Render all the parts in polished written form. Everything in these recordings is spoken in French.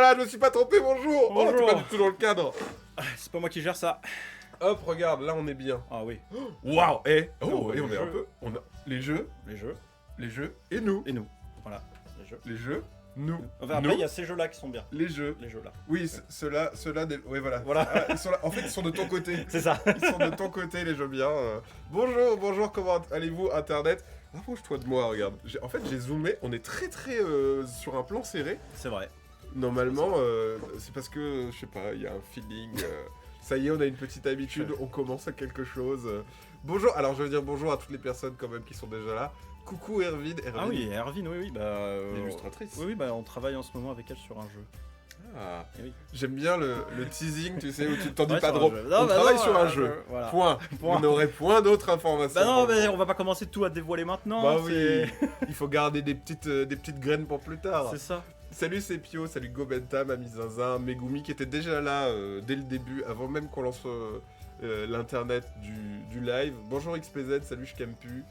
là, je me suis pas trompé, bonjour. Oh, Bonjour. t'es pas du tout dans le cadre. C'est pas moi qui gère ça. Hop, regarde, là on est bien. Ah oui. Waouh, et Oh, et on les est un jeux. peu, on a les jeux, Les jeux et nous. et nous. Voilà. Les jeux. Nous. Enfin, après, Nous. il y a ces jeux-là qui sont bien. Les jeux. Les jeux-là. Oui, ceux-là, ouais, voilà. Voilà. Ah, ils sont là. En fait, ils sont de ton côté. C'est ça. Ils sont de ton côté, les jeux bien. Bonjour, comment allez-vous, Internet? Rapproche-toi de moi, regarde. En fait, j'ai zoomé, on est très sur un plan serré. C'est vrai. Normalement, c'est parce que, je sais pas, il y a un feeling. Ça y est, on a une petite habitude, on commence à quelque chose. Bonjour, alors je veux dire bonjour à toutes les personnes quand même qui sont déjà là. Coucou Ervin. Ah oui, Erwin, oui. L'illustratrice. Oui, on travaille en ce moment avec elle sur un jeu. Ah. Eh oui. J'aime bien le teasing, tu sais, où tu t'en dis Ouais, pas sur un trop. jeu. On Non, bah travaille non, sur un jeu. voilà. Point. Point. Vous n'aurez point d'autres informations. Bah non, mais on va pas commencer tout à dévoiler maintenant. Bah c'est- oui, il faut garder des petites graines pour plus tard. C'est ça. Salut c'est Pio, salut Gobenta, Mamie Zinzin, Megumi qui était déjà là dès le début, avant même qu'on lance l'internet du live. Bonjour XPZ, salut Shkampu,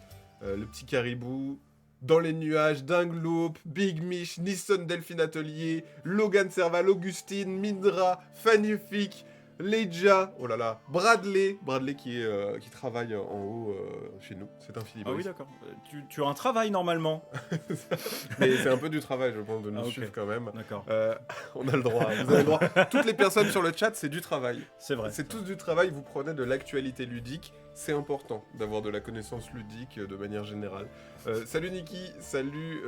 le petit caribou, dans les nuages, Dingloop, Big Mish, Nissan Delphine Atelier, Logan Serval, Augustine, Mindra, Fanufik, Leija, oh là là, Bradley qui travaille en haut chez nous, c'est un Ah Philippe. oui, d'accord. Tu as un travail normalement. Mais c'est un peu du travail, je pense, de nous Ah, ok. suivre quand même. D'accord. On a le droit, vous avez le droit. Toutes les personnes sur le chat, c'est du travail. C'est vrai. C'est tous du travail, vous prenez de l'actualité ludique. C'est important d'avoir de la connaissance ludique de manière générale. Salut Niki, salut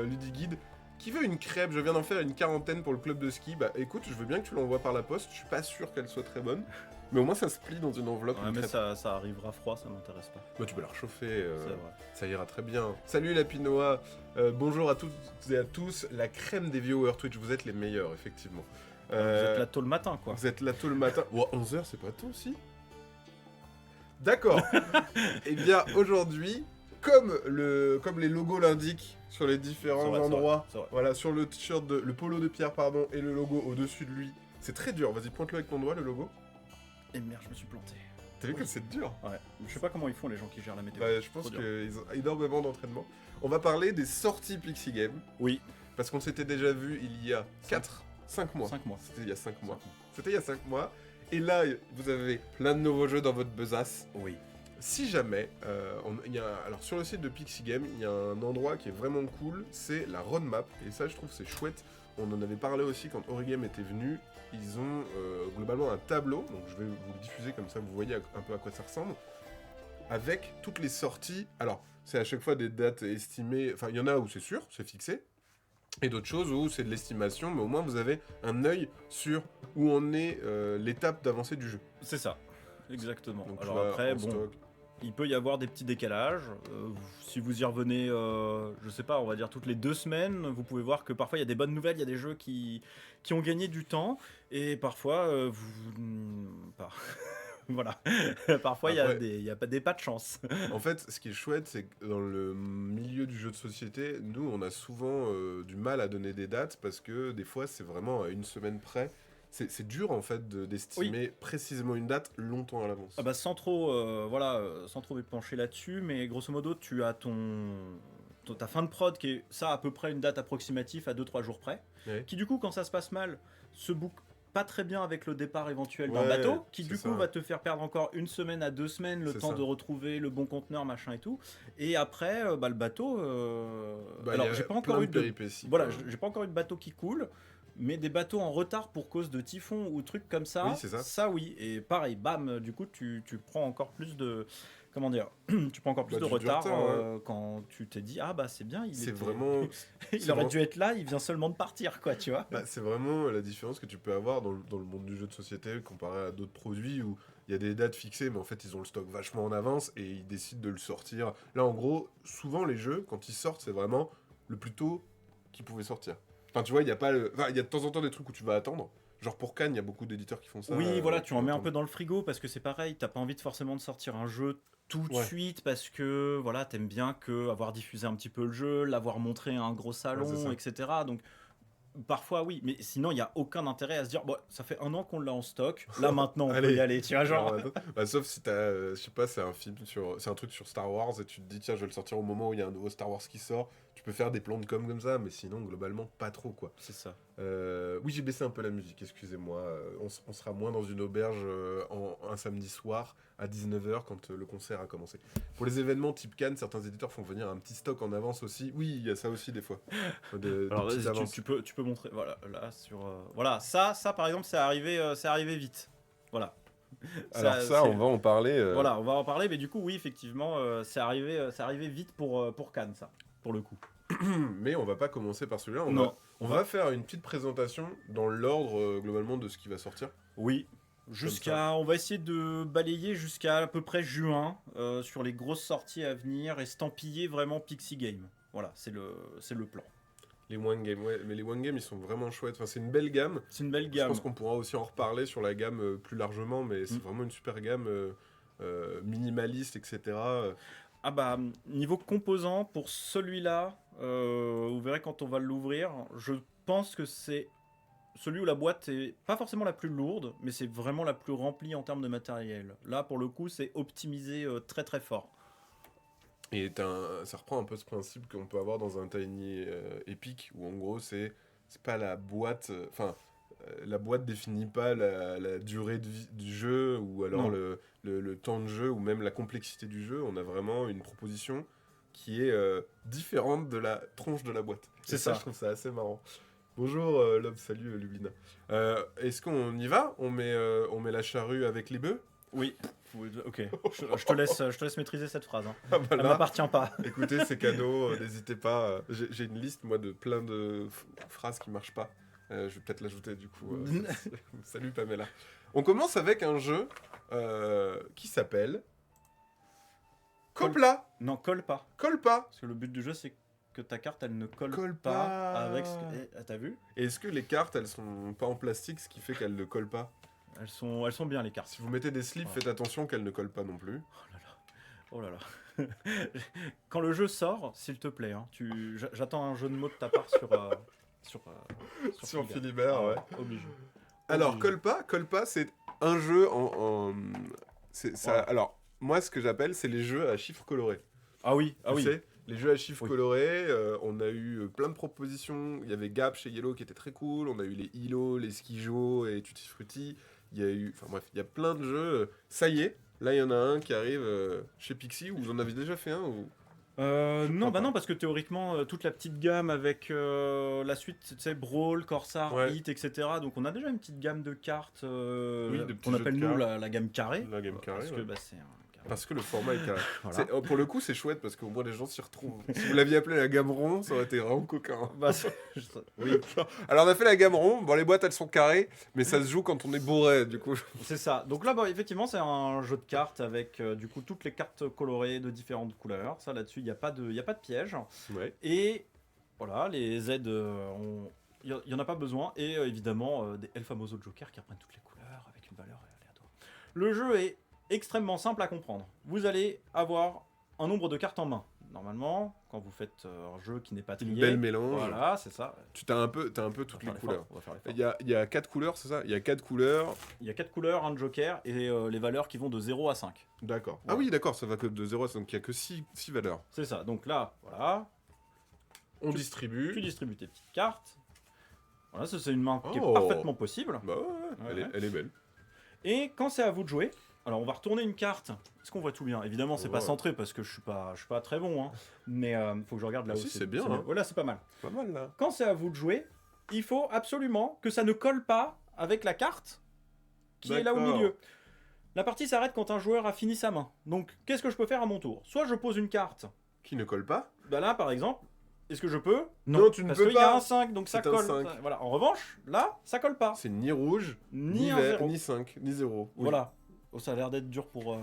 Ludiguide. Qui veut une crêpe? Je viens d'en faire une 40aine pour le club de ski. Bah écoute, je veux bien que tu l'envoies par la poste. Je suis pas sûr qu'elle soit très bonne. Mais au moins ça se plie dans une enveloppe. Ouais, une mais crêpe. ça arrivera froid, ça m'intéresse pas. Bah, tu peux la réchauffer. C'est vrai. Ça ira très bien. Salut la Pinoa, bonjour à toutes et à tous. La crème des viewers Twitch, vous êtes les meilleurs, effectivement. Vous êtes là tôt le matin, quoi. Vous êtes là tôt le matin. 11h, c'est pas tôt aussi? D'accord. Eh bien, aujourd'hui, comme les logos l'indiquent sur les différents C'est vrai, c'est endroits, c'est vrai. voilà, sur le t-shirt, le polo de Pierre, pardon, et le logo au-dessus de lui, c'est très dur. Vas-y, pointe-le avec ton doigt, le logo. Et merde, je me suis planté. T'as vu que c'est dur? Ouais. Je sais pas comment ils font les gens qui gèrent la météo. Bah, je pense Trop dur. qu'ils ont énormément d'entraînement. On va parler des sorties Pixie Game. Oui. Parce qu'on s'était déjà vu il y a 5 mois. 5 mois. C'était il y a 5 mois. C'était il y a 5 mois. Et là, vous avez plein de nouveaux jeux dans votre besace. Oui. Si jamais, alors sur le site de Pixie Game, il y a un endroit qui est vraiment cool, c'est la roadmap. Et ça, je trouve, c'est chouette. On en avait parlé aussi quand Origame était venu. Ils ont globalement un tableau, donc je vais vous le diffuser comme ça, vous voyez un peu à quoi ça ressemble, avec toutes les sorties. Alors, c'est à chaque fois des dates estimées. Enfin, il y en a où c'est sûr, c'est fixé. Et d'autres choses où c'est de l'estimation, mais au moins vous avez un œil sur où en est l'étape d'avancée du jeu. C'est ça. Exactement. Donc, Alors tu vois, après, en bon, stock. il peut y avoir des petits décalages. Si vous y revenez, je sais pas, on va dire toutes les 2 semaines, vous pouvez voir que parfois il y a des bonnes nouvelles, il y a des jeux qui ont gagné du temps, et parfois pas. Voilà. Parfois il Après- y a pas des pas de chance. En fait, ce qui est chouette, c'est que dans le milieu du jeu de société, nous, on a souvent du mal à donner des dates parce que des fois, c'est vraiment à une semaine près. C'est dur en fait d'estimer précisément une date longtemps à l'avance. Ah bah, sans trop me pencher là-dessus, mais grosso modo, tu as ta fin de prod qui est ça à peu près une date approximative à 2-3 jours près, Ouais. qui du coup quand ça se passe mal se boucle pas très bien avec le départ éventuel d'un Ouais, bateau, qui c'est du ça. coup va te faire perdre encore 1 semaine à 2 semaines le C'est temps ça. de retrouver le bon conteneur, machin et tout, et après le bateau Bah, alors il y a j'ai pas plein encore de eu de péripéties, voilà, quoi. j'ai pas encore eu de bateau qui coule, mais des bateaux en retard pour cause de typhon ou trucs comme ça, Oui, c'est ça. ça oui, et pareil, bam, du coup tu prends encore plus de, comment dire, tu prends encore plus Bah, de du retard retard, quand tu t'es dit ah bah c'est bien, C'est vraiment, il c'est aurait vraiment- dû être là, il vient seulement de partir, quoi, tu vois. bah, c'est vraiment la différence que tu peux avoir dans le monde du jeu de société comparé à d'autres produits où il y a des dates fixées, mais en fait ils ont le stock vachement en avance et ils décident de le sortir. Là, en gros, souvent les jeux, quand ils sortent, c'est vraiment le plus tôt qu'ils pouvaient sortir. Enfin, tu vois, il y a pas enfin, il y a de temps en temps des trucs où tu vas attendre. Genre pour Cannes, il y a beaucoup d'éditeurs qui font ça. Oui, voilà, tu en mets un attends. peu dans le frigo parce que c'est pareil, t'as pas envie de forcément de sortir un jeu tout de Ouais. suite parce que voilà, t'aimes bien que avoir diffusé un petit peu le jeu, l'avoir montré à un gros Ouais, c'est salon, ça. etc. Donc parfois oui, mais sinon il y a aucun intérêt à se dire bon, ça fait 1 an qu'on l'a en stock, là maintenant on peut Allez. y aller, tu vois, genre. Alors, attends. Bah, sauf si t'as, je sais pas, c'est un truc sur Star Wars et tu te dis tiens je vais le sortir au moment où il y a un nouveau Star Wars qui sort, Tu peux faire des plans de com comme ça, mais sinon, globalement, pas trop, quoi. C'est ça. Oui, j'ai baissé un peu la musique, excusez-moi. On sera moins dans une auberge un samedi soir à 19h quand le concert a commencé. Pour les événements type Cannes, certains éditeurs font venir un petit stock en avance aussi. Oui, il y a ça aussi des fois. Alors petites vas-y, avances. tu peux montrer. Voilà, là sur. Voilà, ça par exemple, c'est arrivé vite. Voilà. Alors ça, c'est- on va en parler. Voilà, on va en parler, mais du coup, oui, effectivement, c'est arrivé vite pour Cannes, ça, pour le coup. Mais on va pas commencer par celui-là. Non. On va faire une petite présentation dans l'ordre globalement de ce qui va sortir. Oui. On va essayer de balayer jusqu'à à peu près juin sur les grosses sorties à venir, estampiller vraiment Pixie Game. Voilà, c'est le plan. Les One Game, ouais, mais les One Game ils sont vraiment chouettes. Enfin, c'est une belle gamme. C'est une belle Je gamme. pense qu'on pourra aussi en reparler sur la gamme plus largement, mais c'est vraiment une super gamme minimaliste, etc. Ah bah, niveau composant, pour celui-là, vous verrez quand on va l'ouvrir, je pense que c'est celui où la boîte est pas forcément la plus lourde, mais c'est vraiment la plus remplie en termes de matériel. Là, pour le coup, c'est optimisé très très fort. Et ça reprend un peu ce principe qu'on peut avoir dans un Tiny Epic, où en gros c'est pas la boîte, la boîte définit pas la durée de vie du jeu, ou alors Non. le temps de jeu, ou même la complexité du jeu. On a vraiment une proposition qui est différente de la tronche de la boîte. C'est Et ça, ça. je trouve ça assez marrant. Bonjour Lob, salut Lubina. Est-ce qu'on y va, on met la charrue avec les bœufs? Oui. Ok. Je te laisse maîtriser cette phrase. Hein. Ah bah Elle là, m'appartient pas. écoutez, c'est cadeau, n'hésitez pas. J'ai une liste, moi, de plein de phrases qui marchent pas. Je vais peut-être l'ajouter, du coup. Salut Pamela. On commence avec un jeu qui s'appelle Copla. Non, colle pas. Colle pas. Parce que le but du jeu, c'est que ta carte, elle ne colle, Colle pas pas. avec. T'as vu? Et est-ce que les cartes, elles sont pas en plastique, ce qui fait qu'elles ne collent pas? Elles sont bien les cartes. Si vous mettez des slips, Ouais. faites attention qu'elles ne collent pas non plus. Oh là là. Quand le jeu sort, s'il te plaît, hein, j'attends un jeu de mots de ta part sur Sur Philibert. Philibert, ouais. Obligé. Alors, Obligé. Colle pas, c'est un jeu ça. Voilà. Alors, moi, ce que j'appelle, c'est les jeux à chiffres colorés. Ah oui, Tu sais, les jeux à chiffres Oui. colorés, on a eu plein de propositions. Il y avait Gap chez Yellow qui était très cool. On a eu les Hilo, les Skijo et Tutti Frutti. Il y a eu, enfin bref, il y a plein de jeux. Ça y est, là il y en a un qui arrive chez Pixie. Ou vous en avez déjà fait un ou... Non, crois bah pas. non, parce que théoriquement, toute la petite gamme avec la suite, tu sais, Brawl, Corsair, Ouais. Hit, etc. Donc on a déjà une petite gamme de cartes Oui, de petits qu'on jeux de appelle nous cartes. la gamme carrée. La gamme carrée, Parce que ouais. bah, c'est un carré. Parce que le format est carré. Voilà. Pour le coup, c'est chouette parce qu'au moins les gens s'y retrouvent. Si vous l'aviez appelé la gamme rond, ça aurait été vraiment coquin. Bah, oui, Alors on a fait la gamme rond. Bon, les boîtes elles sont carrées, mais ça se joue quand on est bourré, du coup. c'est ça. Donc là, bah, effectivement, c'est un jeu de cartes avec du coup toutes les cartes colorées de différentes couleurs. Ça, là-dessus, il n'y a pas de piège. Ouais. Et voilà, les aides, il n'y en a pas besoin. Et évidemment, des El Famoso Joker qui reprennent toutes les couleurs avec une valeur aléatoire. Le jeu est extrêmement simple à comprendre. Vous allez avoir un nombre de cartes en main. Normalement, quand vous faites un jeu qui n'est pas Une trié, belle mélange. voilà, c'est ça. T'as un peu toutes les couleurs. On va faire l'effort. Il y a 4 couleurs, c'est ça? Il y a 4 couleurs. Il y a 4 couleurs, un joker et les valeurs qui vont de 0 à 5. D'accord. Ouais. Ah oui, d'accord, ça va que de 0 à 5, donc il n'y a que 6 valeurs. C'est ça. Donc là, voilà, On tu distribue. distribues tes petites cartes. Voilà, ça c'est une main qui Oh. est parfaitement possible. Bah ouais, Ouais. Elle est belle. Et quand c'est à vous de jouer, alors on va retourner une carte. Est-ce qu'on voit tout bien? Évidemment, c'est pas Ouais. centré parce que je suis pas très bon, hein. Mais faut que je regarde là Ah où si, c'est bien, mieux. hein. Voilà, c'est pas mal. Pas mal là. Quand c'est à vous de jouer, il faut absolument que ça ne colle pas avec la carte qui est là au D'accord. milieu. La partie s'arrête quand un joueur a fini sa main. Donc, qu'est-ce que je peux faire à mon tour? Soit je pose une carte. Qui ne colle pas? Bah là, par exemple, est-ce que je peux? Non, tu ne parce peux qu'il y a pas. un 5, donc ça C'est un colle. 5. Voilà. En revanche, là, ça colle pas. C'est ni rouge, Ni un vert, 0. ni 5, ni 0. Oui. Voilà. Oh, ça a l'air d'être dur pour... ouais.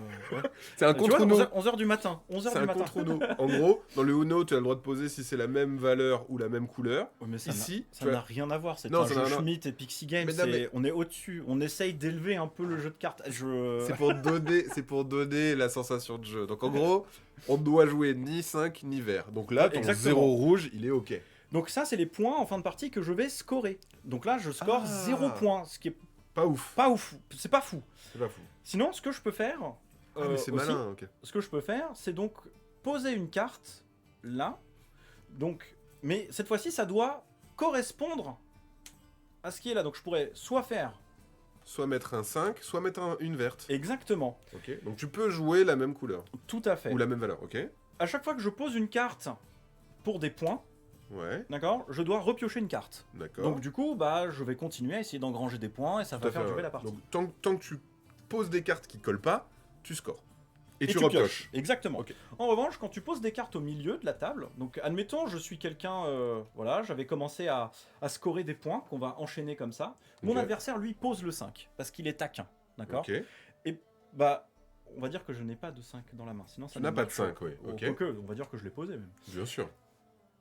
C'est un Tu vois, contre Uno. 11h du matin. 11h C'est du un matin. contre Uno. En gros, dans le Uno, tu as le droit de poser si c'est la même valeur ou la même couleur. Ouais, mais ça Ici, ça tu n'a as- rien à voir. C'est Non, un ça jeu n'a rien à- Schmitt et Pixie Games. Mais non, mais- On est au-dessus. On essaye d'élever un peu le jeu de cartes. C'est pour donner la sensation de jeu. Donc en gros, on ne doit jouer ni 5 ni vert. Donc là, Ouais, ton exactement. 0 rouge, il est ok. Donc ça, c'est les points en fin de partie que je vais scorer. Donc là, je score Ah. 0 points. Ce qui est Pas ouf. pas ouf. C'est pas fou. C'est pas fou. Sinon, ce que je peux faire... Ah, mais c'est aussi, malin, ok. Ce que je peux faire, c'est donc poser une carte là. Donc, mais cette fois-ci, ça doit correspondre à ce qui est là. Donc je pourrais soit faire... Soit mettre un 5, soit mettre une verte. Exactement. Ok. Donc tu peux jouer la même couleur. Tout à fait. Ou la même valeur, ok. À chaque fois que je pose une carte pour des points, Ouais, d'accord, je dois repiocher une carte. d'accord. Donc du coup, bah, je vais continuer à essayer d'engranger des points et ça Tout à va faire fait, durer ouais. la partie. Donc tant que tu poses des cartes qui collent pas, tu scores. Et tu pioches. repioches. Exactement. Ok. En revanche, quand tu poses des cartes au milieu de la table, donc admettons, je suis quelqu'un, voilà, j'avais commencé à scorer des points qu'on va enchaîner comme ça. Mon Ok. adversaire, lui, pose le 5 parce qu'il est taquin, d'accord. Ok. Et bah, on va dire que je n'ai pas de 5 dans la main, sinon ça Tu n'as ne pas de marche 5, oui. Ok. Quoique, on va dire que je l'ai posé même. Bien sûr.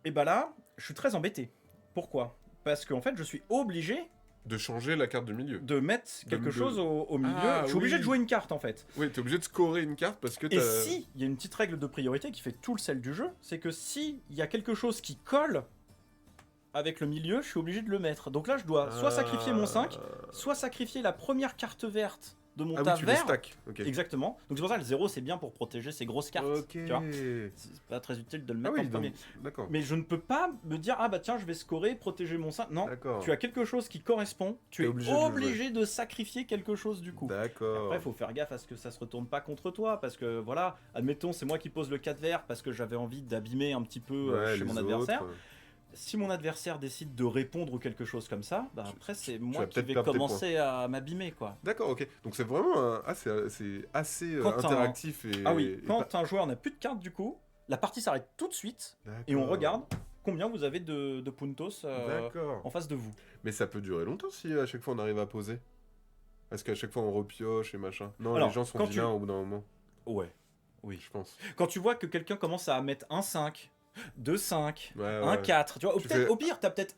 Et bah là, je suis très embêté. Pourquoi? Parce qu'en fait, je suis obligé De changer la carte du milieu. de mettre quelque chose au milieu. Ah, je suis obligé oui. de jouer une carte en fait. Oui, t'es obligé de scorer une carte parce que Et t'as... si, il y a une petite règle de priorité qui fait tout le sel du jeu, c'est que si il y a quelque chose qui colle avec le milieu, je suis obligé de le mettre. Donc là, je dois soit sacrifier mon 5, soit sacrifier la première carte verte de mon Ah tas oui, tu les vert. stacks. Ok. Exactement. Donc c'est pour ça que le 0 c'est bien pour protéger ces grosses cartes. Ok. Tu vois, c'est pas très utile de le Ah mettre en oui, premier. donc... D'accord. Mais je ne peux pas me dire, ah bah tiens, je vais scorer, protéger mon 5. Non, D'accord. tu as quelque chose qui correspond, tu T'es es obligé obligé, de le de sacrifier quelque chose du coup. D'accord. Après, il faut faire gaffe à ce que ça se retourne pas contre toi, parce que voilà, admettons, c'est moi qui pose le 4 vert parce que j'avais envie d'abîmer un petit peu Ouais, chez les mon autres, adversaire. Si mon adversaire décide de répondre ou quelque chose comme ça, bah après c'est vas moi qui peut-être vais perdre tes commencer à m'abîmer quoi. D'accord, ok. Donc c'est vraiment c'est assez Quand interactif et... Ah oui, et quand un joueur n'a plus de cartes du coup, la partie s'arrête tout de suite et on D'accord. regarde combien vous avez de puntos D'accord. en face de vous. Mais ça peut durer longtemps si à chaque fois on arrive à poser. Est-ce qu'à chaque fois on repioche et machin? Non, Alors, les gens sont quand vilains au bout d'un moment, Ouais, oui. je pense. Quand tu vois que quelqu'un commence à mettre un 5, 2 5, Ouais, un ouais. 4, tu vois, Tu fais- au pire, t'as peut-être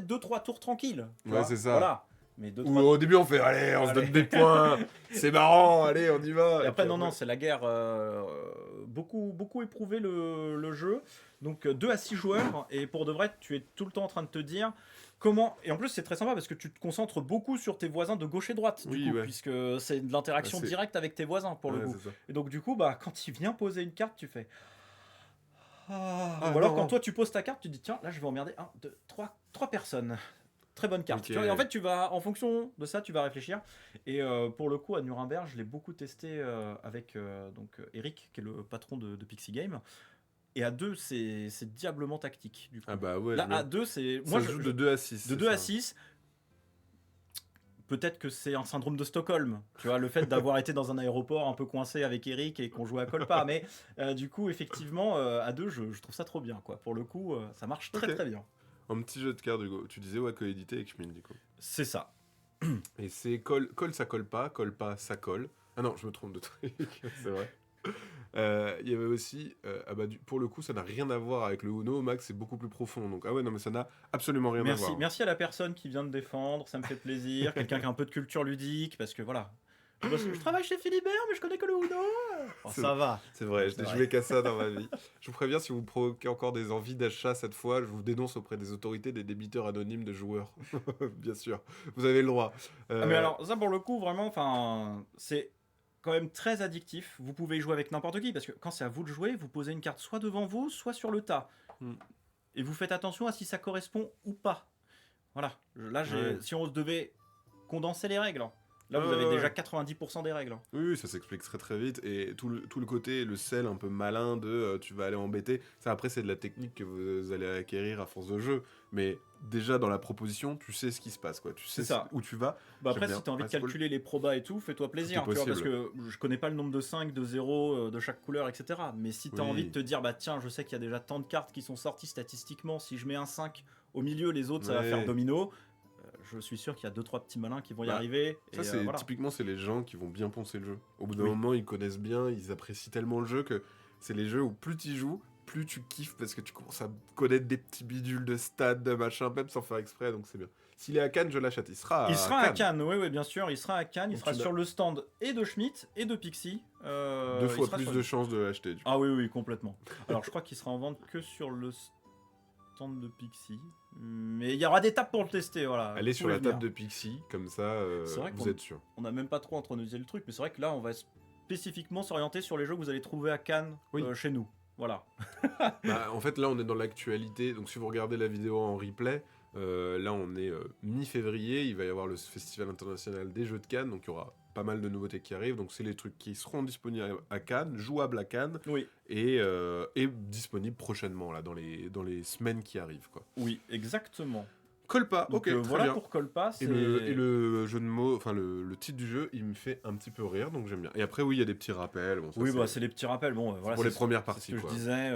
2-3 tours tranquilles. tu Ouais, vois, c'est ça. Voilà. Mais 2 Ou 3 au début on fait allez, on se Allez. donne des points, c'est marrant, allez, on y va. Et après, puis non, c'est la guerre. Beaucoup éprouvé le jeu. Donc 2 à 6 joueurs. Et pour de vrai, tu es tout le temps en train de te dire comment. Et en plus, c'est très sympa parce que tu te concentres beaucoup sur tes voisins de gauche et droite. Oui, Du coup, ouais. puisque c'est de l'interaction Ouais, c'est- directe avec tes voisins pour le Ouais, coup. c'est ça. Et donc, du coup, bah, quand il vient poser une carte, tu fais. Ah, Ou alors, non. quand toi tu poses ta carte, tu dis tiens, là je vais emmerder 1, 2, 3 personnes. Très bonne carte. Ok. Tu vois, et en fait, tu vas, en fonction de ça, tu vas réfléchir. Et pour le coup, à Nuremberg, je l'ai beaucoup testé avec Eric, qui est le patron de Pixie Game. Et à 2, c'est diablement tactique. Du coup. Ah bah ouais, Là, je me- à 2, c'est. ça Moi, se joue de 2 à 6. de 2 à 6. Peut-être que c'est un syndrome de Stockholm, tu vois, le fait d'avoir été dans un aéroport un peu coincé avec Eric et qu'on jouait à Colpa, mais du coup, effectivement, à 2, je trouve ça trop bien, quoi. Pour le coup, ça marche très Ok. très bien. Un petit jeu de cartes, Hugo. Tu disais ouais, coédité avec Schmidt, du coup. C'est ça. Et c'est colle, ça colle pas, ça colle. Ah non, je me trompe de truc, c'est vrai. Il y avait aussi, pour le coup, ça n'a rien à voir avec le Uno, Max, c'est beaucoup plus profond. Donc, ah ouais, non, mais ça n'a absolument rien à Merci, voir. merci à la personne qui vient de défendre, ça me fait plaisir. Quelqu'un qui a un peu de culture ludique, parce que voilà. Je travaille chez Philibert, mais je connais que le Uno. Oh, C'est ça va. C'est vrai, je C'est n'ai vrai. joué qu'à ça dans ma vie. Je vous préviens, si vous provoquez encore des envies d'achat cette fois, je vous dénonce auprès des autorités des débiteurs anonymes de joueurs. Bien sûr, vous avez le droit. Ah, mais alors, ça pour le coup, vraiment, enfin, c'est quand même très addictif. Vous pouvez y jouer avec n'importe qui, parce que quand c'est à vous de jouer, vous posez une carte soit devant vous, soit sur le tas. Hmm. Et vous faites attention à si ça correspond ou pas. Voilà. Là, Ouais. si on devait condenser les règles, là, vous Ouais, avez ouais. déjà 90% des règles. Oui, ça s'explique très très vite. Et tout le côté, le sel un peu malin de tu vas aller embêter, ça après c'est de la technique que vous allez acquérir à force de jeu. Mais déjà dans la proposition, tu sais ce qui se passe, quoi. Tu sais C'est ça. où tu vas. Bah après, J'aime si tu as envie de bien. calculer les probas et tout, fais-toi plaisir. Tout est Tu vois, parce possible. que je connais pas le nombre de 5, de 0, de chaque couleur, etc. Mais si tu as Oui. envie de te dire, bah tiens, je sais qu'il y a déjà tant de cartes qui sont sorties statistiquement, si je mets un 5 au milieu, les autres, ça va Ouais. faire domino. Je suis sûr qu'il y a 2-3 petits malins qui vont y Bah, arriver. Ça, et, c'est voilà. typiquement, c'est les gens qui vont bien poncer le jeu. Au bout d'un Oui. moment, ils connaissent bien, ils apprécient tellement le jeu que c'est les jeux où plus tu joues, plus tu kiffes parce que tu commences à connaître des petits bidules de stade, de machin, même sans faire exprès, donc c'est bien. S'il est à Cannes, je l'achète. Il sera À Cannes, oui, bien sûr. Il sera à Cannes. Il Donc sera tu sur le stand et de Schmitt et de Pixie. Deux il fois sera plus sur de le- chances de l'acheter. Du coup. Ah oui, oui, complètement. Alors, je crois qu'il sera en vente que sur le stand de Pixie. Mais il y aura des tables pour le tester, voilà. Allez Vous sur la pouvez table venir. de Pixie, comme ça, C'est vrai vous qu'on- êtes sûr. On n'a même pas trop intronisé le truc, mais c'est vrai que là, on va spécifiquement s'orienter sur les jeux que vous allez trouver à Cannes Oui. chez nous. Voilà. Bah, en fait, là, on est dans l'actualité. Donc, si vous regardez la vidéo en replay, là, on est mi-février. Il va y avoir le Festival international des jeux de Cannes. Donc, il y aura pas mal de nouveautés qui arrivent. Donc, c'est les trucs qui seront disponibles à Cannes, jouables à Cannes, Oui. et disponibles prochainement, là, dans les semaines qui arrivent, quoi. Oui, exactement. Colpa, Donc ok, très voilà bien. pour Colpa. Et le jeu de mots, enfin le titre du jeu, il me fait un petit peu rire, donc j'aime bien. Et après, oui, il y a des petits rappels. Bon, ça, Oui, bah c'est les petits rappels. Bon, voilà, pour les c'est premières c'est ce parties, que quoi. je disais.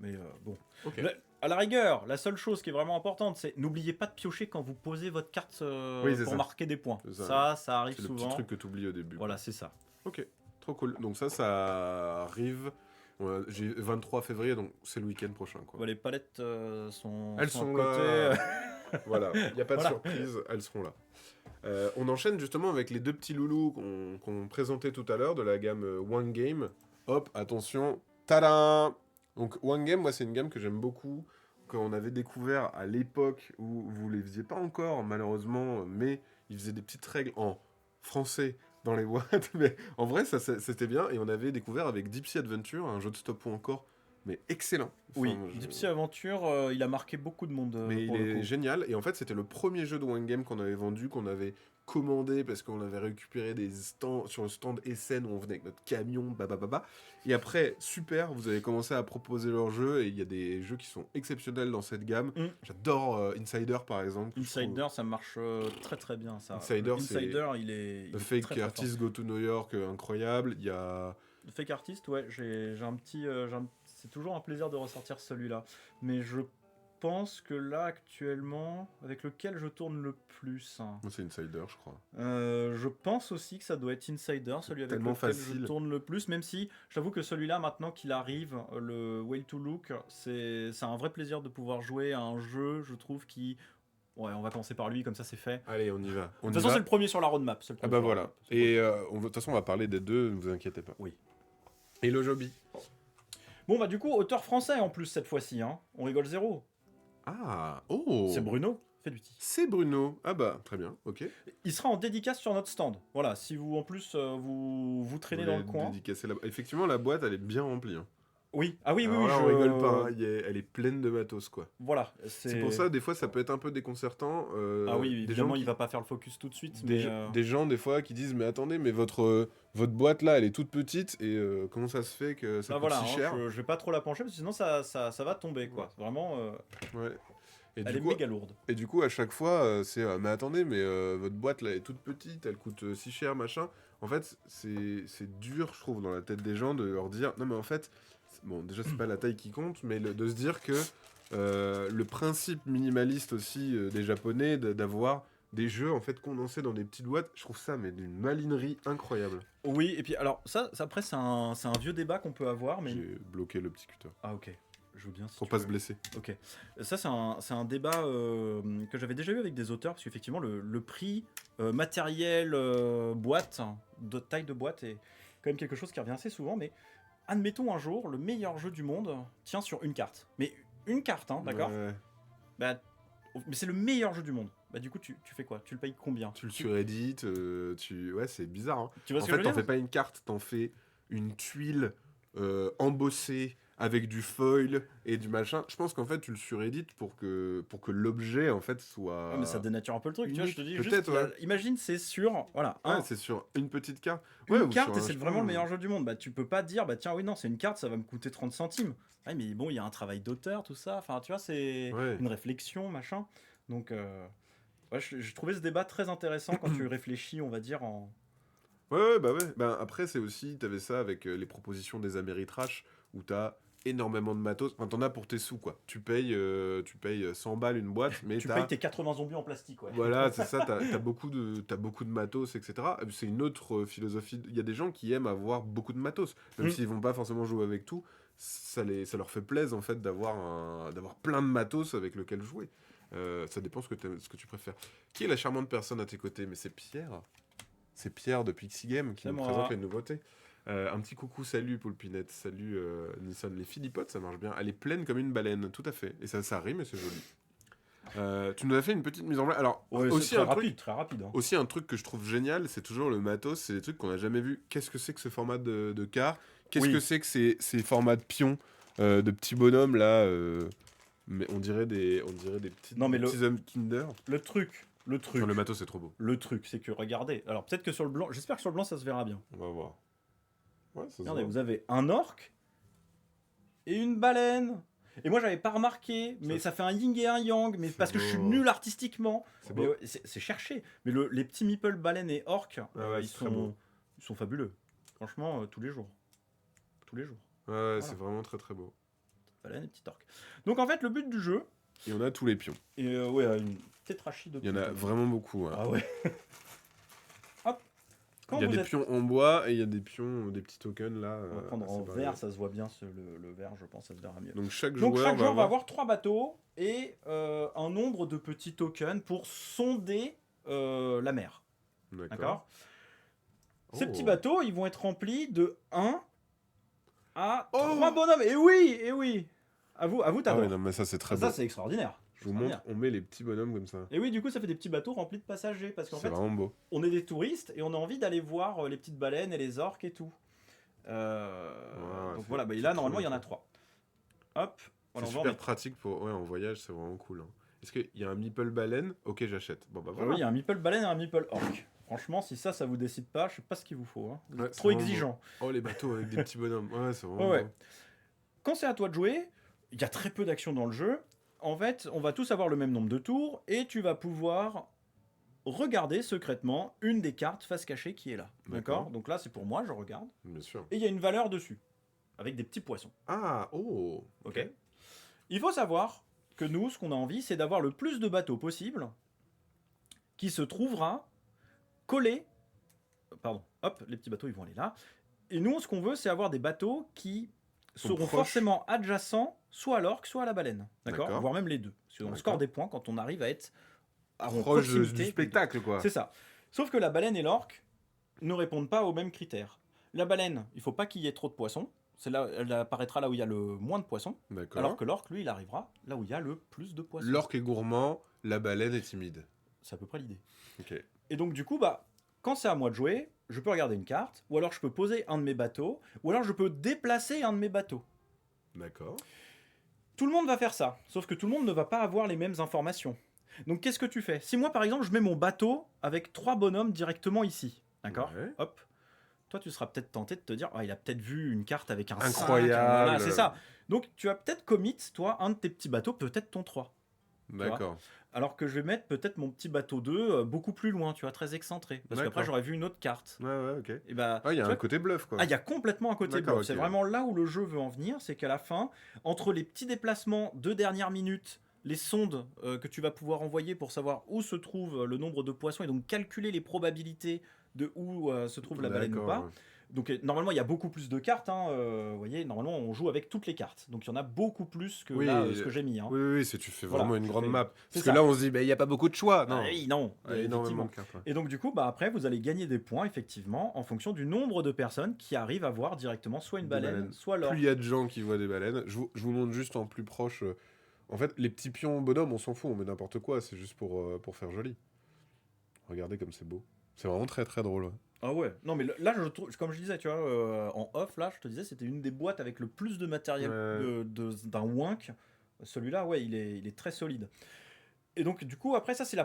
Mais bon. Ok. À la rigueur, la seule chose qui est vraiment importante, c'est n'oubliez pas de piocher quand vous posez votre carte Oui, c'est pour ça. marquer des points. C'est ça. Ça arrive C'est le souvent. petit truc que tu oublies au début. Voilà, c'est ça. Ok, trop cool. Donc ça arrive. J'ai 23 février, donc c'est le week-end prochain, quoi. Bah, les palettes sont, Elles sont sont à côté. là. Voilà, il n'y a pas de Voilà. surprise, elles seront là. On enchaîne justement avec les deux petits loulous qu'on présentait tout à l'heure de la gamme One Game. Hop, attention, tada! Donc One Game, moi c'est une gamme que j'aime beaucoup, qu'on avait découvert à l'époque où vous les faisiez pas encore malheureusement, mais ils faisaient des petites règles en français dans les boîtes, mais en vrai c'était bien, et on avait découvert avec Deep Sea Adventure, un jeu de stop ou encore, mais excellent. Oui, Enfin, Deep Sea Aventure, il a marqué beaucoup de monde mais il pour le est coup. génial, et en fait c'était le premier jeu de One Game qu'on avait vendu, qu'on avait commandé parce qu'on avait récupéré des stands sur le stand Essen où on venait avec notre camion, babababa. Et après, super, vous avez commencé à proposer leurs jeux, et il y a des jeux qui sont exceptionnels dans cette gamme. Mm. J'adore Insider par exemple. que je trouve- Insider, ça marche très très bien ça. Insider, Le c'est Insider, il The est Fake très, très Artist Go to New York, incroyable. Il y a. fort. Le Fake Artist, ouais, j'ai un petit, c'est toujours un plaisir de ressortir celui-là. Mais je pense que là actuellement, avec lequel je tourne le plus, hein, Moi, c'est Insider, je crois. je pense aussi que ça doit être Insider, celui avec tellement lequel facile. je tourne le plus, même si j'avoue que celui-là, maintenant qu'il arrive, le Way to Look, c'est un vrai plaisir de pouvoir jouer à un jeu, je trouve, qui... Ouais, on va commencer par lui, comme ça c'est fait. Allez, on y va. De toute façon, c'est le premier sur la roadmap. c'est le Ah premier bah sur la voilà. roadmap, c'est le Et de toute façon, on va parler des deux, ne vous inquiétez pas. Oui. Et le Joby. Bon, bah du coup, auteur français en plus cette fois-ci, hein. On rigole zéro. Ah, oh. C'est Bruno Feduti. C'est Bruno. Ah bah, très bien, ok. Il sera en dédicace sur notre stand. Voilà, si vous en plus vous traînez dans le coin. Effectivement, la boîte, elle est bien remplie. Hein. Oui, ah oui, Alors oui, là, je... on rigole pas. Hein. Elle est pleine de matos, quoi. Voilà. C'est pour ça, des fois, ça peut être un peu déconcertant. Ah oui, des évidemment, gens qui- il va pas faire le focus tout de suite. Des, des gens, des fois, qui disent mais attendez, mais votre boîte là, elle est toute petite et comment ça se fait que ça Bah coûte voilà, si hein, cher je vais pas trop la pencher parce que sinon ça va tomber quoi. Vraiment, Ouais. Et elle du est coup, méga lourde. et du coup, à chaque fois, c'est mais attendez, mais votre boîte là est toute petite, elle coûte si cher, machin. En fait, c'est dur, je trouve, dans la tête des gens de leur dire non, mais en fait, bon, déjà, c'est pas la taille qui compte, mais de se dire que le principe minimaliste aussi des Japonais, d'avoir des jeux en fait condensés dans des petites boîtes, je trouve ça mais d'une malinerie incroyable. Oui, et puis alors ça après c'est un vieux débat qu'on peut avoir, mais J'ai bloqué le petit cutter. ah ok, je veux bien. Si Pour tu pas veux. se blesser. Ok, ça c'est un débat que j'avais déjà eu avec des auteurs parce qu'effectivement le prix matériel boîte de taille de boîte est quand même quelque chose qui revient assez souvent, mais admettons un jour le meilleur jeu du monde tient sur une carte, mais une carte, hein, d'accord. Ouais. Bah, mais c'est le meilleur jeu du monde. Bah du coup tu fais quoi? Tu le payes combien? Tu le surédites, ouais, c'est bizarre. Hein. Tu vois En ce que je fait, veux t'en dire? fais pas une carte, t'en fais une tuile embossée avec du foil et du machin. Je pense qu'en fait, tu le surédites pour que l'objet en fait soit. Ouais, mais ça dénature un peu le truc, tu vois, je te dis Peut-être, juste, ouais. imagine c'est sur, voilà, Ouais, c'est sur une petite carte. une Ouais, ou carte sur et un, c'est je sais vraiment pas, le meilleur jeu du monde. Bah tu peux pas dire, bah tiens oui non c'est une carte, ça va me coûter 30 centimes. Ouais mais bon il y a un travail d'auteur, tout ça, enfin tu vois c'est Ouais. une réflexion, machin. Donc ouais, je trouvais ce débat très intéressant quand tu réfléchis, on va dire, en... Ouais, bah ouais. Bah, après, c'est aussi, t'avais ça avec les propositions des Ameritrash où t'as énormément de matos. Enfin, t'en as pour tes sous, quoi. Tu payes 100 balles une boîte, mais Tu t'as. payes tes 80 zombies en plastique, ouais. Voilà, c'est ça, t'as beaucoup de matos, etc. C'est une autre philosophie. Il y a des gens qui aiment avoir beaucoup de matos. Même Mm. s'ils vont pas forcément jouer avec tout, ça leur fait plaisir, en fait, d'avoir plein de matos avec lequel jouer. Ça dépend ce que tu préfères. Qui est la charmante personne à tes côtés? Mais c'est Pierre. C'est Pierre de Pixie Game qui C'est nous moi. présente les nouveautés. Un petit coucou, salut Poulpinette, salut Nissan. Les Philippotes, ça marche bien. Elle est pleine comme une baleine, tout à fait. Et ça rime et c'est joli. Tu nous as fait une petite mise en place. Alors, Ouais, aussi c'est un très rapide. Hein. aussi un truc que je trouve génial, c'est toujours le matos, c'est des trucs qu'on n'a jamais vu. Qu'est-ce que c'est que ce format de quart? Qu'est-ce Oui. que c'est que ces formats de pions? de petits bonhommes là, mais on dirait des Non, mais petits hommes Kinder. Le truc, Enfin, le matos c'est trop beau. le truc, c'est que regardez. Alors peut-être que sur le blanc, j'espère que sur le blanc ça se verra bien. On va voir. Ouais, ça se Regardez, voit. vous avez un orque et une baleine. Et moi j'avais pas remarqué, mais ça fait un yin et un yang, mais C'est parce que je suis beau. nul artistiquement. C'est Mais beau. ouais, c'est cherché. Mais les petits meeple baleines et orques, Ouais, ils c'est très beau. sont fabuleux. Franchement, tous les jours. Tous les jours. Ouais, c'est vraiment très très beau. Baleine et petit orque. Donc en fait, le but du jeu, Et on a tous les pions. et ouais, une tétrachie de Il y en a pions. vraiment beaucoup. Ouais. Ah ouais. Hop. Quand Il y a vous des êtes- pions en bois et il y a des pions, des petits tokens là. On va prendre en séparés. vert, ça se voit bien, le vert, je pense, ça se verra mieux. Donc chaque Donc joueur chaque joueur va avoir... avoir 3 bateaux et un nombre de petits tokens pour sonder la mer. D'accord. Ces Oh. petits bateaux, ils vont être remplis de 1 à Oh. 3 bonhommes. Et oui, et oui. À vous Ah t'adores. ouais, non, mais ça c'est très Ça, beau. c'est extraordinaire. Je vous montre, on met les petits bonhommes comme ça. Et oui, du coup, ça fait des petits bateaux remplis de passagers. Parce qu'en C'est fait, vraiment beau. on est des touristes et on a envie d'aller voir les petites baleines et les orques et tout. Donc c'est- voilà, bah, c'est là, trop normalement, il y en bien. a 3. Hop. C'est Voilà, on va en super mettre. pratique pour... Ouais, en voyage, c'est vraiment cool. Hein. Est-ce qu'il y a un meeple baleine? Ok, j'achète. Bon bah Ah voilà. oui, il y a un meeple baleine et un meeple orc. Franchement, si ça vous décide pas, je sais pas ce qu'il vous faut. Hein. Vous Ouais, êtes c'est trop vraiment exigeant. Oh, les bateaux avec des petits bonhommes. Ouais, c'est vraiment Ouais, beau. Quand c'est à toi de jouer, il y a très peu d'action dans le jeu. En fait, on va tous avoir le même nombre de tours et tu vas pouvoir regarder secrètement une des cartes face cachée qui est là. D'accord. D'accord. Donc là, c'est pour moi, je regarde. Bien sûr. Et il y a une valeur dessus, avec des petits poissons. Ah, oh. Ok. Il faut savoir que nous, ce qu'on a envie, c'est d'avoir le plus de bateaux possible qui se trouvera collé. Pardon, hop, les petits bateaux, ils vont aller là. Et nous, ce qu'on veut, c'est avoir des bateaux qui Sont seront proches. forcément adjacents, soit à l'orque, soit à la baleine. D'accord. D'accord. Voire même les deux. Parce qu'on D'accord. score des points quand on arrive à être à Proche proximité. du spectacle, quoi. C'est ça. Sauf que la baleine et l'orque ne répondent pas aux mêmes critères. La baleine, il faut pas qu'il y ait trop de poissons. C'est là, elle apparaîtra là où il y a le moins de poissons. D'accord. Alors que l'orque, lui, il arrivera là où il y a le plus de poissons. L'orque est gourmand, la baleine est timide. C'est à peu près l'idée. Ok. Et donc, du coup, bah, quand c'est à moi de jouer, je peux regarder une carte, ou alors je peux poser un de mes bateaux, ou alors je peux déplacer un de mes bateaux. D'accord. Tout le monde va faire ça, sauf que tout le monde ne va pas avoir les mêmes informations. Donc, qu'est-ce que tu fais? Si moi, par exemple, je mets mon bateau avec 3 bonhommes directement ici, d'accord? Ouais. Hop. Toi, tu seras peut-être tenté de te dire, ah, il a peut-être vu une carte avec un Incroyable. 5, voilà, c'est ça. Donc, tu vas peut-être commit, toi, un de tes petits bateaux, peut-être ton 3. D'accord. Alors que je vais mettre peut-être mon petit bateau 2 beaucoup plus loin, tu vois, très excentré. Parce qu'après, D'accord. j'aurais vu une autre carte. Ouais, ouais, ok. Et bah, Ah, il y a tu un vois, côté bluff, quoi. ah, il y a complètement un côté D'accord, bluff. C'est ok. vraiment là où le jeu veut en venir, c'est qu'à la fin, entre les petits déplacements de dernière minute, les sondes que tu vas pouvoir envoyer pour savoir où se trouve le nombre de poissons et donc calculer les probabilités de où se trouve la baleine ou D'accord, pas. ouais. Donc normalement, il y a beaucoup plus de cartes. Hein, vous voyez, normalement, on joue avec toutes les cartes. Donc il y en a beaucoup plus que Oui, là, ce que j'ai mis. Hein. Oui, oui, c'est tu fais Voilà, vraiment une je grande fais- map. c'est Parce que ça. là, on se dit, il n'y a pas beaucoup de choix. Non. Ah oui, non, Il y a énormément effectivement. de cartes. Ouais. Et donc du coup, bah, après, vous allez gagner des points, effectivement, en fonction du nombre de personnes qui arrivent à voir directement soit une Des baleine, baleines. soit l'orque. Plus il y a de gens qui voient des baleines. Je vous montre juste en plus proche. En fait, les petits pions bonhommes, on s'en fout, on met n'importe quoi. C'est juste pour faire joli. Regardez comme c'est beau. C'est vraiment très très drôle. Ouais. Ah ouais, non mais là, je trouve, comme je disais, tu vois, en off, là, je te disais, c'était une des boîtes avec le plus de matériel Ouais. d'un Wink. Celui-là, ouais, il est très solide. Et donc, du coup, après ça, c'est le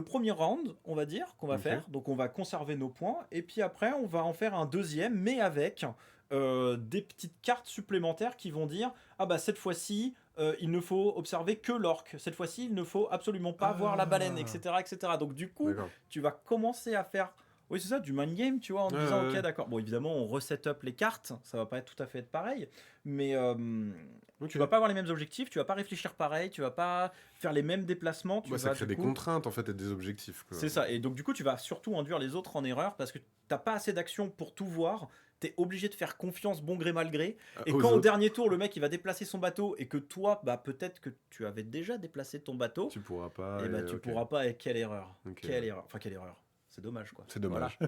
premier round, on va dire, qu'on va Ok. faire. Donc, on va conserver nos points. Et puis après, on va en faire un deuxième, mais avec des petites cartes supplémentaires qui vont dire ah bah cette fois-ci, il ne faut observer que l'orque. Cette fois-ci, il ne faut absolument pas voir la baleine, etc., etc. Donc, du coup, D'accord. tu vas commencer à faire. Oui, c'est ça, du mind game, tu vois, en te Ouais, disant, ouais, ok, ouais. d'accord. Bon, évidemment, on reset up les cartes, ça va pas être tout à fait être pareil, mais Ok. tu vas pas avoir les mêmes objectifs, tu vas pas réfléchir pareil, tu vas pas faire les mêmes déplacements. Bah, ça vas, crée du des coup- contraintes en fait et des objectifs. Quoi. C'est ça, et donc du coup, tu vas surtout induire les autres en erreur parce que t'as pas assez d'action pour tout voir. T'es obligé de faire confiance bon gré mal gré. Et Aux quand au autres, dernier tour, le mec il va déplacer son bateau et que toi, bah peut-être que tu avais déjà déplacé ton bateau, tu pourras pas. et bah tu ok. pourras pas. Et quelle erreur. Ok. Quelle erreur. Enfin, quelle erreur. C'est dommage quoi. C'est dommage.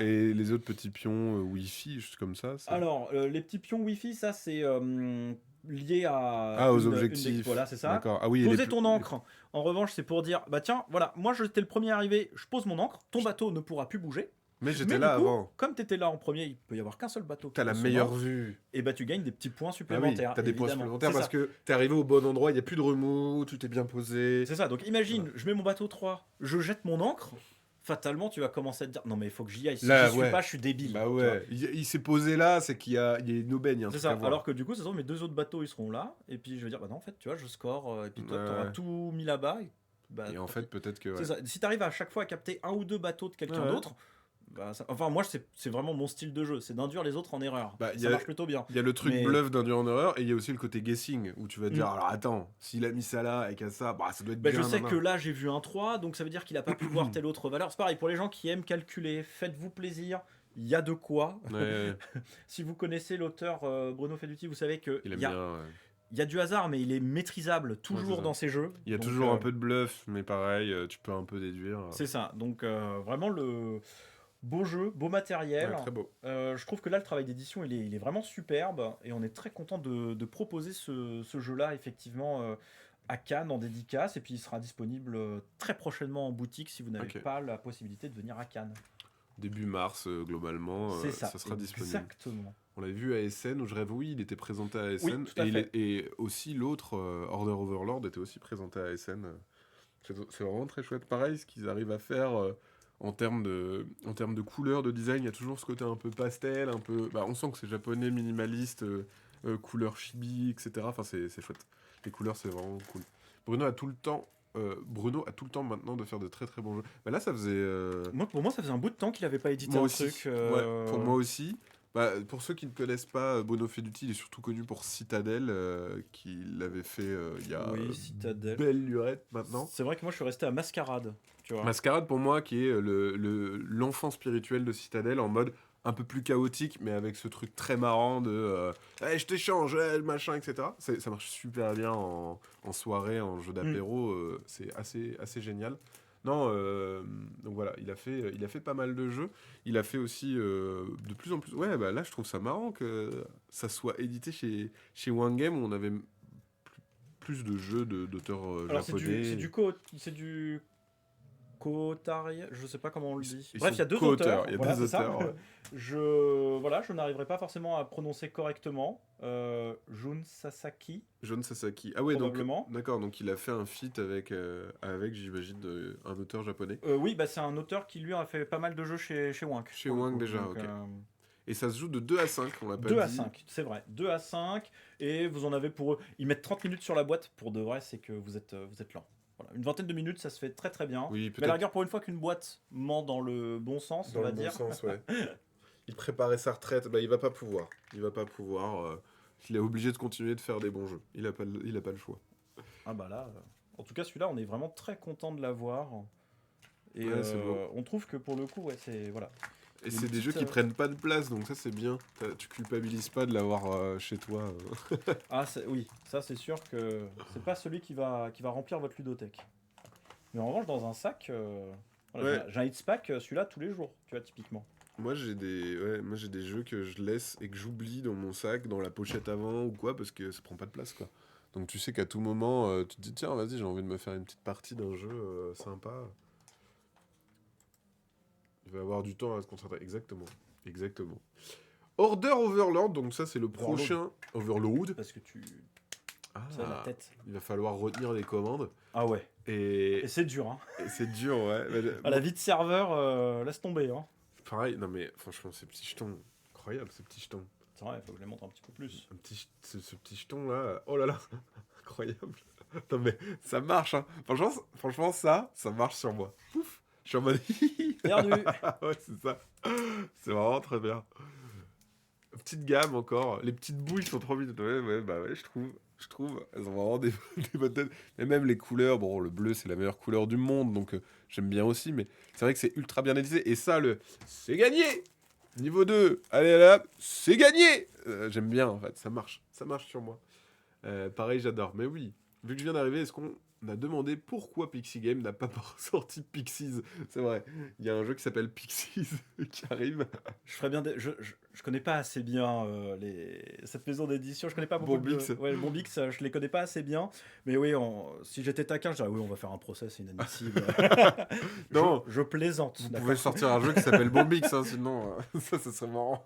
Et les autres petits pions Wi-Fi, juste comme ça. Alors, les petits pions Wi-Fi, ça c'est lié à Ah, aux une des- objectifs. voilà, c'est ça. D'accord. Ah oui. et Poser les ton encre, en revanche, c'est pour dire bah tiens, voilà, moi j'étais le premier arrivé, je pose mon encre, ton bateau ne pourra plus bouger. Mais j'étais Mais là du coup, avant. comme tu étais là en premier, il peut y avoir qu'un seul bateau. T'as la qui meilleure passe vue. et bah tu gagnes des petits points Ah oui, supplémentaires. t'as des points évidemment. supplémentaires C'est parce ça. que t'es arrivé au bon endroit, il y a plus de remous, tout est bien posé. C'est ça. Donc imagine, je mets mon bateau 3, je jette mon ancre. Fatalement, tu vas commencer à te dire non, mais il faut que j'y aille. Si Là, j'y suis ouais. pas, je suis débile. Bah tu vois. ouais, il s'est posé là, c'est il y a une aubaine, il y a un C'est truc à ça. voir. Alors que du coup, ça se trouve, mes 2 autres bateaux, ils seront là. Et puis je vais dire, bah non, en fait, tu vois, je score. Et puis toi, Ouais, t'auras ouais. tout mis là-bas. Bah, Et en tant fait, pis. peut-être que. C'est Ouais. ça. Si t'arrives à chaque fois à capter 1 ou 2 bateaux de quelqu'un Ouais. d'autre, bah, enfin, moi, c'est vraiment mon style de jeu. C'est d'induire les autres en erreur. Bah, il y Ça a- marche plutôt bien. Il y a le truc Mais- bluff d'induire en erreur et il y a aussi le côté guessing où tu vas te dire Mm. alors attends, s'il a mis ça là et qu'à ça, bah ça doit être Bah, bien. je sais nan, que nan. là j'ai vu un 3, donc ça veut dire qu'il a pas pu voir telle autre valeur. C'est pareil pour les gens qui aiment calculer, faites-vous plaisir, il y a de quoi. Ouais, Si vous connaissez l'auteur Bruno Feduti, vous savez que il aime il y a, bien. Ouais. il y a du hasard, mais il est maîtrisable Ouais, c'est toujours ça. dans ses jeux. Il y a Donc, toujours un peu de bluff, mais pareil, tu peux un peu déduire. C'est ça. Donc vraiment le beau jeu, beau matériel. Ouais, très beau. Je trouve que là le travail d'édition il est vraiment superbe et on est très content de proposer ce jeu-là effectivement à Cannes en dédicace et puis il sera disponible très prochainement en boutique si vous n'avez Ok. pas la possibilité de venir à Cannes. Début mars, globalement, C'est ça, sera disponible. exactement. On l'a vu à Essen, où je rêve, oui, il était présenté à Essen. Oui, tout à et, fait. et aussi l'autre, Order Overlord, était aussi présenté à Essen. C'est vraiment très chouette. Pareil, ce qu'ils arrivent à faire en termes de couleurs, de design, il y a toujours ce côté un peu pastel, un peu. Bah, on sent que c'est japonais, minimaliste, couleur chibi, etc. Enfin, c'est chouette. Les couleurs, c'est vraiment cool. Bruno a tout le temps. Bruno a tout le temps maintenant de faire de très très bons jeux. Bah là, ça faisait. Pour moi, ça faisait un bout de temps qu'il n'avait pas édité Moi un aussi. truc. Ouais, pour moi aussi. Bah, pour ceux qui ne connaissent pas, Bruno Feduti, il est surtout connu pour Citadel, qu'il avait fait il y a Oui, Citadel. belle lurette maintenant. C'est vrai que moi, je suis resté à Mascarade. Tu vois. Mascarade, pour moi, qui est l'enfant spirituel de Citadel, en mode un peu plus chaotique, mais avec ce truc très marrant de hey, je t'échange, hey, machin, etc. Ça marche super bien en soirée, en jeu d'apéro, c'est assez génial. Non, donc voilà, il a fait pas mal de jeux. Il a fait aussi de plus en plus. Ouais, bah là, je trouve ça marrant que ça soit édité chez One Game où on avait plus de jeux d'auteurs Alors japonais. c'est du Kotaria, je sais pas comment on le dit. Ils Bref, sont il y a 2 co-auteurs, auteurs. il y a Voilà, deux c'est ça. auteurs, ouais. Je n'arriverai pas forcément à prononcer correctement. Jun Sasaki. John Sasaki. Ah ouais, donc Probablement. d'accord, donc il a fait un feat avec j'imagine, un auteur japonais. Oui, bah, c'est un auteur qui lui a fait pas mal de jeux chez Wank. Chez pour le Wank, coup. déjà, Donc, ok. Et ça se joue de 2 à 5, on l'a pas 2 à dit. 5, c'est vrai. 2 à 5. Et vous en avez pour eux. Ils mettent 30 minutes sur la boîte. Pour de vrai, c'est que vous êtes lent. Voilà. Une vingtaine de minutes, ça se fait très très bien. Oui, Mais à peut-être la rigueur, pour une fois qu'une boîte ment dans le bon sens, dans on va le bon dire. sens, ouais. Il préparait sa retraite, bah il va pas pouvoir. Il va pas pouvoir. Il est obligé de continuer de faire des bons jeux. Il a pas le choix. Ah bah là, en tout cas celui-là, on est vraiment très content de l'avoir. Et Ouais, c'est beau. on trouve que pour le coup, ouais, c'est voilà. Et Une c'est des jeux petite, qui prennent pas de place, donc ça c'est bien. Tu culpabilises pas de l'avoir chez toi. Ah oui, ça c'est sûr que c'est pas celui qui va remplir votre ludothèque. Mais en revanche, dans un sac, voilà, Ouais. j'ai un hits pack, celui-là tous les jours, tu vois typiquement. Moi j'ai des jeux que je laisse et que j'oublie dans mon sac, dans la pochette avant ou quoi, parce que ça prend pas de place quoi. Donc tu sais qu'à tout moment, tu te dis tiens vas-y j'ai envie de me faire une petite partie d'un jeu sympa. Il va avoir du temps à se concentrer. Exactement. Order Overlord, donc ça c'est le prochain Overload. Parce que tu Ah, as la tête. il va falloir retenir les commandes. Ah ouais. Et, Et c'est dur, hein. et c'est dur, ouais. Mais, À la vie de serveur, laisse tomber, hein. pareil, non mais franchement, ces petits jetons, incroyable ces petits jetons. C'est vrai, il faut que je les montre un petit peu plus. Ce petit jeton là, oh là là, incroyable. Non mais ça marche, hein. Franchement ça marche sur moi. Pouf, je suis en mode. Perdu. Ouais, c'est ça. C'est vraiment très bien. Petite gamme encore. Les petites bouilles sont trop vite. Ouais, bah ouais, je trouve. Elles ont vraiment des bonnes têtes. Mais même les couleurs, bon, le bleu, c'est la meilleure couleur du monde, donc j'aime bien aussi. Mais c'est vrai que c'est ultra bien édité. Et ça, c'est gagné. Niveau 2, allez là, c'est gagné. J'aime bien, en fait. Ça marche sur moi. Pareil, j'adore. Mais oui, vu que je viens d'arriver, est-ce qu'on On a demandé pourquoi Pixie Game n'a pas sorti Pixies. C'est vrai, il y a un jeu qui s'appelle Pixies qui arrive. Je ferais bien. Je connais pas assez bien cette maison d'édition. Je connais pas beaucoup. Bombix. Ouais, le Bombix, je les connais pas assez bien. Mais oui, si j'étais taquin, je dirais oui, on va faire un procès, c'est inadmissible. Non. Je plaisante. Vous d'accord. pouvez sortir un jeu qui s'appelle Bombix, hein, sinon ça serait marrant.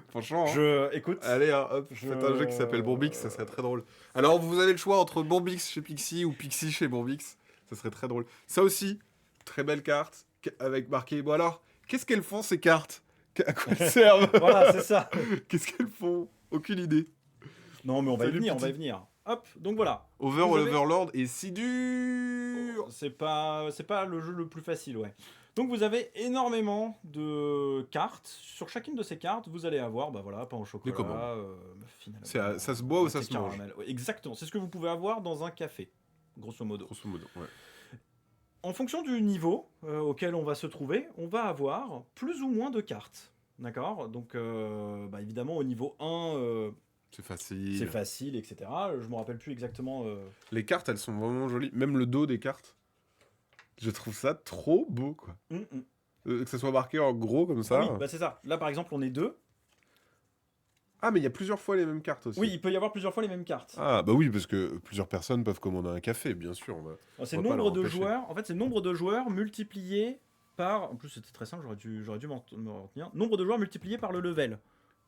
Franchement. Écoute. Allez, hein, hop, faites un jeu qui s'appelle Bombix, ça serait très drôle. Alors, vous avez le choix entre Bombix chez Pixie ou Pixie chez Bombix. Ça serait très drôle. Ça aussi, très belle carte, avec marqué... Bon alors, qu'est-ce qu'elles font ces cartes? À quoi elles servent? Voilà, c'est ça. Qu'est-ce qu'elles font? Aucune idée. Non, mais on va y Salut, venir, petit. on va y venir. Hop, donc voilà. Over Vous avez- Overlord est si dur. C'est pas le jeu le plus facile, ouais. Donc vous avez énormément de cartes. Sur chacune de ces cartes, vous allez avoir, bah voilà, pain au chocolat. commandes. Finalement, Ça se boit ou ça thé se mange? caramel. Ouais, exactement, c'est ce que vous pouvez avoir dans un café, grosso modo. Grosso modo, ouais. En fonction du niveau auquel on va se trouver, on va avoir plus ou moins de cartes. D'accord. Donc bah, évidemment au niveau 1, C'est facile. c'est facile, etc. Je me rappelle plus exactement. Les cartes, elles sont vraiment jolies. Même le dos des cartes. Je trouve ça trop beau, quoi. Que ça soit marqué en gros comme ça. Ah oui, bah c'est ça. Là par exemple, on est 2. Ah, mais il y a plusieurs fois les mêmes cartes aussi. Oui, il peut y avoir plusieurs fois les mêmes cartes. Ah, bah oui, parce que plusieurs personnes peuvent commander un café, bien sûr. C'est on le va pas nombre leur de empêcher. joueurs. En fait, c'est le nombre de joueurs multiplié par. En plus, c'était très simple. J'aurais dû me retenir. Nombre de joueurs multiplié par le level.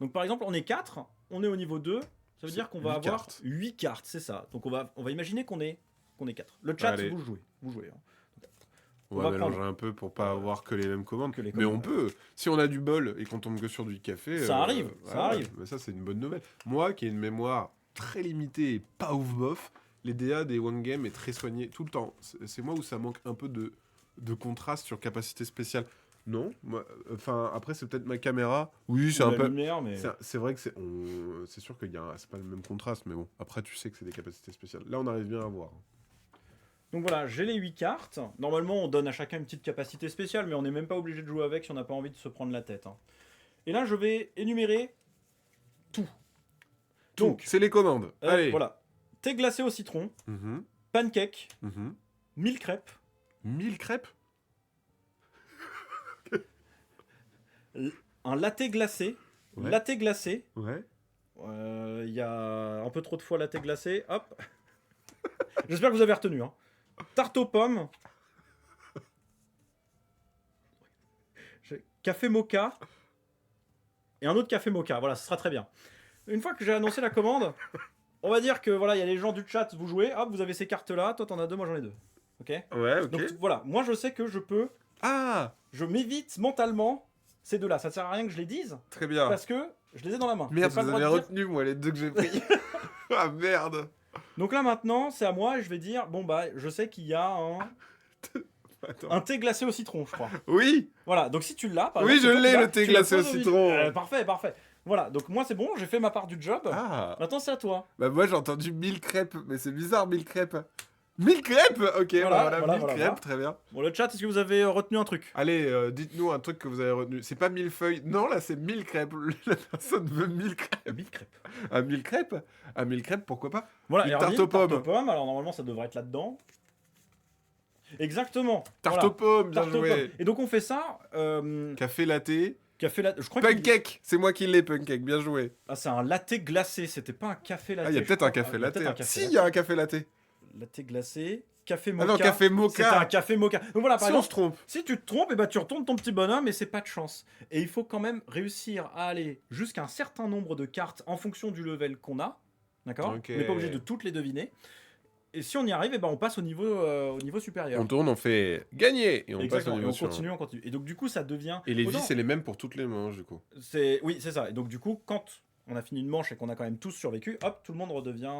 Donc, par exemple, on est 4, on est au niveau 2. Ça veut C'est dire qu'on va 8 avoir cartes. 8 cartes, c'est ça. Donc, on va imaginer qu'on est 4. Le chat, Allez. vous jouez. Hein. On On va va mélanger prendre- un peu pour pas avoir que les mêmes commandes. Que les Mais on commandes. peut, si on a du bol et qu'on tombe que sur du café. Ça arrive, ça arrive. Mais ça, c'est une bonne nouvelle. Moi, qui ai une mémoire très limitée et pas ouf bof, les DA des One Game est très soigné tout le temps. C'est moi où ça manque un peu de contraste sur capacité spéciale. Non, enfin après c'est peut-être ma caméra. Oui, c'est Ou un la peu. lumière, mais. C'est vrai que c'est sûr qu'il y a c'est pas le même contraste, mais bon. Après tu sais que c'est des capacités spéciales. Là on arrive bien à voir. Donc voilà, j'ai les 8 cartes. Normalement, on donne à chacun une petite capacité spéciale, mais on n'est même pas obligé de jouer avec si on n'a pas envie de se prendre la tête. Hein. Et là, je vais énumérer tout. Donc, c'est les commandes. Allez. voilà. Thé glacé au citron, Mhm, pancake, mhm. 1000 crêpes, 1000 crêpes. un latte glacé, Ouais. latte glacé. Ouais. Il y a un peu trop de fois latte glacé. Hop. J'espère que vous avez retenu. Hein. Tarte aux pommes. Café mocha. Et un autre café mocha. Voilà, ce sera très bien. Une fois que j'ai annoncé la commande, on va dire que voilà, il y a les gens du chat, vous jouez. Hop, vous avez ces cartes-là. Toi, t'en as 2, moi j'en ai 2. Ok. Ouais, ok. Donc voilà, moi je sais que je peux. Ah, Je m'évite mentalement ces deux-là. Ça ne sert à rien que je les dise très bien. parce que je les ai dans la main. Merde, J'ai pas vous le droit avez de dire. retenu, moi, les deux que j'ai pris. Ah, merde. Donc là maintenant, c'est à moi et je vais dire bon bah, je sais qu'il y a Attends. un thé glacé au citron, je crois. Oui. Voilà, donc si tu l'as, par Oui, exemple, je toi, l'ai, tu l'as, le thé tu glacé au poses milieu. citron. Parfait, parfait. Voilà, donc moi c'est bon, j'ai fait ma part du job. Ah. Maintenant c'est à toi. Bah, moi, j'ai entendu 1000 crêpes, mais c'est bizarre, 1000 crêpes. 1000 crêpes. Ok, Voilà, 1000 voilà. crêpes, très bien. Bon, le chat, est-ce que vous avez retenu un truc? Allez, dites-nous un truc que vous avez retenu. C'est pas 1000 feuilles. Non, là, c'est 1000 crêpes. La personne veut 1000 crêpes. 1000 crêpes. À 1000 crêpes? À 1000 crêpes, pourquoi pas? Voilà, Une et tarte alors, aux pommes. Tarte aux pommes, alors normalement ça devrait être là-dedans. Exactement. Tarte voilà. aux pommes, bien Tarte aux joué. pommes. Et donc on fait ça. Café latte. Café latte. Je crois qu'il- Pancake. C'est moi qui l'ai, pancake. Bien joué. Ah, c'est un latte glacé, c'était pas un café latte. Ah, il y a je peut-être crois. un café Ah, il y a latte. peut-être un café Si, latte. il y a un café latte. Latte glacé, café Ah mocha. non, café mocha. C'était un café mocha. Donc voilà, par Si on exemple, se trompe. si tu te trompes, et ben tu retournes ton petit bonhomme et c'est pas de chance. Et il faut quand même réussir à aller jusqu'à un certain nombre de cartes en fonction du level qu'on a. D'accord. Ok. On n'est pas obligé de toutes les deviner. Et si on y arrive, et ben on passe au niveau supérieur. On tourne, on fait gagner et on passe au Exactement, et niveau on suivant. continue, on continue. Et donc du coup, ça devient. Et les autant- vies, c'est les mêmes pour toutes les manches, du coup. Oui, c'est ça. Et donc du coup, quand on a fini une manche et qu'on a quand même tous survécu, hop, tout le monde redevient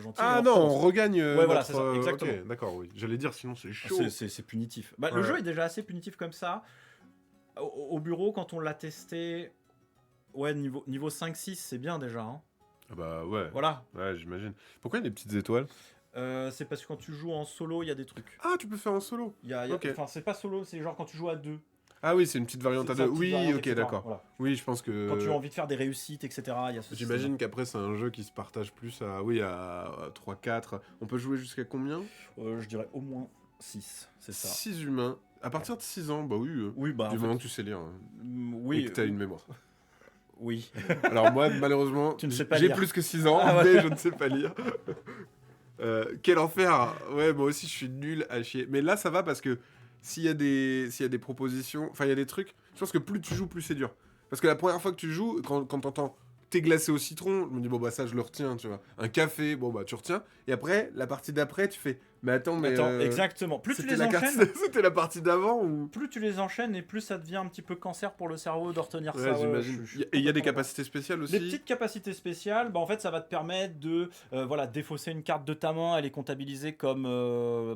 gentil. Ah et non, on recommence. regagne. Ouais, voilà, notre, c'est ça, exactement. Ok, d'accord, oui. J'allais dire, sinon c'est Ah, chaud. c'est punitif. Bah, Ouais. Le jeu est déjà assez punitif comme ça. Au bureau, quand on l'a testé, ouais, niveau 5-6, c'est bien déjà. Hein. Ah bah ouais. Voilà. Ouais, j'imagine. Pourquoi il y a des petites étoiles? C'est parce que quand tu joues en solo, il y a des trucs. Ah, tu peux faire en solo. Il y a- Ok. Enfin, c'est pas solo, c'est genre quand tu joues à deux. Ah oui, c'est une petite variante à C'est une deux. petite Oui, variante, ok, etc. d'accord. Voilà. Oui, je pense que... Quand tu as envie de faire des réussites, etc. Il y a ce J'imagine qu'après, c'est un jeu qui se partage plus à, oui, à 3-4. On peut jouer jusqu'à combien? système. Je dirais au moins 6, c'est ça. 6 humains. À partir de 6 ans, bah oui. Oui, bah Du en moment fait, que tu sais lire. Et oui, que tu as une mémoire. oui. Alors moi, malheureusement, Tu ne sais pas j'ai lire. plus que 6 ans, Ah ouais. mais je ne sais pas lire. Quel enfer. Ouais, moi aussi, je suis nul à chier. Mais là, ça va parce que s'il y a des propositions... Enfin, il y a des trucs... Je pense que plus tu joues, plus c'est dur. Parce que la première fois que tu joues, quand t'entends thé glacé au citron, je me dis, bon, bah ça, je le retiens, tu vois. Un café, bon, bah tu retiens. Et après, la partie d'après, tu fais, mais attends, Exactement. Plus tu c'était les la carte- enchaînes, C'était la partie d'avant ou... plus tu les enchaînes et plus ça devient un petit peu cancer pour le cerveau de retenir Ouais, ça. j'imagine. Je suis Et il y a des complètement capacités spéciales d'accord. Les aussi. petites capacités spéciales, bah en fait, ça va te permettre de voilà, défausser une carte de ta main, elle est comptabilisée comme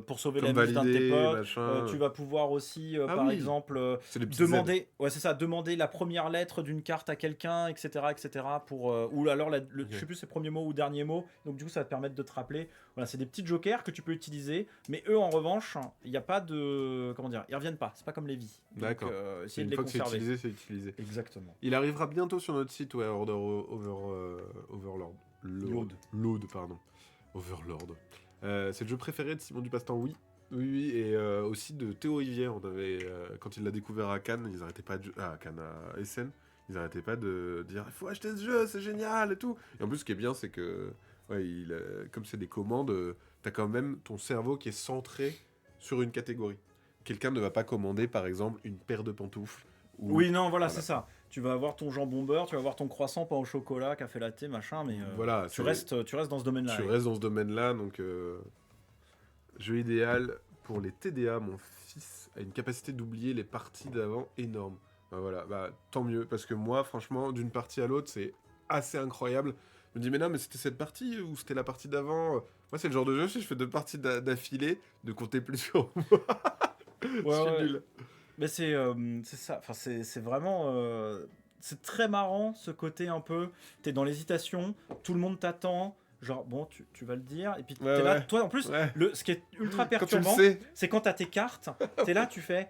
pour sauver Comme la mise d'un de tes valider, potes. machin. Tu vas pouvoir aussi, Ah par oui. exemple, C'est des petites aides. demander, ouais, c'est ça, demander la première lettre d'une carte à quelqu'un, etc., pour, ou alors, Ok. je sais plus ses premiers mots ou derniers mots. Donc du coup, ça va te permettre de te rappeler. Voilà, c'est des petits jokers que tu peux utiliser, mais eux, en revanche, il n'y a pas de, comment dire, ils reviennent pas. C'est pas comme les vies. Donc, D'accord. essayez de Une les fois que c'est conserver. utilisé, c'est utilisé. Exactement. Il arrivera bientôt sur notre site, ouais, Overlord. Load, pardon. Overlord. C'est le jeu préféré de Simon Dupastan, oui. Oui, oui, et aussi de Théo Rivière. On avait, quand il l'a découvert à Cannes, ils arrêtaient pas de... à Cannes, à Essen, ils arrêtaient pas de dire « Il faut acheter ce jeu, c'est génial !» et tout. Et en plus, ce qui est bien, c'est que, ouais, comme c'est des commandes, t'as quand même ton cerveau qui est centré sur une catégorie. Quelqu'un ne va pas commander, par exemple, une paire de pantoufles. Ou... Oui, non, voilà, Voilà. c'est ça. Tu vas avoir ton jambon beurre, tu vas avoir ton croissant pain au chocolat, café latte, machin, mais Voilà, tu restes dans ce domaine-là. tu restes dans ce domaine-là, donc jeu idéal pour les TDA. Mon fils a une capacité d'oublier les parties d'avant énorme. Bah, voilà, bah, tant mieux, parce que moi, franchement, d'une partie à l'autre, c'est assez incroyable. Je me dis, mais non, mais c'était cette partie ou c'était la partie d'avant? Moi, c'est le genre de jeu, si je fais 2 parties d'affilée, de compter plus sur moi. Je Ouais, suis ouais. nul. Mais c'est ça, enfin, c'est vraiment. C'est très marrant ce côté un peu. T'es dans l'hésitation, tout le monde t'attend. Genre, bon, tu vas le dire, et puis Ouais, t'es là. ouais. Toi, en plus, Ouais. ce qui est ultra Quand tu le perturbant, sais, c'est quand t'as tes cartes, t'es là, tu fais.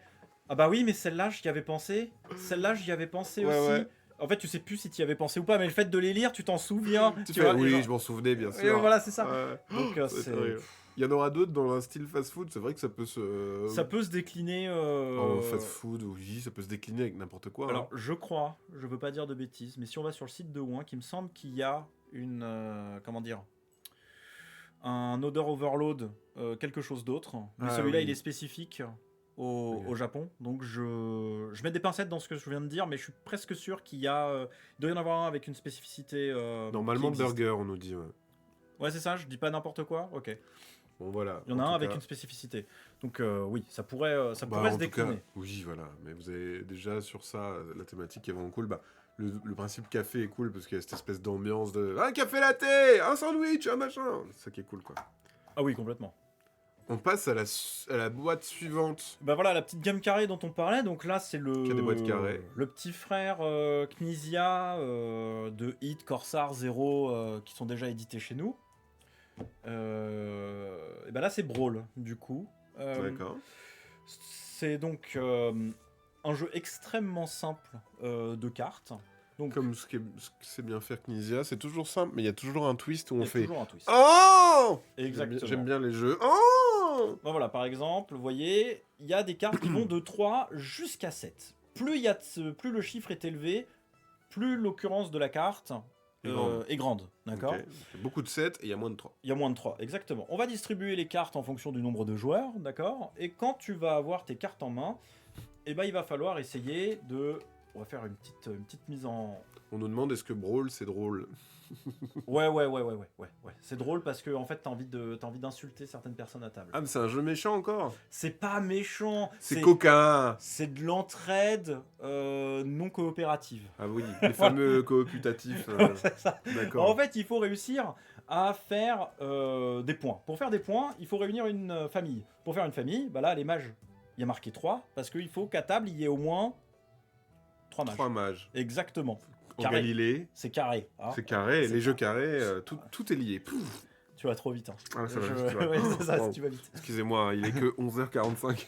Ah bah oui, mais celle-là, j'y avais pensé. Celle-là, j'y avais pensé Ouais, aussi. ouais. En fait, tu sais plus si tu y avais pensé ou pas, mais le fait de les lire, tu t'en souviens. tu tu fais, vois, et oui, genre- je m'en souvenais, bien et sûr. voilà, c'est ça. Ouais. Donc, Ça va être horrible. Il y en aura d'autres dans un style fast-food, c'est vrai que ça peut se... ça peut se décliner. En fast-food, oui, ça peut se décliner avec n'importe quoi. Alors, je crois, je veux pas dire de bêtises, mais si on va sur le site de Ouin, il me semble qu'il y a une. Comment dire, un odor overload, quelque chose d'autre. Mais Ah celui-là, oui. il est spécifique au, Ok. au Japon. Donc, je mets des pincettes dans ce que je viens de dire, mais je suis presque sûr qu'il y a. Il doit y en avoir un avec une spécificité. Normalement, qui existe. burger, on nous dit. Ouais. Ouais, c'est ça, je dis pas n'importe quoi. Ok. Bon, voilà. Il y en a tout un avec cas- une spécificité. Donc, oui, ça pourrait Bah, pourrait se en tout cas, décliner. oui, voilà. Mais vous avez déjà sur ça, la thématique est vraiment cool. Bah, le principe café est cool parce qu'il y a cette espèce d'ambiance de un café latte, un sandwich, un machin. C'est ça qui est cool, quoi. Ah oui, complètement. On passe à la boîte suivante. Bah voilà, la petite gamme carrée dont on parlait. Donc là, c'est Qui a des boîtes carrées. le petit frère Knizia de Hit, Corsair, Zero qui sont déjà édités chez nous. Et bah là, c'est Brawl, du coup. D'accord. C'est donc un jeu extrêmement simple de cartes. Donc, Comme ce que c'est bien faire Knizia, c'est toujours simple, mais il y a toujours un twist où il y on a fait toujours un twist. Oh. Exactement. J'aime bien les jeux. Oh. Bah voilà, par exemple, vous voyez, il y a des cartes qui vont de 3 jusqu'à 7. Plus le chiffre est élevé, plus l'occurrence de la carte est grande. D'accord. Ok. Il y a beaucoup de 7 et il y a moins de 3. Il y a moins de 3, exactement. On va distribuer les cartes en fonction du nombre de joueurs, d'accord. Et quand tu vas avoir tes cartes en main, eh ben, il va falloir essayer de... On va faire une petite mise en... On nous demande est-ce que Brawl c'est drôle. Ouais. C'est drôle parce que en fait, t'as envie d'insulter certaines personnes à table. Ah mais c'est un jeu méchant encore. C'est pas méchant. C'est coquin. C'est de l'entraide non coopérative. Ah oui, les fameux cooputatifs. C'est ça. D'accord. En fait, il faut réussir à faire des points. Pour faire des points, il faut réunir une famille. Pour faire une famille, bah là, les mages, il y a marqué 3, parce qu'il faut qu'à table, il y ait au moins 3 mages. 3 mages. Exactement. En Carré. Galilée, C'est carré. hein. c'est carré. C'est Les jeux carrés, tout est lié. Pouf. Tu vas trop vite. Hein. Ah, ça va Je- vite, tu vois. Ouais, c'est ça, Wow. tu vas vite. Excusez-moi, il est que 11h45.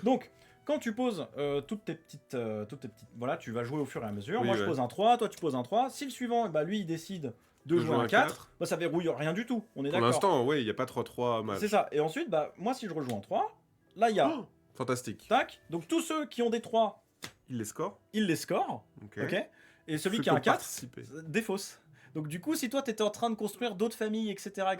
Donc, quand tu poses toutes tes petites... Voilà, tu vas jouer au fur et à mesure. Oui, Moi, je ouais. pose un 3, toi, tu poses un 3. Si le suivant, bah, lui, il décide de jouer un 4, bah, ça verrouille rien du tout. On est Pour d'accord. l'instant, ouais, il n'y a pas 3-3 match. C'est ça. Et ensuite, bah, moi, si je rejoue un 3, là, il y a... Oh, fantastique. Tac. Donc, tous ceux qui ont des 3, Il les score. ils les scorent. Ok. Et celui Ceux qui a un ont 4, participé. défausse. Donc du coup, si toi t'étais en train de construire d'autres familles, etc., Ah,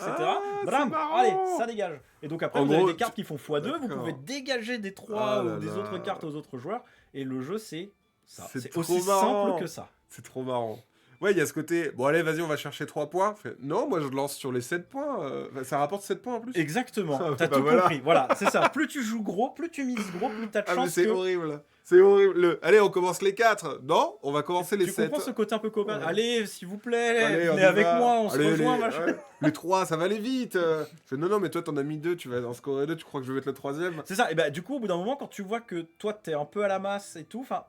blam, c'est marrant. allez, ça dégage. Et donc après, En vous avez gros, des cartes qui font x2, vous D'accord. pouvez dégager des 3 Ah ou là des là. autres cartes aux autres joueurs. Et le jeu, c'est ça. C'est C'est trop aussi marrant. simple que ça. C'est trop marrant. Ouais, il y a ce côté. Bon, allez, vas-y, on va chercher 3 points. Non, moi je lance sur les 7 points. Ça rapporte 7 points en plus. Exactement, Ah, t'as bah tout voilà. compris. Voilà, c'est ça. Plus tu joues gros, plus tu mises gros, plus t'as de Ah, mais chance c'est que... horrible. C'est horrible. Allez, on commence les 4. Non, on va commencer les Tu 7. comprends ce côté un peu copain. Ouais. Allez, s'il vous plaît, Allez, on venez y avec va. moi, on Allez, se rejoint, les... machin. ouais. Les 3, ça va aller vite. Non, mais toi, t'en as mis 2, tu vas en scorer 2, tu crois que je vais être le 3ème? C'est ça, et bah du coup au bout d'un moment quand tu vois que toi t'es un peu à la masse et tout, enfin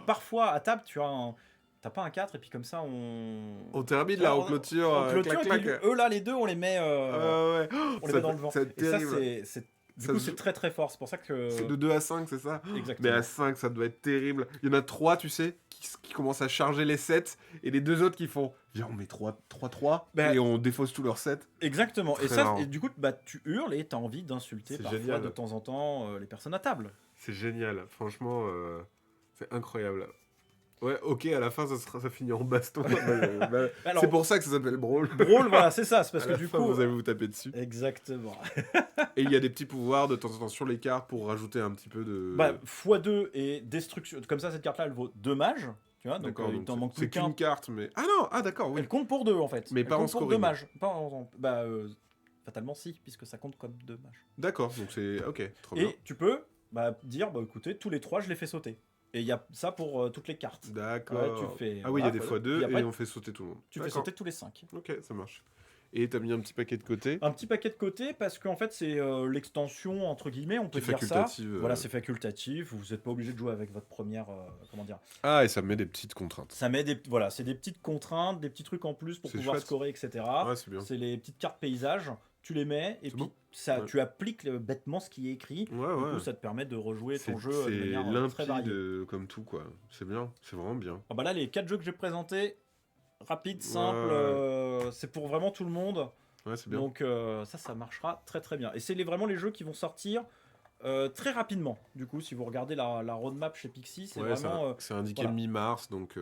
parfois à table tu as t'as pas un 4 et puis comme ça On termine là, on clôture. on clôture clac, et puis clac. eux là les deux on les met Ouais. on les met dans le vent. Ça va être Et ça terrible. c'est du Ça coup se c'est joue- très très fort, c'est pour ça que C'est de 2 à 5, c'est ça? Mais exactement. à 5, ça doit être terrible. Il y en a 3, tu sais, qui commencent à charger les 7, et les 2 autres qui font viens, on met 3-3, Bah, et on défausse tous leurs 7. Exactement. Et Très ça marrant. et du coup bah tu hurles et t'as envie d'insulter C'est parfois génial. de temps en temps les personnes à table. C'est génial, franchement, c'est incroyable. Ouais, ok, à la fin, ça finit en baston. Alors, C'est pour ça que ça s'appelle Brawl. Brawl, voilà, c'est ça, c'est parce À que la du fin, coup vous allez vous taper dessus. exactement. Et il y a des petits pouvoirs de temps en temps sur les cartes pour rajouter un petit peu de... Bah, x2 et destruction. Comme ça, cette carte-là, elle vaut 2 mages. Tu vois, donc D'accord, il donc t'en manque c'est plus qu'un. qu'une carte, mais... Ah non, ah d'accord, oui. Elle compte pour 2 en fait. Mais elle pas en compte pour scoring. 2 mages. Pas bah, fatalement, si, puisque ça compte comme 2 mages. D'accord, donc c'est... Ok, trop bien. Et tu peux dire, bah écoutez, tous les 3, je les fais sauter. Et il y a ça pour toutes les cartes. D'accord. Ouais, tu fais- Ah oui, il y a voilà, des fois puis 2 après, et on fait sauter tout le monde. Tu fais D'accord. sauter tous les 5. Ok, ça marche. Et t'as mis un petit paquet de côté. Un petit paquet de côté parce qu'en fait, c'est l'extension, entre guillemets, on peut Qui est dire ça. facultative. Voilà, c'est facultatif. Vous n'êtes pas obligé de jouer avec votre première. Comment dire. Ah, et ça met des petites contraintes. Ça met des. Voilà, c'est des petites contraintes, des petits trucs en plus pour C'est pouvoir chouette. scorer, etc. Ouais, c'est bien. C'est les petites cartes paysages, tu les mets et C'est puis bon. ça, Ouais. tu appliques bêtement ce qui est écrit. Ouais, Du ouais. coup, ça te permet de rejouer ton jeu de C'est manière très variée. limpide comme tout, quoi. C'est bien, c'est vraiment bien. Ah bah là, les 4 jeux que j'ai présentés, rapide, simple, Ouais. c'est pour vraiment tout le monde. Ouais, c'est bien. Donc ça marchera très très bien. Et c'est vraiment les jeux qui vont sortir très rapidement. Du coup, si vous regardez la roadmap chez Pixie, c'est Ouais, vraiment c'est indiqué voilà. mi-mars, donc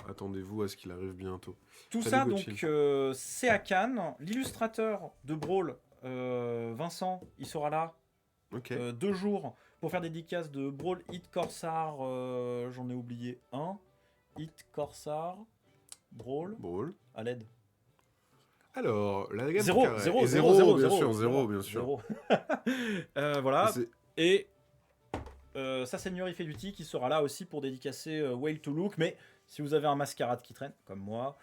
attendez-vous à ce qu'il arrive bientôt. tout Salut, ça. Gauthier. Donc c'est à Cannes. L'illustrateur de Brawl, Vincent, il sera là Ok. 2 jours pour faire des dédicaces de Brawl, Hit, Corsair. J'en ai oublié un. Hit, Corsair, Brawl, Brawl. à l'aide. Alors, la gamme 0, carrée. 0, Et 0, 0, 0, bien sûr, 0, bien sûr. 0. Voilà. C'est- Et sa Seigneurie Feluti qui sera là aussi pour dédicacer Whale to Look. Mais si vous avez un mascarade qui traîne, comme moi,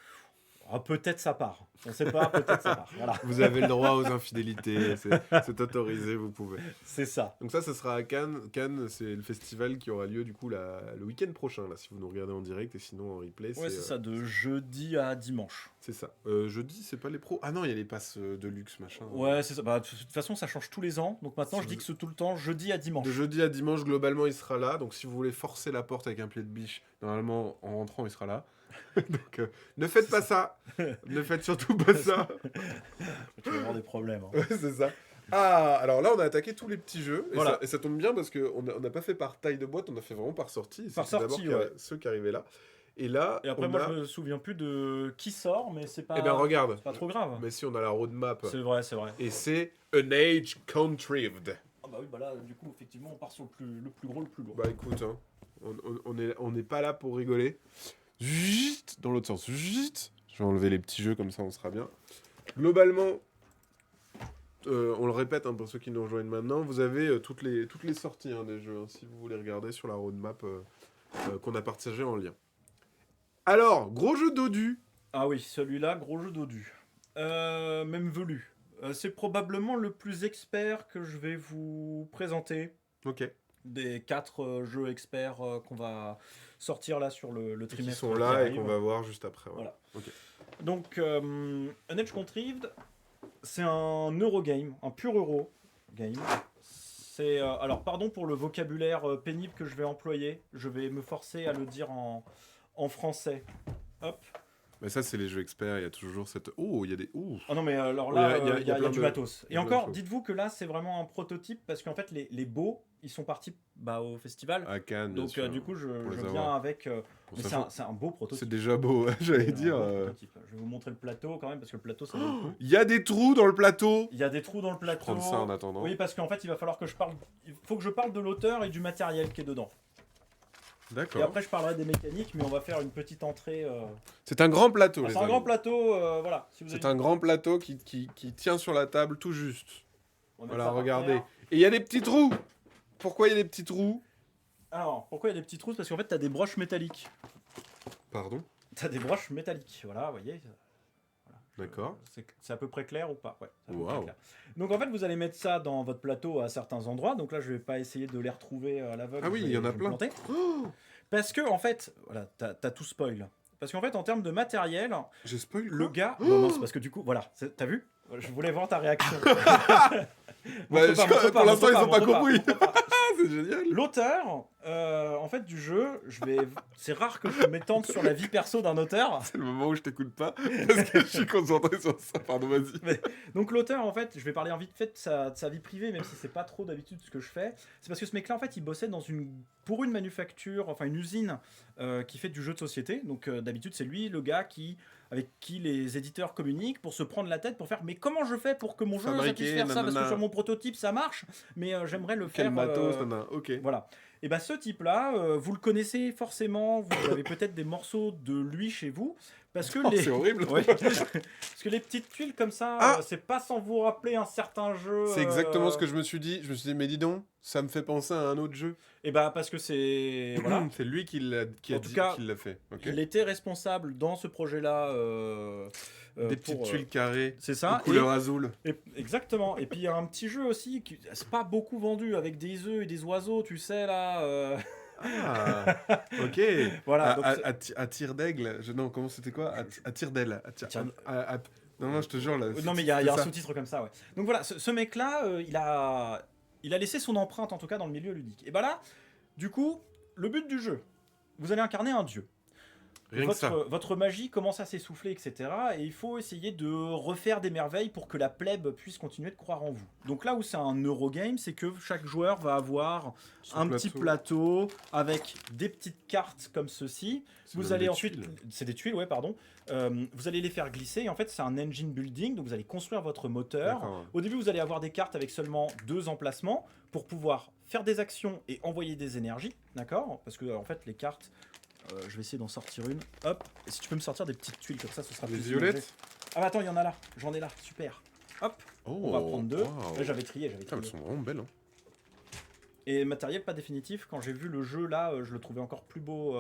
peut-être ça part. On sait pas, peut-être ça part. Voilà, Vous avez le droit aux infidélités, c'est autorisé, vous pouvez. c'est ça. Donc ça sera à Cannes. Cannes, c'est le festival qui aura lieu du coup le week-end prochain, là, si vous nous regardez en direct, et sinon en replay, Ouais, c'est ça, de jeudi à dimanche. c'est ça. Jeudi, c'est pas les pros. Ah non, il y a les passes de luxe, machin. Ouais, c'est ça. Bah, de toute façon, ça change tous les ans. Donc maintenant, Si je dis vous- que c'est tout le temps jeudi à dimanche. De jeudi à dimanche, globalement, il sera là. Donc si vous voulez forcer la porte avec un pied de biche, normalement, en rentrant, il sera là. Donc ne faites pas ça. Ne faites surtout pas ça. Tu vas avoir des problèmes. Hein. Ouais, c'est ça. Ah, alors là, on a attaqué tous les petits jeux. Et, Voilà. ça tombe bien parce qu'on n'a pas fait par taille de boîte, on a fait vraiment par sortie. Et Par c'était d'abord sortie, ouais. ceux qui arrivaient là. Et là, Et après, on moi, a... je me souviens plus de qui sort, mais c'est pas, Eh bien, regarde. c'est pas trop grave. Mais si, on a la roadmap. C'est vrai, c'est vrai. Et c'est An Age Contrived. Ah bah oui, bah là, du coup, effectivement, on part sur le plus gros, le plus lourd. Bah écoute, hein, on n'est pas là pour rigoler. Zut, dans l'autre sens. Zut. Je vais enlever les petits jeux, comme ça on sera bien. Globalement, on le répète hein, pour ceux qui nous rejoignent maintenant, vous avez toutes les sorties hein, des jeux, hein, si vous voulez regarder sur la roadmap qu'on a partagée en lien. Alors, gros jeu dodu. Ah oui, celui-là, gros jeu dodu. Même velu. C'est probablement le plus expert que je vais vous présenter Ok. des 4 jeux experts qu'on va sortir là sur le Qui trimestre. sont qui là et arrive. qu'on va voir juste après. Ouais. Voilà. Ok. Donc, An Age Contrived, c'est un Eurogame, un pur Euro game. Alors, pardon pour le vocabulaire pénible que je vais employer. Je vais me forcer à le dire en français. Hop. Mais ça, c'est les jeux experts, il y a toujours cette... Oh, il y a des... Ouh. Oh non, mais alors là, Il y a il y plein a du de- matos. il y a Et plein de encore, choses. dites-vous que là, c'est vraiment un prototype parce qu'en fait, les beaux, ils sont partis au festival. À Cannes, bien Donc, sûr, du coup, je pour les viens avoir. avec. Pour Mais ça, c'est un beau prototype. c'est déjà beau, j'allais C'est un dire. beau prototype. Je vais vous montrer le plateau quand même parce que le plateau, ça vaut le coup. Il y a des trous dans le plateau. Il y a des trous dans le plateau. Prendre ça en attendant. Oui, parce qu'en fait, il va falloir que je parle. Il faut que je parle de l'auteur et du matériel qui est dedans. Et D'accord. après, je parlerai des mécaniques, mais on va faire une petite entrée. C'est un grand plateau, les C'est un amis. grand plateau, voilà. Si vous C'est avez- un grand plateau qui tient sur la table tout juste. on va mettre Voilà, ça par regardez. terre. Et il y a des petits trous. Pourquoi il y a des petits trous? Alors, pourquoi il y a des petits trous? Parce qu'en fait, t'as des broches métalliques. Pardon. T'as des broches métalliques, voilà, vous voyez. Voilà. D'accord. C'est à peu près clair ou pas? Ouais, c'est à peu près Waouh. clair. Donc en fait, vous allez mettre ça dans votre plateau à certains endroits. Donc là, je vais pas essayer de les retrouver à l'aveugle. Ah oui, je vais- il y en a je vais me plein. planter. Parce que en fait, voilà, t'as tout spoil. Parce qu'en fait, en termes de matériel, J'ai spoil le quoi? gars. Non, non, c'est parce que du coup, voilà, t'as vu? Je voulais voir ta réaction. Bah, Montre pas, je- montre pour l'instant, ils ont pas montre compris. montre pas. Ah, c'est génial. L'auteur, en fait, du jeu, c'est rare que je m'étende sur la vie perso d'un auteur. C'est le moment où je t'écoute pas parce que je suis concentré sur ça. Pardon, vas-y. Donc l'auteur, en fait, je vais parler en vite fait de sa vie privée, même si c'est pas trop d'habitude ce que je fais. C'est parce que ce mec-là, en fait, il bossait pour une manufacture, enfin une usine qui fait du jeu de société. Donc d'habitude, c'est lui le gars avec qui les éditeurs communiquent pour se prendre la tête pour faire mais comment je fais pour que mon jeu Fabriquer, satisfaire ça parce que nanana. sur mon prototype ça marche mais j'aimerais le Quel faire matos, nana. Ok. voilà. Et bah ce type-là, vous le connaissez forcément, vous avez peut-être des morceaux de lui chez vous, parce que Oh, les... c'est horrible. Ouais. Parce que les petites tuiles comme ça, Ah c'est pas sans vous rappeler un certain jeu. C'est exactement ce que je me suis dit. Je me suis dit, mais dis donc, ça me fait penser à un autre jeu. Et bah parce que c'est... Voilà. C'est lui qui l'a En tout cas, fait. Ok. Il était responsable dans ce projet-là. Des petites tuiles carrées. C'est ça. de couleur azul. Exactement. Et puis il y a un petit jeu aussi, qui c'est pas beaucoup vendu, avec des œufs et des oiseaux, tu sais là. Ah, ok. Voilà. donc À tir d'aigle. Non, comment c'était quoi? À tir d'aile. Non, non, je te jure là. non mais il y a un ça. sous-titre comme ça, ouais. Donc voilà, ce mec-là, il a laissé son empreinte en tout cas dans le milieu ludique. Et bah là, du coup, le but du jeu, vous allez incarner un dieu. Rien que ça. Votre magie commence à s'essouffler, etc. Et il faut essayer de refaire des merveilles pour que la plèbe puisse continuer de croire en vous. Donc là où c'est un Eurogame, c'est que chaque joueur va avoir Son un petit plateau avec des petites cartes comme ceci. Vous allez ensuite... C'est des tuiles, ouais, pardon. Vous allez les faire glisser. Et en fait, c'est un engine building. Donc vous allez construire votre moteur. D'accord. Au début, vous allez avoir des cartes avec seulement 2 emplacements pour pouvoir faire des actions et envoyer des énergies. D'accord? Parce que en fait, les cartes... je vais essayer d'en sortir une. Hop. Et si tu peux me sortir des petites tuiles comme ça, ce sera Les plus violettes. imagé. Ah bah attends, il y en a là. J'en ai là. Super. Hop. Oh, On va prendre 2. waouh. Là, j'avais trié. Putain, elles sont vraiment belles. Hein. Et matériel pas définitif. Quand j'ai vu le jeu là, je le trouvais encore plus beau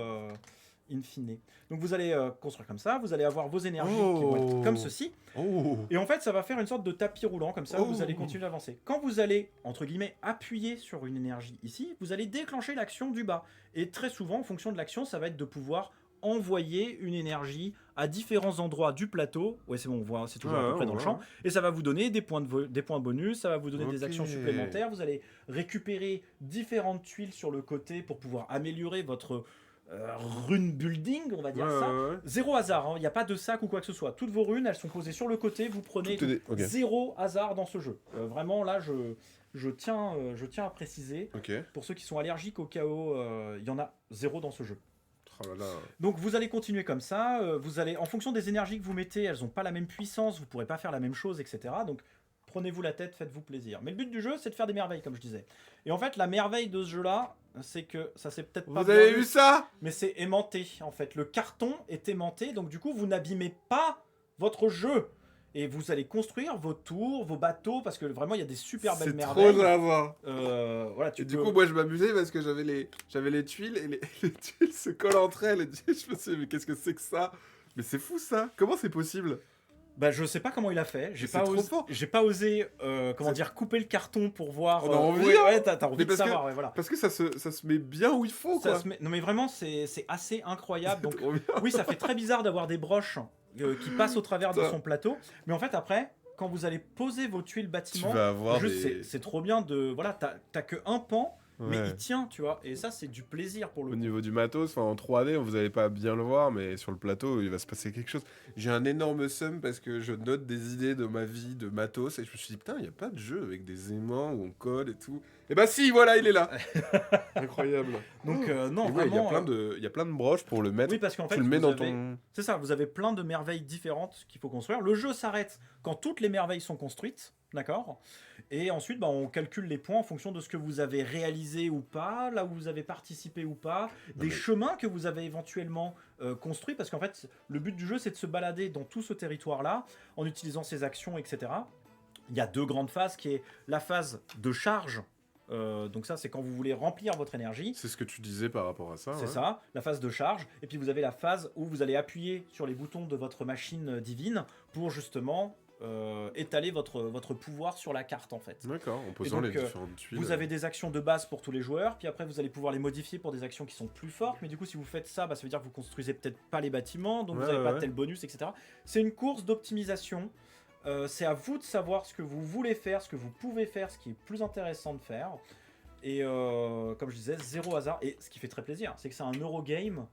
in fine. Donc vous allez construire comme ça. Vous allez avoir vos énergies qui vont être comme ceci. Oh. Et en fait, ça va faire une sorte de tapis roulant comme ça. Oh. Vous allez continuer d'avancer. Quand vous allez, entre guillemets, appuyer sur une énergie ici, vous allez déclencher l'action du bas. Et très souvent, en fonction de l'action, ça va être de pouvoir envoyer une énergie à différents endroits du plateau. Ouais, c'est bon, on voit, c'est toujours à peu près dans le champ. Et ça va vous donner des points bonus, ça va vous donner des actions supplémentaires. Vous allez récupérer différentes tuiles sur le côté pour pouvoir améliorer votre rune building, on va dire ça. Ouais. Zéro hasard, il n'y a pas de sac ou quoi que ce soit. Toutes vos runes, elles sont posées sur le côté. Vous prenez Ok. zéro hasard dans ce jeu. Vraiment, là, je tiens à préciser. Ok. Pour ceux qui sont allergiques au chaos, il y en a zéro dans ce jeu. Oh là là. Donc vous allez continuer comme ça, vous allez, en fonction des énergies que vous mettez, elles n'ont pas la même puissance, vous ne pourrez pas faire la même chose, etc. Donc prenez-vous la tête, faites-vous plaisir. Mais le but du jeu, c'est de faire des merveilles, comme je disais. Et en fait, la merveille de ce jeu-là, c'est que ça c'est peut-être pas Vous avez vu ça? mais c'est aimanté, en fait. Le carton est aimanté, donc du coup, vous n'abîmez pas votre jeu. Et vous allez construire vos tours, vos bateaux, parce que vraiment, il y a des super belles C'est merveilles. trop sympa. Voilà, Et du coup, moi, je m'amusais parce que j'avais les tuiles et les tuiles se collent entre elles. Et je me suis dit, mais qu'est-ce que c'est que ça? Mais c'est fou ça. Comment c'est possible? Bah, je sais pas comment il a fait. C'est trop fort. J'ai pas osé, couper le carton pour voir. On a envie, ouais, hein. ouais, t'as envie Mais de parce que- savoir, ouais, voilà. Parce que ça se met bien où il faut, Ça quoi. se met- Non mais vraiment, c'est assez incroyable. Donc Trop bien. oui, ça fait très bizarre d'avoir des broches qui passent au travers de Putain. son plateau. Mais en fait, après, quand vous allez poser vos tuiles Tu bâtiments, vas avoir juste, c'est trop bien de... Voilà, t'as que un pan, mais Ouais. il tient, tu vois. Et ça, c'est du plaisir pour le Au coup. niveau du matos, enfin en 3D, vous allez pas bien le voir, mais sur le plateau, il va se passer quelque chose. J'ai un énorme seum parce que je note des idées de ma vie de matos et je me suis dit, putain, il n'y a pas de jeu avec des aimants où on code et tout. Et bah si, voilà, il est là. Incroyable. Donc, non, Et ouais, vraiment... il y a plein de broches pour le mettre. Oui, parce qu'en fait, Tu le mets vous dans avez... ton... C'est ça, vous avez plein de merveilles différentes qu'il faut construire. Le jeu s'arrête quand toutes les merveilles sont construites, d'accord. Et ensuite, bah, on calcule les points en fonction de ce que vous avez réalisé ou pas, là où vous avez participé ou pas, des mais- chemins que vous avez éventuellement construits, parce qu'en fait, le but du jeu, c'est de se balader dans tout ce territoire-là, en utilisant ses actions, etc. Il y a 2 grandes phases, qui est la phase de charge. Donc ça, c'est quand vous voulez remplir votre énergie. C'est ce que tu disais par rapport à ça. C'est ouais. ça, la phase de charge. Et puis vous avez la phase où vous allez appuyer sur les boutons de votre machine divine pour justement étaler votre pouvoir sur la carte en fait. D'accord, en posant donc, les différentes tuiles. Vous avez des actions de base pour tous les joueurs, puis après vous allez pouvoir les modifier pour des actions qui sont plus fortes. Mais du coup, si vous faites ça, bah, ça veut dire que vous construisez peut-être pas les bâtiments, donc Ouais, vous n'avez pas ouais. tel bonus, etc. C'est une course d'optimisation. C'est à vous de savoir ce que vous voulez faire, ce que vous pouvez faire, ce qui est plus intéressant de faire. Et comme je disais, zéro hasard. Et ce qui fait très plaisir, c'est que c'est un Eurogame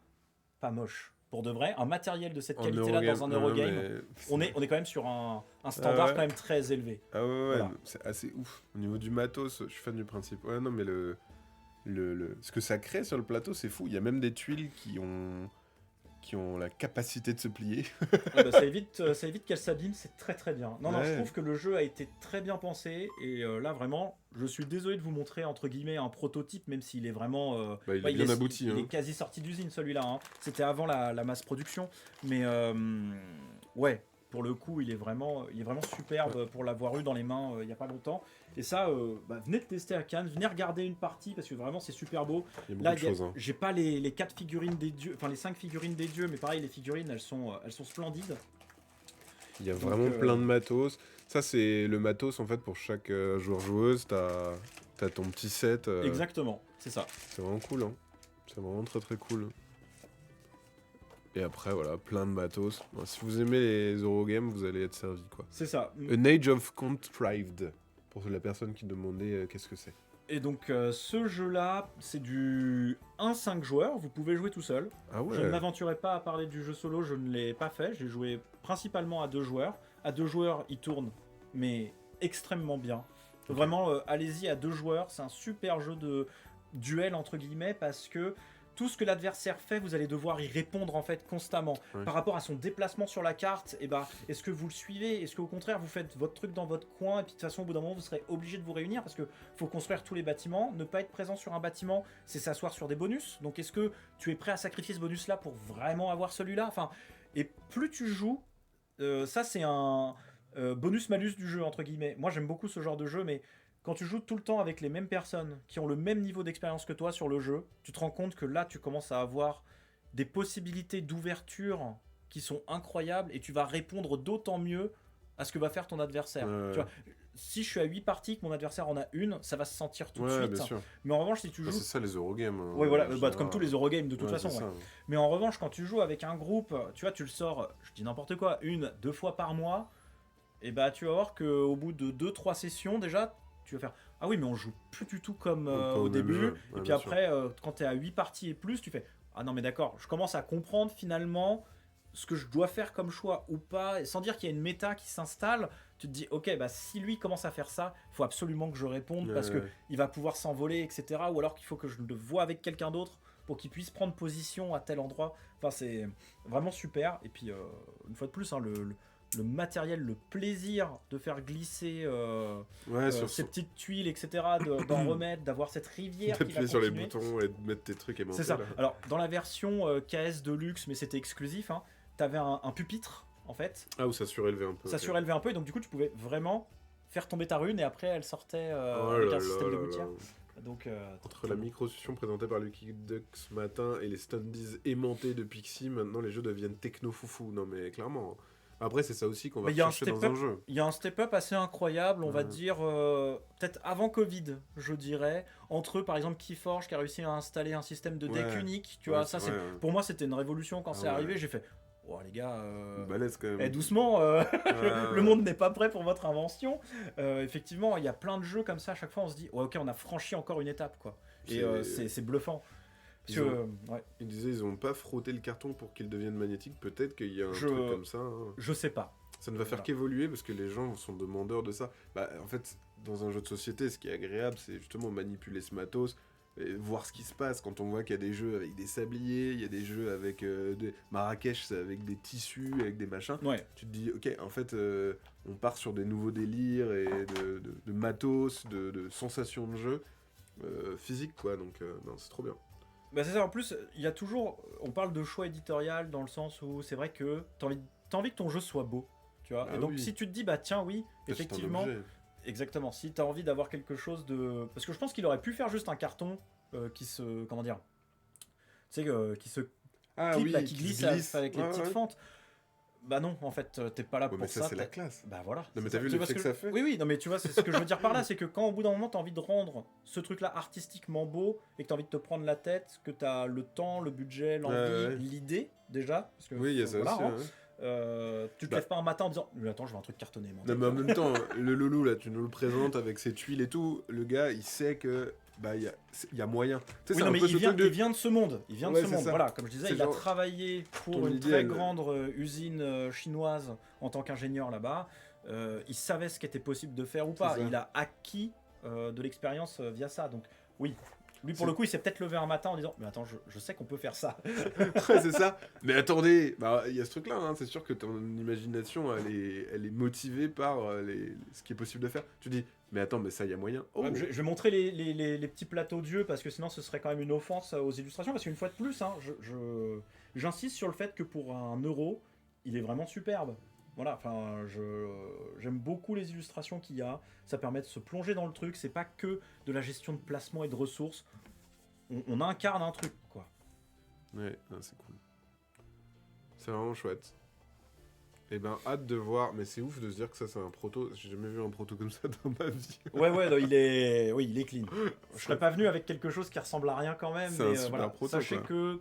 pas moche. Pour de vrai, un matériel de cette En qualité-là Eurogame, dans un non, Eurogame, mais- on est quand même sur un standard ouais. quand même très élevé. Ah ouais, ouais, Voilà. c'est assez ouf. Au niveau du matos, je suis fan du principe. Ouais, non, mais ce que ça crée sur le plateau, c'est fou. Il y a même des tuiles qui ont la capacité de se plier. Ouais, bah, ça évite qu'elle s'abîme, c'est très très bien. Non, je Ouais. trouve que le jeu a été très bien pensé. Et là, vraiment, je suis désolé de vous montrer, entre guillemets, un prototype, même s'il est vraiment... Bah, il est bien abouti. Il hein. est quasi sorti d'usine, celui-là. Hein. C'était avant la masse production. Mais ouais, pour le coup, il est vraiment superbe pour l'avoir eu dans les mains il n'y a pas longtemps. Et ça, bah, venez de tester à Cannes, venez regarder une partie, parce que vraiment, c'est super beau. Il y a beaucoup Là, de choses. Hein. j'ai pas les 4 figurines des dieux, enfin les 5 figurines des dieux, mais pareil, les figurines, elles sont splendides. Il y a Donc, vraiment plein de matos. Ça, c'est le matos, en fait, pour chaque joueur-joueuse. T'as ton petit set. Exactement, c'est ça. C'est vraiment cool. Hein. C'est vraiment très très cool. Et après, voilà, plein de matos. Bon, si vous aimez les Eurogames, vous allez être servi, quoi. C'est ça. An Age of Contrived. Pour la personne qui demandait qu'est-ce que c'est. Et donc, ce jeu-là, c'est du 1-5 joueurs, vous pouvez jouer tout seul. Ah ouais. Je ne m'aventurerai pas à parler du jeu solo, je ne l'ai pas fait. J'ai joué principalement à 2 joueurs. À 2 joueurs, il tourne, mais extrêmement bien. Ok. Vraiment, allez-y à 2 joueurs. C'est un super jeu de duel, entre guillemets, parce que tout ce que l'adversaire fait, vous allez devoir y répondre en fait constamment. Ouais. Par rapport à son déplacement sur la carte, et bah, est-ce que vous le suivez? Est-ce qu'au contraire, vous faites votre truc dans votre coin? Et puis de toute façon, au bout d'un moment, vous serez obligé de vous réunir parce que faut construire tous les bâtiments. Ne pas être présent sur un bâtiment, c'est s'asseoir sur des bonus. Donc est-ce que tu es prêt à sacrifier ce bonus-là pour vraiment avoir celui-là? Enfin, et plus tu joues, ça c'est un bonus-malus du jeu, entre guillemets. Moi, j'aime beaucoup ce genre de jeu, mais quand tu joues tout le temps avec les mêmes personnes qui ont le même niveau d'expérience que toi sur le jeu, tu te rends compte que là, tu commences à avoir des possibilités d'ouverture qui sont incroyables et tu vas répondre d'autant mieux à ce que va faire ton adversaire. Tu vois, si je suis à 8 parties, que mon adversaire en a une, ça va se sentir tout de Ouais, suite. bien sûr. Mais en revanche, si tu Bah, joues... c'est ça les Eurogames. Ouais, voilà, en bah, général. comme tous les Eurogames de toute façon. c'est Ouais. ça. Mais en revanche, quand tu joues avec un groupe, tu vois, tu le sors, je dis n'importe quoi, 1-2 fois par mois, et bah tu vas voir qu'au bout de 2-3 sessions, déjà, tu vas faire ah oui, mais on joue plus du tout comme Pas au au même début. jeu. Et Ouais, puis bien sûr. après, quand tu es à 8 parties et plus, tu fais ah non, mais d'accord, je commence à comprendre finalement ce que je dois faire comme choix ou pas, et sans dire qu'il y a une méta qui s'installe. Tu te dis ok, bah si lui commence à faire ça, il faut absolument que je réponde parce que Ouais. il va pouvoir s'envoler, etc. Ou alors qu'il faut que je le voie avec quelqu'un d'autre pour qu'il puisse prendre position à tel endroit. Enfin, c'est vraiment super. Et puis, une fois de plus, hein, le matériel, le plaisir de faire glisser Ouais, sur ces petites tuiles, etc., d'en remettre, d'avoir cette rivière qui va d'appuyer sur les continuer. boutons et de mettre tes trucs et monter. C'est ça. Là. Alors, dans la version KS Deluxe, mais c'était exclusif, hein, t'avais un pupitre, en fait. Ah, où ça surélevait un peu. Ça ok. surélevait un peu, et donc du coup, tu pouvais vraiment faire tomber ta rune, et après, elle sortait Oh avec là un système là de là gouttière. là. Donc, Entre la micro-session présentée par Lucky Duck ce matin et les standees aimantés de Pixie, maintenant les jeux deviennent techno-foufou. Non mais clairement. Après c'est ça aussi qu'on va Mais il y a un chercher dans step-up. un jeu. Il y a un step-up assez incroyable, on va Ouais. dire, peut-être avant Covid, je dirais. Entre eux, par exemple, Keyforge qui a réussi à installer un système de deck Ouais. unique. Tu Ouais, vois, c'est ça, c'est vrai, ouais. pour moi, c'était une révolution quand Ah c'est ouais. arrivé. J'ai fait, Oh, les gars, Balèze quand même. doucement, Ouais, le monde n'est pas prêt pour votre invention. Effectivement, il y a plein de jeux comme ça. À chaque fois, on se dit, ouais, ok, on a franchi encore une étape, quoi. Et c'est bluffant. Parce Ils que, ont- ouais, Ils disaient ils ont pas frotté le carton pour qu'il devienne magnétique. Peut-être qu'il y a un Je- truc comme ça. Hein. je sais pas. Ça ne va faire Voilà. qu'évoluer parce que les gens sont demandeurs de ça. Bah, en fait, dans un jeu de société, ce qui est agréable, c'est justement manipuler ce matos, et voir ce qui se passe quand on voit qu'il y a des jeux avec des sabliers, il y a des jeux avec des Marrakech, c'est avec des tissus, avec des machins. Ouais. Tu te dis, ok, en fait, on part sur des nouveaux délires et de matos, de sensations de jeu physique, quoi. Donc, non, c'est trop bien. Bah c'est ça, en plus, il y a toujours. On parle de choix éditorial dans le sens où c'est vrai que t'as envie que ton jeu soit beau. Tu vois. Ah Et donc, oui. si tu te dis, bah tiens, oui, C'est un effectivement, objet. exactement, si t'as envie d'avoir quelque chose de. Parce que je pense qu'il aurait pu faire juste un carton qui se. Comment dire. Tu sais, qui se Ah clip, oui, là, qui glisse avec les Ouais, petites ouais. fentes. Bah non, en fait, t'es pas là Ouais, pour mais ça, c'est la t'as- classe. Bah voilà. Non, mais c'est t'as ça. vu Tu vois l'effet ce que ça fait? Oui, oui, non, mais tu vois, c'est ce que je veux dire par là, c'est que quand au bout d'un moment, t'as envie de rendre ce truc-là artistiquement beau et que t'as envie de te prendre la tête, que t'as le temps, le budget, l'envie, Ouais. l'idée, déjà. Parce que, Oui, il y a ça voilà, aussi. hein. Ouais. Tu te Bah. lèves pas un matin en disant mais attends, je veux un truc cartonné. Moi. Non, mais en même temps, le loulou, là, tu nous le présentes avec ses tuiles et tout. Le gars, il sait que bah il y a moyen. Tu sais, Oui, c'est non, un mais peu il ce vient, truc de. il vient de ce monde. Il vient de Ouais, ce c'est monde. ça. Voilà, comme je disais, C'est il a genre travaillé pour ton une idée, très elle- grande usine chinoise en tant qu'ingénieur là-bas. Il savait ce qui était possible de faire ou pas. C'est ça. Il a acquis de l'expérience via ça. Donc, oui. Lui, pour C'est- le coup, il s'est peut-être levé un matin en disant mais attends, je sais qu'on peut faire ça. Ouais, c'est ça. Mais attendez, bah il y a ce truc-là. Hein. C'est sûr que ton imagination, elle est motivée par ce qui est possible de faire. Tu dis, mais attends, mais ça, il y a moyen. Oh. Ouais, je vais montrer les petits plateaux d'yeux parce que sinon ce serait quand même une offense aux illustrations. Parce qu'une fois de plus, hein, j'insiste sur le fait que pour 1 euro, il est vraiment superbe. Voilà, enfin, j'aime beaucoup les illustrations qu'il y a. Ça permet de se plonger dans le truc. C'est pas que de la gestion de placement et de ressources. On incarne un truc, quoi. Ouais, non, c'est cool. C'est vraiment chouette. Et ben, hâte de voir. Mais c'est ouf de se dire que ça, c'est un proto. J'ai jamais vu un proto comme ça dans ma vie. Ouais, non, il est clean. Je serais pas venu avec quelque chose qui ressemble à rien quand même. C'est Mais un super voilà, proto, sachez quoi. que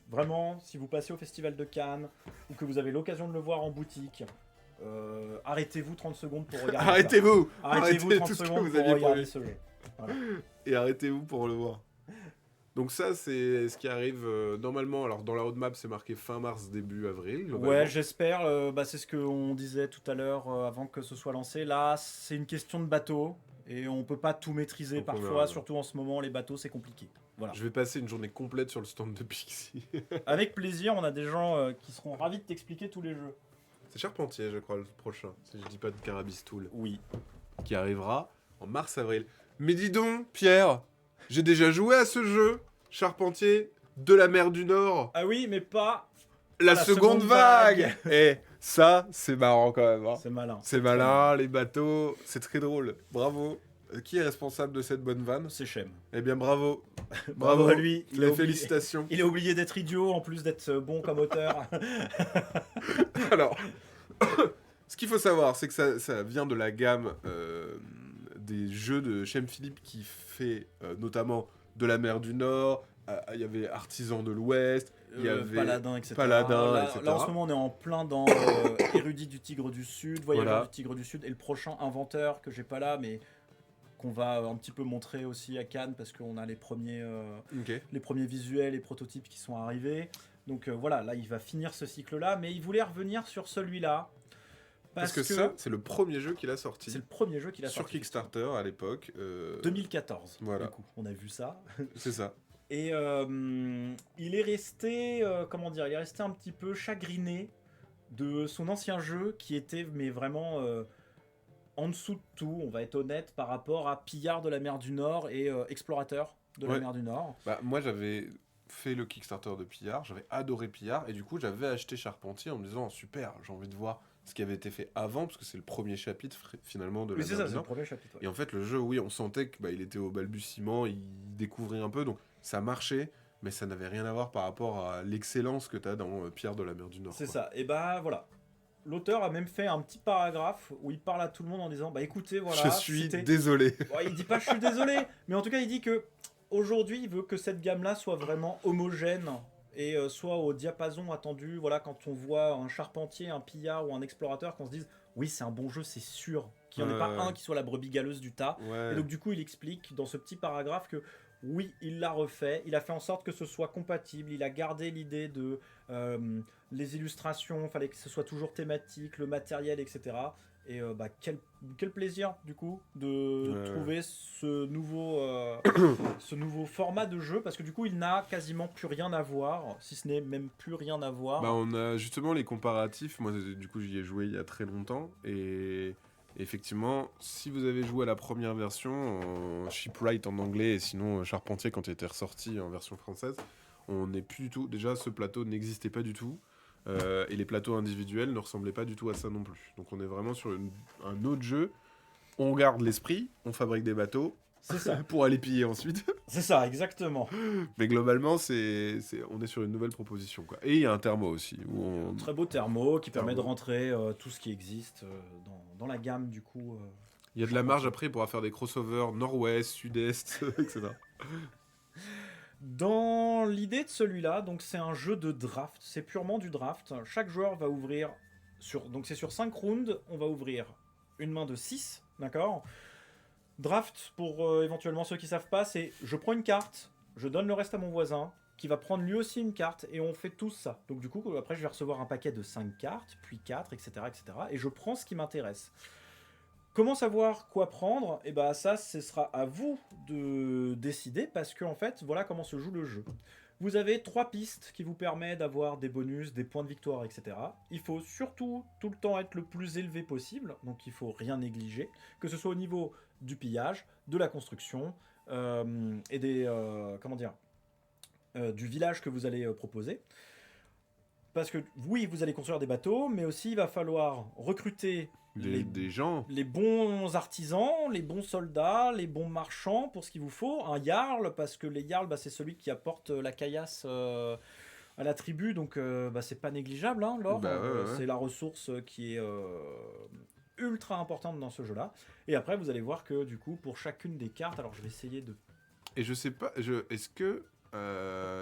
vraiment, si vous passez au Festival de Cannes ou que vous avez l'occasion de le voir en boutique, arrêtez-vous 30 secondes pour regarder ça. Arrêtez-vous. Arrêtez-vous Arrêtez 30 tout ce que secondes vous pour aviez regarder prévu. ce jeu. Voilà. Et arrêtez-vous pour le voir. Donc ça, c'est ce qui arrive normalement. Alors dans la roadmap, c'est marqué fin mars, début avril. globalement. Ouais, j'espère. C'est ce qu'on disait tout à l'heure avant que ce soit lancé. Là, c'est une question de bateau et on peut pas tout maîtriser Donc on parfois, verra. surtout en ce moment, les bateaux, c'est compliqué. Voilà. Je vais passer une journée complète sur le stand de Pixie. Avec plaisir, on a des gens qui seront ravis de t'expliquer tous les jeux. C'est Charpentier, je crois, le prochain, si je dis pas de Carabistool, Oui. qui arrivera en mars-avril. Mais dis donc, Pierre, j'ai déjà joué à ce jeu, Charpentier, de la mer du Nord, Ah oui, mais pas. la la seconde seconde vague. Et ça, c'est marrant quand même. Hein. C'est malin. C'est malin, les bateaux, c'est très drôle. Bravo. Qui est responsable de cette bonne vanne? C'est Shem. Eh bien, bravo. Bravo à lui. Les félicitations. Il a oublié d'être idiot en plus d'être bon comme auteur. Alors, ce qu'il faut savoir, c'est que ça vient de la gamme des jeux de Shem Philippe qui fait notamment de la mer du Nord. Il y avait Artisan de l'Ouest, il y avait Paladin, etc. Paladin, là, etc. là, en ce moment, on est en plein dans Érudit du Tigre du Sud, Voyageur Voilà. du Tigre du Sud, et le prochain Inventeur que j'ai pas là, mais qu'on va un petit peu montrer aussi à Cannes parce qu'on a les premiers visuels et prototypes qui sont arrivés. Donc voilà, là, il va finir ce cycle-là, mais il voulait revenir sur celui-là. Parce que ça, c'est le premier jeu qu'il a sorti c'est le premier jeu qu'il a sur sorti. Kickstarter à l'époque. 2014. Voilà. Du coup, on a vu ça. C'est ça. Et il est resté, il est resté un petit peu chagriné de son ancien jeu qui était mais vraiment en dessous de tout, on va être honnête, par rapport à Pillard de la mer du Nord et Explorateur de la Ouais. mer du Nord. Bah, moi, j'avais fait le Kickstarter de Pillard, j'avais adoré Pillard, et du coup, j'avais acheté Charpentier en me disant, super, j'ai envie de voir ce qui avait été fait avant, parce que c'est le premier chapitre, finalement, de la Oui, c'est mer ça, du c'est le Nord. premier chapitre. Et en fait, le jeu, oui, on sentait qu'il il était au balbutiement, il découvrait un peu, donc ça marchait, mais ça n'avait rien à voir par rapport à l'excellence que tu as dans Pierre de la mer du Nord. C'est quoi. ça. Et bah voilà. L'auteur a même fait un petit paragraphe où il parle à tout le monde en disant bah écoutez, voilà. Je suis c'était- désolé. Bon, il dit pas je suis désolé, mais en tout cas il dit que aujourd'hui il veut que cette gamme-là soit vraiment homogène et soit au diapason attendu, voilà, quand on voit un charpentier, un pillard ou un explorateur, qu'on se dise oui, c'est un bon jeu, c'est sûr, qu'il n'y en ait pas un qui soit la brebis galeuse du tas. Et Ouais. donc du coup, il explique dans ce petit paragraphe que oui, il l'a refait, il a fait en sorte que ce soit compatible, il a gardé l'idée de les illustrations, fallait que ce soit toujours thématique, le matériel, etc. Et bah, quel plaisir du coup de trouver ce nouveau format de jeu, parce que du coup il n'a quasiment plus rien à voir, si ce n'est même plus rien à Bah, voir. on a justement les comparatifs. Moi, du coup, j'y ai joué il y a très longtemps. Et effectivement, si vous avez joué à la première version, en Shipwright en anglais, et sinon Charpentier quand il était ressorti en version française, on n'est plus du tout. Déjà, ce plateau n'existait pas du tout. Et les plateaux individuels ne ressemblaient pas du tout à ça non plus. Donc, on est vraiment sur un autre jeu. On garde l'esprit, on fabrique des bateaux C'est ça, pour aller piller ensuite. c'est ça, exactement. Mais globalement, on est sur une nouvelle proposition, quoi. Et il y a un thermo aussi. Un très beau thermo qui permet de Thermo. rentrer tout ce qui existe dans la gamme du coup. Il y a de la marge après, il pourra faire des crossovers nord-ouest, sud-est, etc. Dans l'idée de celui-là, donc c'est un jeu de draft, c'est purement du draft. Chaque joueur va ouvrir donc c'est sur 5 rounds, on va ouvrir une main de 6, d'accord. Draft, pour éventuellement ceux qui savent pas, c'est je prends une carte, je donne le reste à mon voisin, qui va prendre lui aussi une carte, et on fait tous ça. Donc du coup, après je vais recevoir un paquet de 5 cartes, puis 4, etc., etc., et je prends ce qui m'intéresse. Comment savoir quoi prendre? Et bah ça, ce sera à vous de décider, parce que en fait, voilà comment se joue le jeu. Vous avez 3 pistes qui vous permettent d'avoir des bonus, des points de victoire, etc. Il faut surtout tout le temps être le plus élevé possible, donc il faut rien négliger, que ce soit au niveau du pillage, de la construction et des comment dire du village que vous allez proposer. Parce que oui, vous allez construire des bateaux, mais aussi il va falloir recruter Des gens. les bons artisans, les bons soldats, les bons marchands pour ce qu'il vous faut. Un jarl, parce que les jarls, bah, c'est celui qui apporte la caillasse à la tribu, donc bah, c'est pas négligeable, hein, l'or. Bah ouais, ouais. C'est la ressource qui est ultra importante dans ce jeu-là. Et après, vous allez voir que du coup, pour chacune des cartes, alors je vais essayer de... Et je sais pas, est-ce que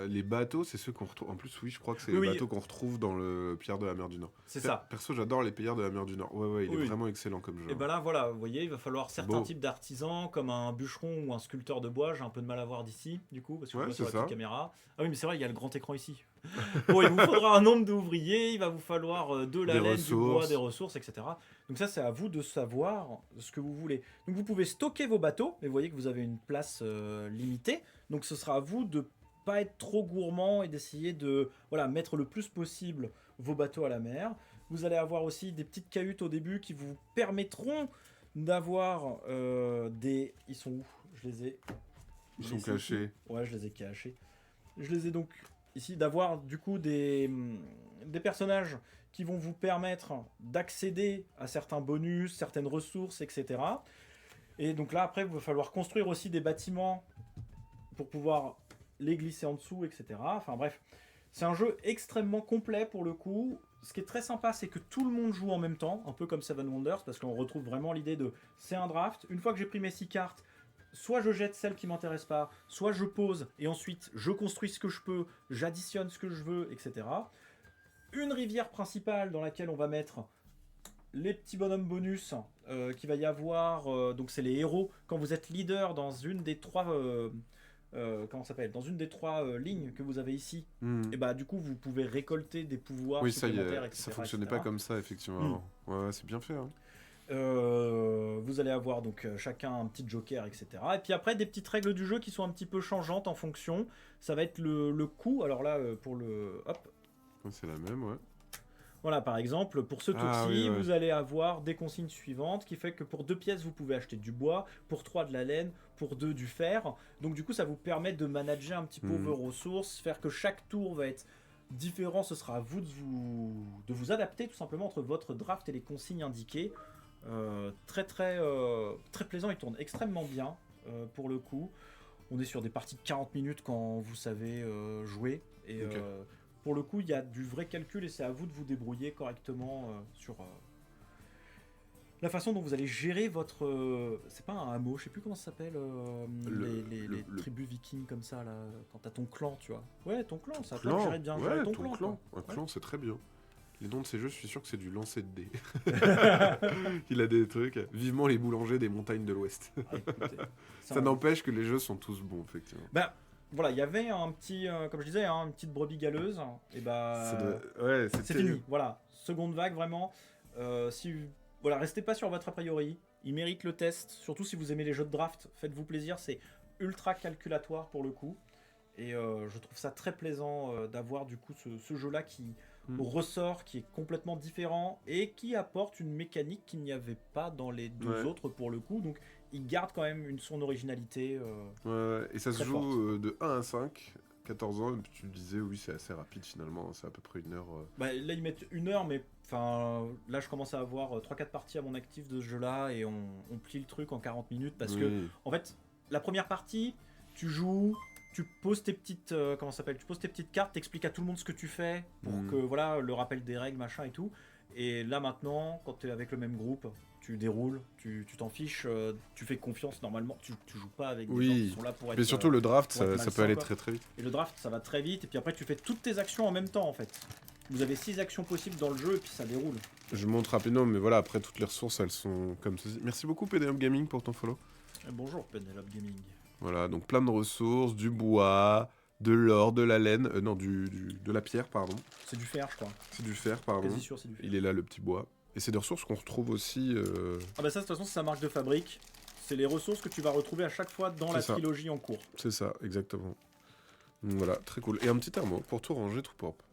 les bateaux, c'est ceux qu'on retrouve. En plus, oui, je crois que c'est Oui, les oui. bateaux qu'on retrouve dans le Pierre de la Mer du Nord. C'est ça. Perso, j'adore les Pierres de la Mer du Nord. Ouais, ouais, il est Oui. vraiment excellent comme jeu. Et ben là, voilà, vous voyez, il va falloir certains beau. types d'artisans, comme un bûcheron ou un sculpteur de bois. J'ai un peu de mal à voir d'ici, du coup, parce que je Ouais, vois sur c'est la petite ça. caméra. Ah oui, mais c'est vrai, il y a le grand écran ici. Bon, il vous faudra un nombre d'ouvriers, il va vous falloir de la Des laine, du bois, ressources. des ressources, etc. Donc ça, c'est à vous de savoir ce que vous voulez. Donc vous pouvez stocker vos bateaux, mais vous voyez que vous avez une place limitée. Donc ce sera à vous de pas être trop gourmand et d'essayer de voilà, mettre le plus possible vos bateaux à la mer. Vous allez avoir aussi des petites cahutes au début qui vous permettront d'avoir des... Ils sont où? Je les ai... Ils je sont les ai ici. cachés. Ouais, je les ai cachés. Je les ai donc ici d'avoir du coup des personnages qui vont vous permettre d'accéder à certains bonus, certaines ressources, etc. Et donc là, après, il va falloir construire aussi des bâtiments pour pouvoir les glisser en dessous, etc. Enfin bref, c'est un jeu extrêmement complet pour le coup. Ce qui est très sympa, c'est que tout le monde joue en même temps, un peu comme Seven Wonders, parce qu'on retrouve vraiment l'idée de c'est un draft. Une fois que j'ai pris mes 6 cartes, soit je jette celle qui m'intéresse pas, soit je pose et ensuite je construis ce que je peux, j'additionne ce que je veux, etc. Une rivière principale dans laquelle on va mettre les petits bonhommes bonus qu'il va y avoir. Donc c'est les héros quand vous êtes leader dans une des 3 comment ça s'appelle, dans une des 3 lignes que vous avez ici. Hmm. Et bah du coup vous pouvez récolter des pouvoirs Oui, ça y supplémentaires, est, etc. ça fonctionnait etc. pas comme ça, effectivement. Avant. Ouais, ouais, c'est bien fait. Hein. Vous allez avoir donc chacun un petit joker, etc. Et puis après des petites règles du jeu qui sont un petit peu changeantes en fonction. Ça va être le coût. Alors là pour le hop. Ouais, c'est la même, ouais. Voilà, par exemple, pour ce tour-ci, Ah, oui, ouais. vous allez avoir des consignes suivantes qui fait que pour 2 pièces, vous pouvez acheter du bois, pour 3 de la laine, pour 2 du fer. Donc du coup, ça vous permet de manager un petit peu vos ressources, faire que chaque tour va être différent. Ce sera à vous de vous adapter tout simplement entre votre draft et les consignes indiquées. Très plaisant, il tourne extrêmement bien pour le coup. On est sur des parties de 40 minutes quand vous savez jouer. Et Ok. pour le coup, il y a du vrai calcul et c'est à vous de vous débrouiller correctement sur la façon dont vous allez gérer votre... c'est pas un hameau, je sais plus comment ça s'appelle, les tribus vikings comme ça, là, quand t'as ton clan, tu vois. Ouais, ton clan, ça peut gérer bien gérer ton clan. Un clan, c'est très bien. Les noms de ces jeux, je suis sûr que c'est du lancer de dés. Il a des trucs. Vivement les boulangers des montagnes de l'Ouest. Ah, écoutez, Ça n'empêche que les jeux sont tous bons, effectivement. Bah, voilà, il y avait un petit, comme je disais, une petite brebis galeuse, et bah... c'est fini, voilà. Seconde vague, vraiment. Voilà, restez pas sur votre a priori. Il mérite le test, surtout si vous aimez les jeux de draft. Faites-vous plaisir, c'est ultra calculatoire pour le coup. Et je trouve ça très plaisant d'avoir du coup ce jeu-là qui ressort, qui est complètement différent et qui apporte une mécanique qu'il n'y avait pas dans les deux autres pour le coup. Donc il garde quand même son originalité. Et ça se joue forte. De 1 à 5. 14 ans, et puis tu le disais, oui, c'est assez rapide finalement, c'est à peu près 1 heure. Bah, là, ils mettent 1 heure, mais là, je commence à avoir 3-4 parties à mon actif de ce jeu-là, et on plie le truc en 40 minutes, parce que, en fait, la première partie, tu joues, tu poses tes petites, tu poses tes petites cartes, t'expliques à tout le monde ce que tu fais, pour que, voilà, le rappel des règles, machin et tout. Et là, maintenant, quand tu es avec le même groupe, tu déroules, tu t'en fiches, tu fais confiance normalement, tu joues pas avec des gens qui sont là pour être... Mais surtout le draft, ça malsain, peut aller quoi. très très vite. Et le draft, ça va très vite, et puis après tu fais toutes tes actions en même temps en fait. Vous avez 6 actions possibles dans le jeu, et puis ça déroule. Je montre rapidement, mais voilà, après toutes les ressources, elles sont comme ceci. Merci beaucoup PDM Gaming pour ton follow. Bonjour Penelope Gaming. Voilà, donc plein de ressources, du bois, de l'or, de la laine, non, de la pierre, pardon. C'est du fer, je crois. C'est du fer, pardon. Quasi sûr, c'est du fer. Il est là, le petit bois. Et c'est des ressources qu'on retrouve aussi... Ah bah ça, de toute façon, c'est sa marque de fabrique. C'est les ressources que tu vas retrouver à chaque fois dans la trilogie en cours. C'est ça, exactement. Donc voilà, très cool. Et un petit thermo pour tout ranger, tout propre.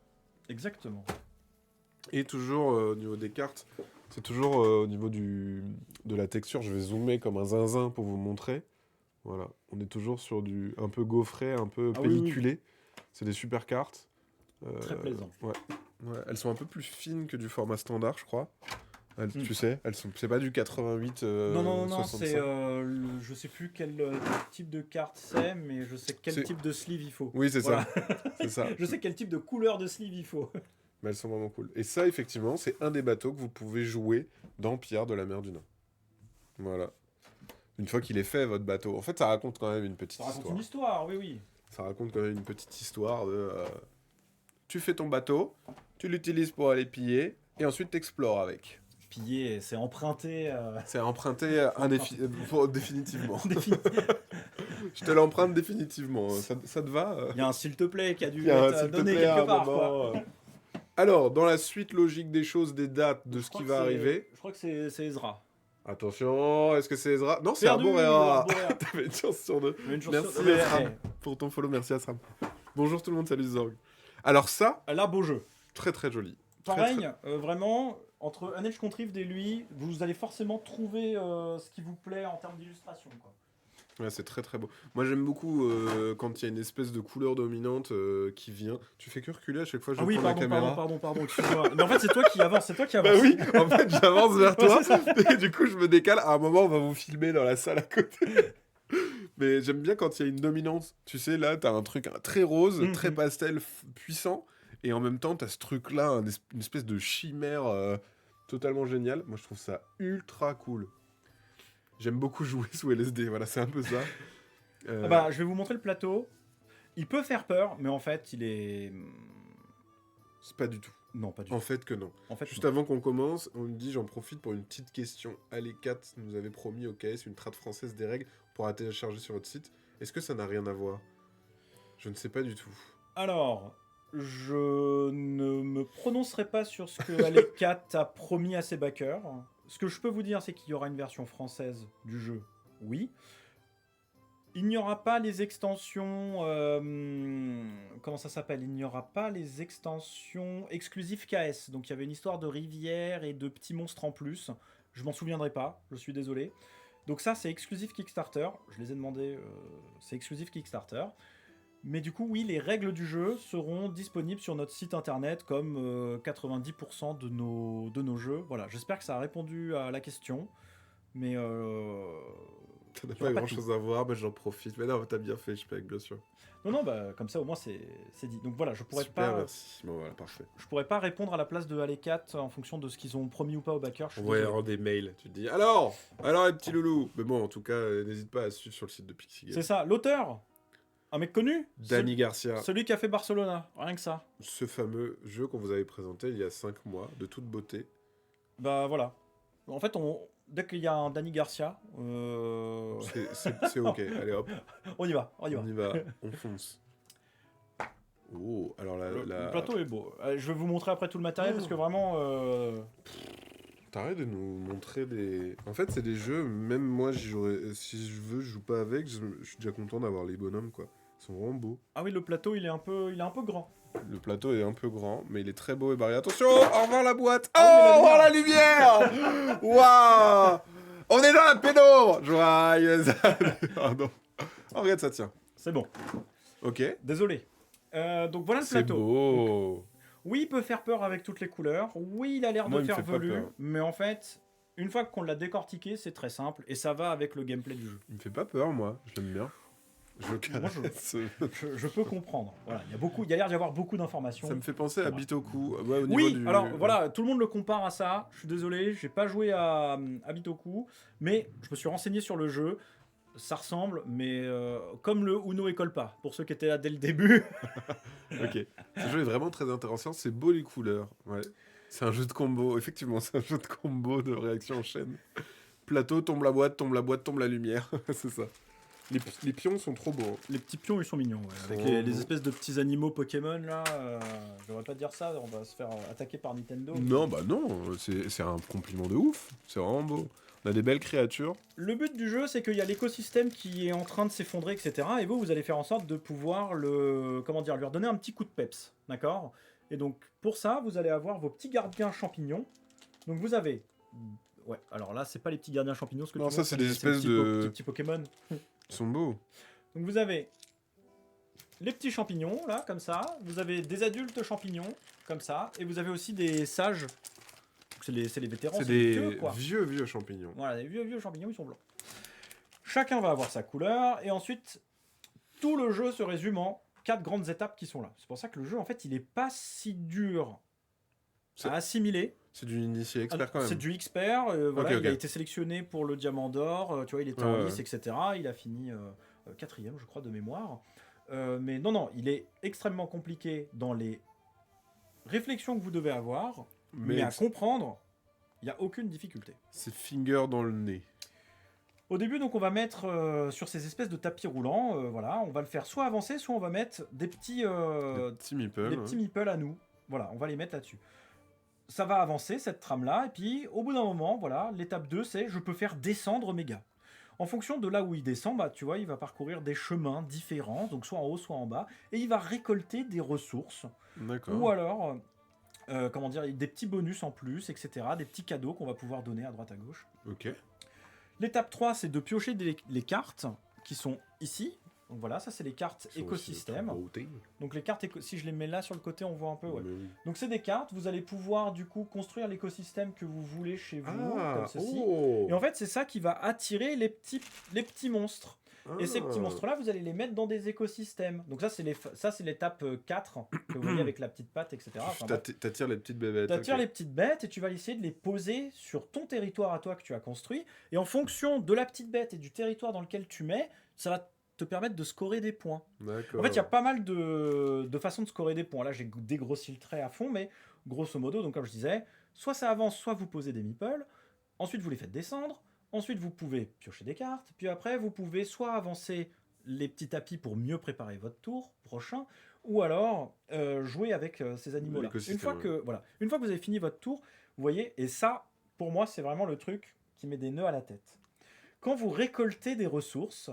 Exactement. Et toujours au niveau des cartes, c'est toujours au niveau de la texture, je vais zoomer comme un zinzin pour vous montrer. Voilà, on est toujours sur du un peu gaufré, un peu pelliculé. Oui. C'est des super cartes. Très plaisant. Ouais, elles sont un peu plus fines que du format standard, je crois. Tu sais, c'est pas du 88. Non, 65. C'est je sais plus quel type de carte c'est, mais je sais quel type de sleeve il faut. Oui, c'est ça. C'est ça. Je sais quel type de couleur de sleeve il faut. Mais elles sont vraiment cool. Et ça, effectivement, c'est un des bateaux que vous pouvez jouer dans Pillard de la mer du Nord. Voilà. Une fois qu'il est fait, votre bateau. En fait, ça raconte quand même une petite histoire. Ça raconte une histoire, oui. Ça raconte quand même une petite histoire de... tu fais ton bateau, tu l'utilises pour aller piller, et ensuite t'explores avec. Piller, c'est emprunter... C'est emprunter définitivement. Je te l'emprunte définitivement. Ça te va Il y a un s'il te plaît qui a dû être donné quelque part. Quoi. Alors, dans la suite logique des choses, des dates, de ce qui va arriver... Je crois que c'est Ezra. Attention, est-ce que c'est Ezra? Non, c'est Arborea. T'avais une chance sur deux. Merci Asram pour ton follow, merci Asram. Bonjour tout le monde, salut Zorg. Alors ça... Là, beau jeu. Très très joli. Pareil, vraiment, entre An Edge Contrive et lui, vous allez forcément trouver ce qui vous plaît en termes d'illustration, quoi. Ouais, c'est très très beau. Moi j'aime beaucoup quand il y a une espèce de couleur dominante qui vient. Tu fais que reculer à chaque fois que je prends la caméra. Pardon, excuse-moi. Mais en fait c'est toi qui avance, Bah oui, en fait j'avance vers toi et du coup je me décale. À un moment on va vous filmer dans la salle à côté. Mais j'aime bien quand il y a une dominance. Tu sais, là t'as un truc très rose, très pastel, puissant. Et en même temps t'as ce truc là, une espèce de chimère totalement génial. Moi je trouve ça ultra cool. J'aime beaucoup jouer sous LSD, voilà, c'est un peu ça. Je vais vous montrer le plateau. Il peut faire peur, mais en fait, il est... C'est pas du tout. Non, pas du tout. En fait que non. Juste non. Avant qu'on commence, on me dit, j'en profite pour une petite question. Allez, 4 nous avait promis au KS une trad française des règles pour la télécharger sur votre site. Est-ce que ça n'a rien à voir? Je ne sais pas du tout. Alors, je ne me prononcerai pas sur ce que Allez 4 a promis à ses backers. Ce que je peux vous dire, c'est qu'il y aura une version française du jeu, oui. Il n'y aura pas les extensions... comment ça s'appelle? Il n'y aura pas les extensions exclusives KS. Donc il y avait une histoire de rivière et de petits monstres en plus. Je m'en souviendrai pas, je suis désolé. Donc ça, c'est exclusif Kickstarter. Je les ai demandé, c'est exclusif Kickstarter. Mais du coup, oui, les règles du jeu seront disponibles sur notre site internet comme 90% de nos jeux. Voilà, j'espère que ça a répondu à la question. Mais... ça n'a pas grand chose à voir, mais j'en profite. Mais non, t'as bien fait, je bien sûr. Non, bah comme ça au moins c'est dit. Donc voilà, Super, merci. Bon, voilà, parfait. je pourrais pas répondre à la place de Alecat en fonction de ce qu'ils ont promis ou pas aux backers. Je suis Ouais, désolé. rends des mails. Tu te dis alors les petits loulous. Mais bon, en tout cas, n'hésite pas à suivre sur le site de Pixie Game. C'est ça, l'auteur, un mec connu, Danny Garcia, celui qui a fait Barcelona, rien que ça. ce fameux jeu qu'on vous avait présenté il y a 5 mois, de toute beauté. Bah voilà. En fait, dès qu'il y a un Danny Garcia, C'est ok, allez hop, on y va, on y va. on y va, on fonce. Oh, alors Le plateau est beau. Je vais vous montrer après tout le matériel parce que vraiment. T'arrêtes de nous montrer des... En fait, c'est des jeux, même moi, si je veux, je joue pas avec, je suis déjà content d'avoir les bonhommes, quoi. Ils sont vraiment beaux. Ah oui, le plateau, il est un peu grand. Le plateau est un peu grand, mais il est très beau et varié. Attention, au revoir la boîte. Ah oui, mais Oh, au revoir la lumière. Waouh. On est dans la pénombre. Joyeux Pardon. Oh, regarde, ça tient. C'est bon. Ok. Désolé. Donc voilà le C'est plateau. beau. Oui, il peut faire peur avec toutes les couleurs. Oui, il a l'air Moi, de il me faire fait pas velu. peur. Mais en fait, une fois qu'on l'a décortiqué, c'est très simple et ça va avec le gameplay du jeu. Il me fait pas peur, moi. Je l'aime bien. Je le Moi, caresse. je peux comprendre. Voilà, il y a l'air d'y avoir beaucoup d'informations. Ça me fait penser à Voilà. Bitoku. Ouais, au niveau Oui, du... alors voilà, tout le monde le compare à ça. Je suis désolé, j'ai pas joué à Bitoku, mais je me suis renseigné sur le jeu. Ça ressemble, mais comme le Uno et Colpa, pour ceux qui étaient là dès le début. Ok. Ce jeu est vraiment très intéressant. C'est beau les couleurs. Ouais. C'est un jeu de combo. Effectivement, c'est un jeu de combo de réaction en chaîne. Plateau, tombe la boîte, tombe la boîte, tombe la lumière. C'est ça. Les pions sont trop beaux. Les petits pions, ils sont mignons, ouais, avec Oh, les bon. espèces de petits animaux Pokémon là. Je devrais pas dire ça, on va se faire attaquer par Nintendo. Non, bah non. C'est un compliment de ouf. C'est vraiment beau. On a des belles créatures. Le but du jeu, c'est qu'il y a l'écosystème qui est en train de s'effondrer, etc. Et vous allez faire en sorte de pouvoir lui redonner un petit coup de peps, d'accord? Et donc, pour ça, vous allez avoir vos petits gardiens champignons. Donc, vous avez... Ouais, alors là, c'est pas les petits gardiens champignons, ce que Non, tu ça, montres, c'est des les espèces petits de- petits Pokémon. Ils sont beaux. Donc, vous avez les petits champignons, là, comme ça. Vous avez des adultes champignons, comme ça. Et vous avez aussi des sages. C'est les vétérans, C'est les des vieux, quoi. vieux champignons. Voilà, les vieux champignons, ils sont blancs. Chacun va avoir sa couleur, et ensuite, tout le jeu se résume en 4 grandes étapes qui sont là. C'est pour ça que le jeu, en fait, il est pas si dur à assimiler. C'est du initié expert quand même. C'est du expert, voilà, Ok. il a été sélectionné pour le diamant d'or, tu vois, il était en Ouais, lice, ouais. etc. Il a fini 4ème, je crois, de mémoire. Mais non, il est extrêmement compliqué dans les réflexions que vous devez avoir, mais à comprendre, il n'y a aucune difficulté. C'est finger dans le nez. Au début, donc, on va mettre sur ces espèces de tapis roulants, voilà, on va le faire soit avancer, soit on va mettre des petits meeples. les petits meeples à nous. Voilà, on va les mettre là-dessus. Ça va avancer, cette trame-là, et puis au bout d'un moment, voilà, l'étape 2, c'est je peux faire descendre mes gars. En fonction de là où il descend, bah, tu vois, il va parcourir des chemins différents, donc soit en haut, soit en bas, et il va récolter des ressources, D'accord. ou alors, comment dire, des petits bonus en plus, etc., des petits cadeaux qu'on va pouvoir donner à droite à gauche. Ok. L'étape 3, c'est de piocher les cartes qui sont ici. Donc voilà, ça c'est les cartes Ils sont écosystème. aussi de beauté. Donc les cartes, si je les mets là sur le côté, on voit un peu, ouais. Mais oui. Donc c'est des cartes, vous allez pouvoir du coup construire l'écosystème que vous voulez chez vous, comme ceci. oh. Et en fait, c'est ça qui va attirer les petits monstres. Et ces petits Ah. monstres-là, vous allez les mettre dans des écosystèmes. Donc ça, c'est l'étape 4, que vous voyez avec la petite patte, etc. Enfin, bref. T'attires les petites bébêtes. T'attires ok. les petites bêtes et tu vas essayer de les poser sur ton territoire à toi que tu as construit. Et en fonction de la petite bête et du territoire dans lequel tu mets, ça va te permettre de scorer des points. D'accord. En fait, il y a pas mal de façons de scorer des points. Là, j'ai dégrossi le trait à fond, mais grosso modo, donc comme je disais, soit ça avance, soit vous posez des meeples. Ensuite, vous les faites descendre. Ensuite, vous pouvez piocher des cartes. Puis après, vous pouvez soit avancer les petits tapis pour mieux préparer votre tour prochain, ou alors jouer avec ces animaux-là. L'écosystème, Une fois que vous avez fini votre tour, vous voyez, et ça, pour moi, c'est vraiment le truc qui met des nœuds à la tête. Quand vous récoltez des ressources,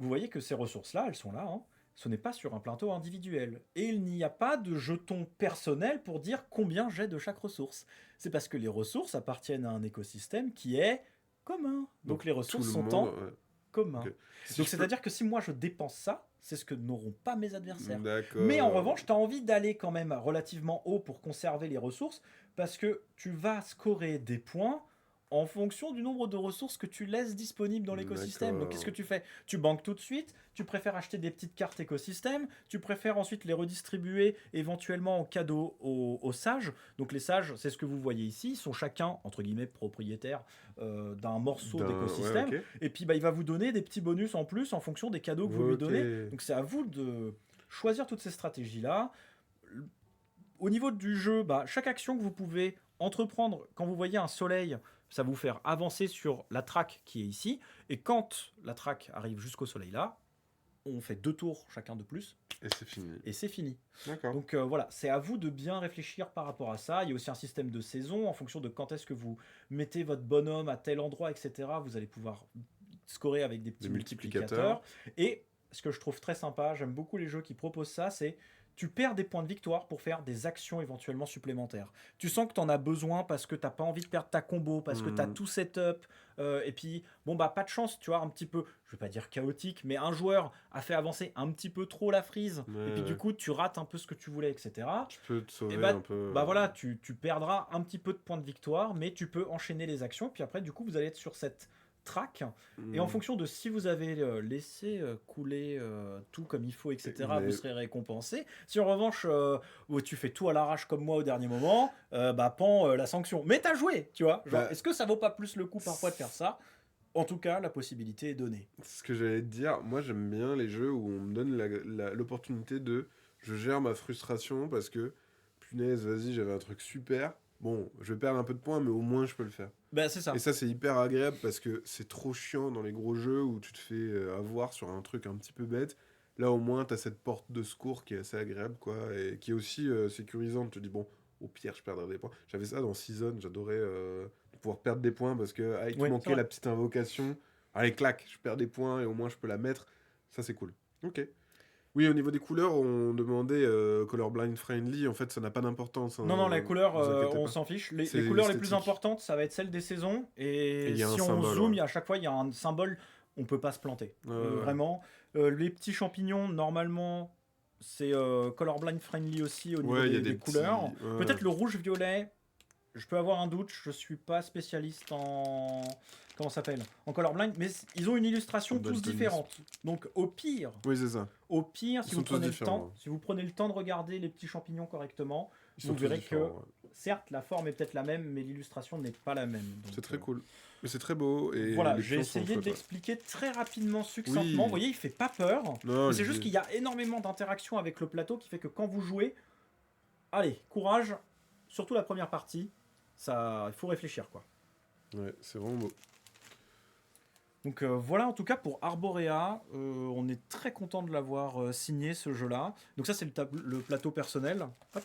vous voyez que ces ressources-là, elles sont là, hein. Ce n'est pas sur un plateau individuel. Et il n'y a pas de jeton personnel pour dire combien j'ai de chaque ressource. C'est parce que les ressources appartiennent à un écosystème qui est commun. Donc les tout ressources le sont monde, en ouais. commun. Ok. Si Donc je c'est-à-dire que si moi je dépense ça, c'est ce que n'auront pas mes adversaires. D'accord. Mais en revanche, tu as envie d'aller quand même relativement haut pour conserver les ressources, parce que tu vas scorer des points en fonction du nombre de ressources que tu laisses disponibles dans l'écosystème. Donc D'accord. qu'est-ce que tu fais? Tu banques tout de suite, tu préfères acheter des petites cartes écosystème, tu préfères ensuite les redistribuer éventuellement en cadeau aux sages. Donc les sages, c'est ce que vous voyez ici, ils sont chacun, entre guillemets, propriétaires d'un morceau d'écosystème. Ouais, Et puis il va vous donner des petits bonus en plus en fonction des cadeaux que vous lui ok. donnez. Donc c'est à vous de choisir toutes ces stratégies-là. Au niveau du jeu, chaque action que vous pouvez entreprendre, quand vous voyez un soleil, ça va vous faire avancer sur la track qui est ici. Et quand la track arrive jusqu'au soleil là, on fait 2 tours chacun de plus. Et c'est fini. Et c'est fini. D'accord. Donc voilà, c'est à vous de bien réfléchir par rapport à ça. Il y a aussi un système de saison en fonction de quand est-ce que vous mettez votre bonhomme à tel endroit, etc. Vous allez pouvoir scorer avec des petits multiplicateurs. Et ce que je trouve très sympa, j'aime beaucoup les jeux qui proposent ça, c'est tu perds des points de victoire pour faire des actions éventuellement supplémentaires. Tu sens que tu en as besoin parce que tu n'as pas envie de perdre ta combo, parce que tu as tout setup. Et puis, pas de chance, tu vois, un petit peu, je vais pas dire chaotique, mais un joueur a fait avancer un petit peu trop la frise. Et puis, du coup, tu rates un peu ce que tu voulais, etc. Tu peux te sauver et un peu. Voilà, tu perdras un petit peu de points de victoire, mais tu peux enchaîner les actions. Puis après, du coup, vous allez être sur cette track. Et en fonction de si vous avez laissé couler tout comme il faut, etc., vous serez récompensé. Si en revanche, tu fais tout à l'arrache comme moi au dernier moment, pan la sanction. Mais t'as joué, tu vois. Genre, est-ce que ça vaut pas plus le coup parfois de faire ça? En tout cas, la possibilité est donnée. C'est ce que j'allais te dire. Moi, j'aime bien les jeux où on me donne l'opportunité de... Je gère ma frustration parce que, punaise, vas-y, j'avais un truc super. Bon, je vais perdre un peu de points, mais au moins, je peux le faire. C'est ça. Et ça, c'est hyper agréable parce que c'est trop chiant dans les gros jeux où tu te fais avoir sur un truc un petit peu bête. Là, au moins, tu as cette porte de secours qui est assez agréable, quoi, et qui est aussi sécurisante. Tu te dis, bon, au pire, je perdrai des points. J'avais ça dans Season, j'adorais pouvoir perdre des points parce que il te manquait la petite invocation. Allez, clac, je perds des points et au moins, je peux la mettre. Ça, c'est cool. Ok. Oui, au niveau des couleurs, on demandait colorblind friendly. En fait, ça n'a pas d'importance. Hein. Non, les couleurs, on s'en fiche. Les couleurs les plus importantes, ça va être celles des saisons. Et si on zoome, à chaque fois, il y a un symbole. On peut pas se planter. Vraiment. Les petits champignons, normalement, c'est colorblind friendly aussi au niveau des couleurs. Peut-être le rouge-violet. Je peux avoir un doute. Je suis pas spécialiste en... Comment ça s'appelle? En colorblind, mais ils ont une illustration tous différente. Donc au pire, c'est ça. Au pire, si vous prenez le temps de regarder les petits champignons correctement, vous verrez que certes la forme est peut-être la même, mais l'illustration n'est pas la même. C'est très cool. Mais c'est très beau. Et voilà, j'ai essayé de l'expliquer très rapidement, succinctement. Vous voyez, il fait pas peur. C'est juste qu'il y a énormément d'interactions avec le plateau qui fait que quand vous jouez, allez, courage, surtout la première partie, il faut réfléchir, quoi. Ouais, c'est vraiment beau. Donc voilà, en tout cas pour Arborea, on est très content de l'avoir signé ce jeu-là. Donc ça c'est le plateau personnel. Hop.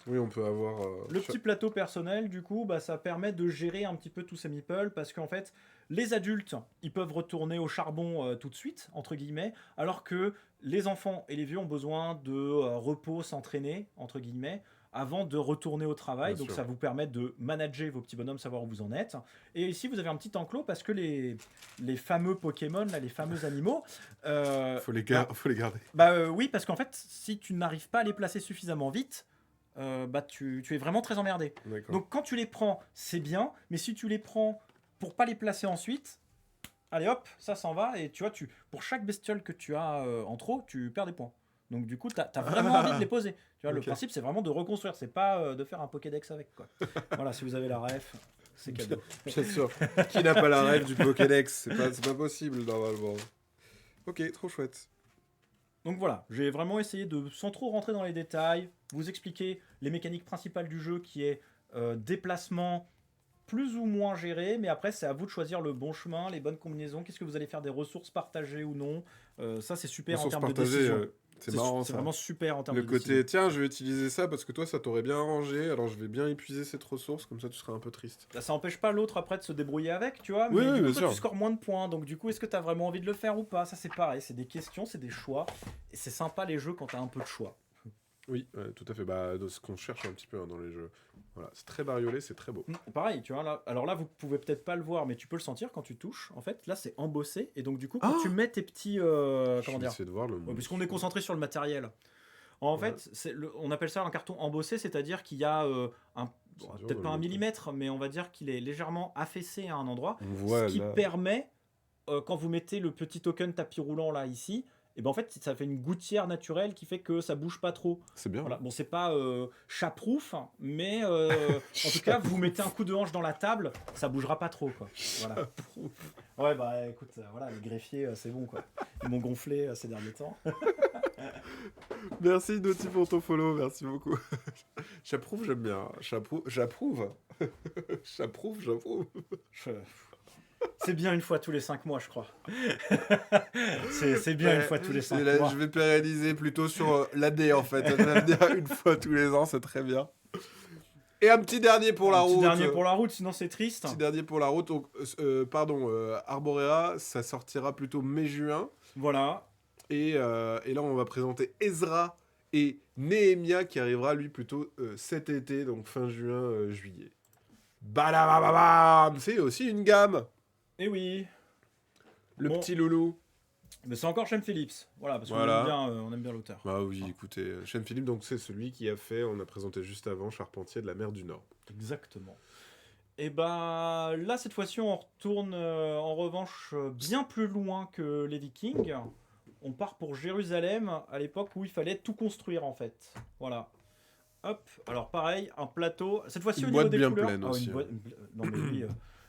Oui, on peut avoir... le petit plateau personnel, du coup, ça permet de gérer un petit peu tous ces meeples, parce qu'en fait, les adultes, ils peuvent retourner au charbon tout de suite, entre guillemets, alors que les enfants et les vieux ont besoin de repos, s'entraîner, entre guillemets, avant de retourner au travail. Donc ça vous permet de manager vos petits bonhommes, savoir où vous en êtes. Et ici, vous avez un petit enclos parce que les fameux Pokémon, là, les fameux animaux... faut les garder. Oui, parce qu'en fait, si tu n'arrives pas à les placer suffisamment vite, tu es vraiment très emmerdé. Donc quand tu les prends, c'est bien, mais si tu les prends pour pas les placer ensuite, allez hop, ça s'en va. Et tu vois, pour chaque bestiole que tu as en trop, tu perds des points. Donc du coup, t'as vraiment envie de les poser. Tu vois, le principe, c'est vraiment de reconstruire. C'est pas de faire un Pokédex avec, quoi. Voilà, si vous avez la ref, c'est cadeau. Bien sûr. Qui n'a pas la ref du Pokédex? C'est pas possible, normalement. Ok, trop chouette. Donc voilà, j'ai vraiment essayé de, sans trop rentrer dans les détails, vous expliquer les mécaniques principales du jeu, qui est déplacement plus ou moins géré, mais après c'est à vous de choisir le bon chemin, les bonnes combinaisons, qu'est-ce que vous allez faire, des ressources partagées ou non. Ça c'est super en termes de décision. C'est marrant, c'est vraiment super en termes de décision. Le côté, tiens, je vais utiliser ça parce que toi ça t'aurait bien arrangé, alors je vais bien épuiser cette ressource, comme ça tu seras un peu triste. Ça empêche pas l'autre après de se débrouiller avec, tu vois, oui, mais oui, du coup, toi, tu scores moins de points, donc du coup est-ce que tu as vraiment envie de le faire ou pas? Ça c'est pareil, c'est des questions, c'est des choix, et c'est sympa les jeux quand tu as un peu de choix. Oui, tout à fait, de ce qu'on cherche un petit peu dans les jeux. Voilà, c'est très bariolé, c'est très beau. Pareil, tu vois, là, alors là, vous pouvez peut-être pas le voir, mais tu peux le sentir quand tu touches. En fait, là, c'est embossé, et donc du coup, quand tu mets tes petits... comment dire, de voir puisqu'on est concentré sur le matériel. En fait, on appelle ça un carton embossé, c'est-à-dire qu'il y a dur peut-être de pas un le montrer. millimètre, mais on va dire qu'il est légèrement affaissé à un endroit, On voit ce qui là. permet, quand vous mettez le petit token tapis roulant là ici, et ben en fait ça fait une gouttière naturelle qui fait que ça bouge pas trop. C'est bien. Voilà. Bon, c'est pas chat-proof, mais en tout cas, vous Chat-proof. mettez un coup de hanche dans la table, ça bougera pas trop, quoi. Voilà. Ouais, bah écoute, voilà, les greffiers, c'est bon, quoi. Ils m'ont gonflé ces derniers temps. Merci Naughty pour ton follow, merci beaucoup. J'approuve, j'aime bien. J'approuve. J'approuve. J'approuve. Je- C'est bien une fois tous les 5 mois, je crois. C'est bien une fois tous les 5 mois. Je vais pérenniser plutôt sur l'année en fait. J'aime bien une fois tous les ans, c'est très bien. Et un petit dernier pour la Un petit route. dernier pour la route, sinon c'est triste. Petit dernier pour la route. Donc, Arborea, ça sortira plutôt mai-juin. Voilà. Et là, on va présenter Ezra et Nehemia qui arrivera lui plutôt cet été, donc fin juin, juillet. Badababam, c'est aussi une gamme. Et oui. Le Bon. petit loulou. Mais c'est encore Shem Phillips. Voilà, parce qu'on Voilà. on aime bien l'auteur. Ah oui, écoutez, Sean Philippe, donc c'est celui qui a fait, on a présenté juste avant, Charpentier de la mer du Nord. Exactement. Et bah là, cette fois-ci, on retourne en revanche bien plus loin que les Vikings. On part pour Jérusalem, à l'époque où il fallait tout construire en fait. Voilà. Hop. Alors pareil, un plateau. Cette fois-ci Une au niveau boîte des bien couleurs. pleine aussi, hein. Non mais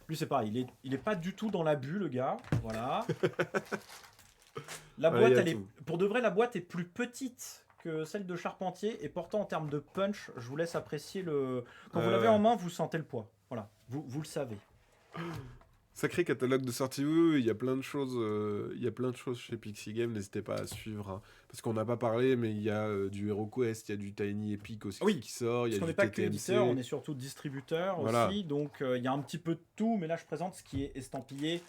lui c'est pareil. Il est pas du tout dans l'abus, le gars. Voilà. La Ouais, boîte, y a elle est, tout. pour de vrai, la boîte est plus petite que celle de Charpentier et pourtant en termes de punch, je vous laisse apprécier le. Quand vous l'avez en main, vous sentez le poids. Voilà, vous le savez. Sacré catalogue de sortie, oui, il y a plein de choses, il y a plein de choses chez Pixie Game, n'hésitez pas à suivre, hein. Parce qu'on n'a pas parlé, mais il y a du HeroQuest, il y a du Tiny Epic aussi Oui, qui sort, il y Parce a qu'on du n'est pas que TTMC. éditeur, on est surtout distributeur Voilà. aussi, donc il y a un petit peu de tout, mais là je présente ce qui est estampillé.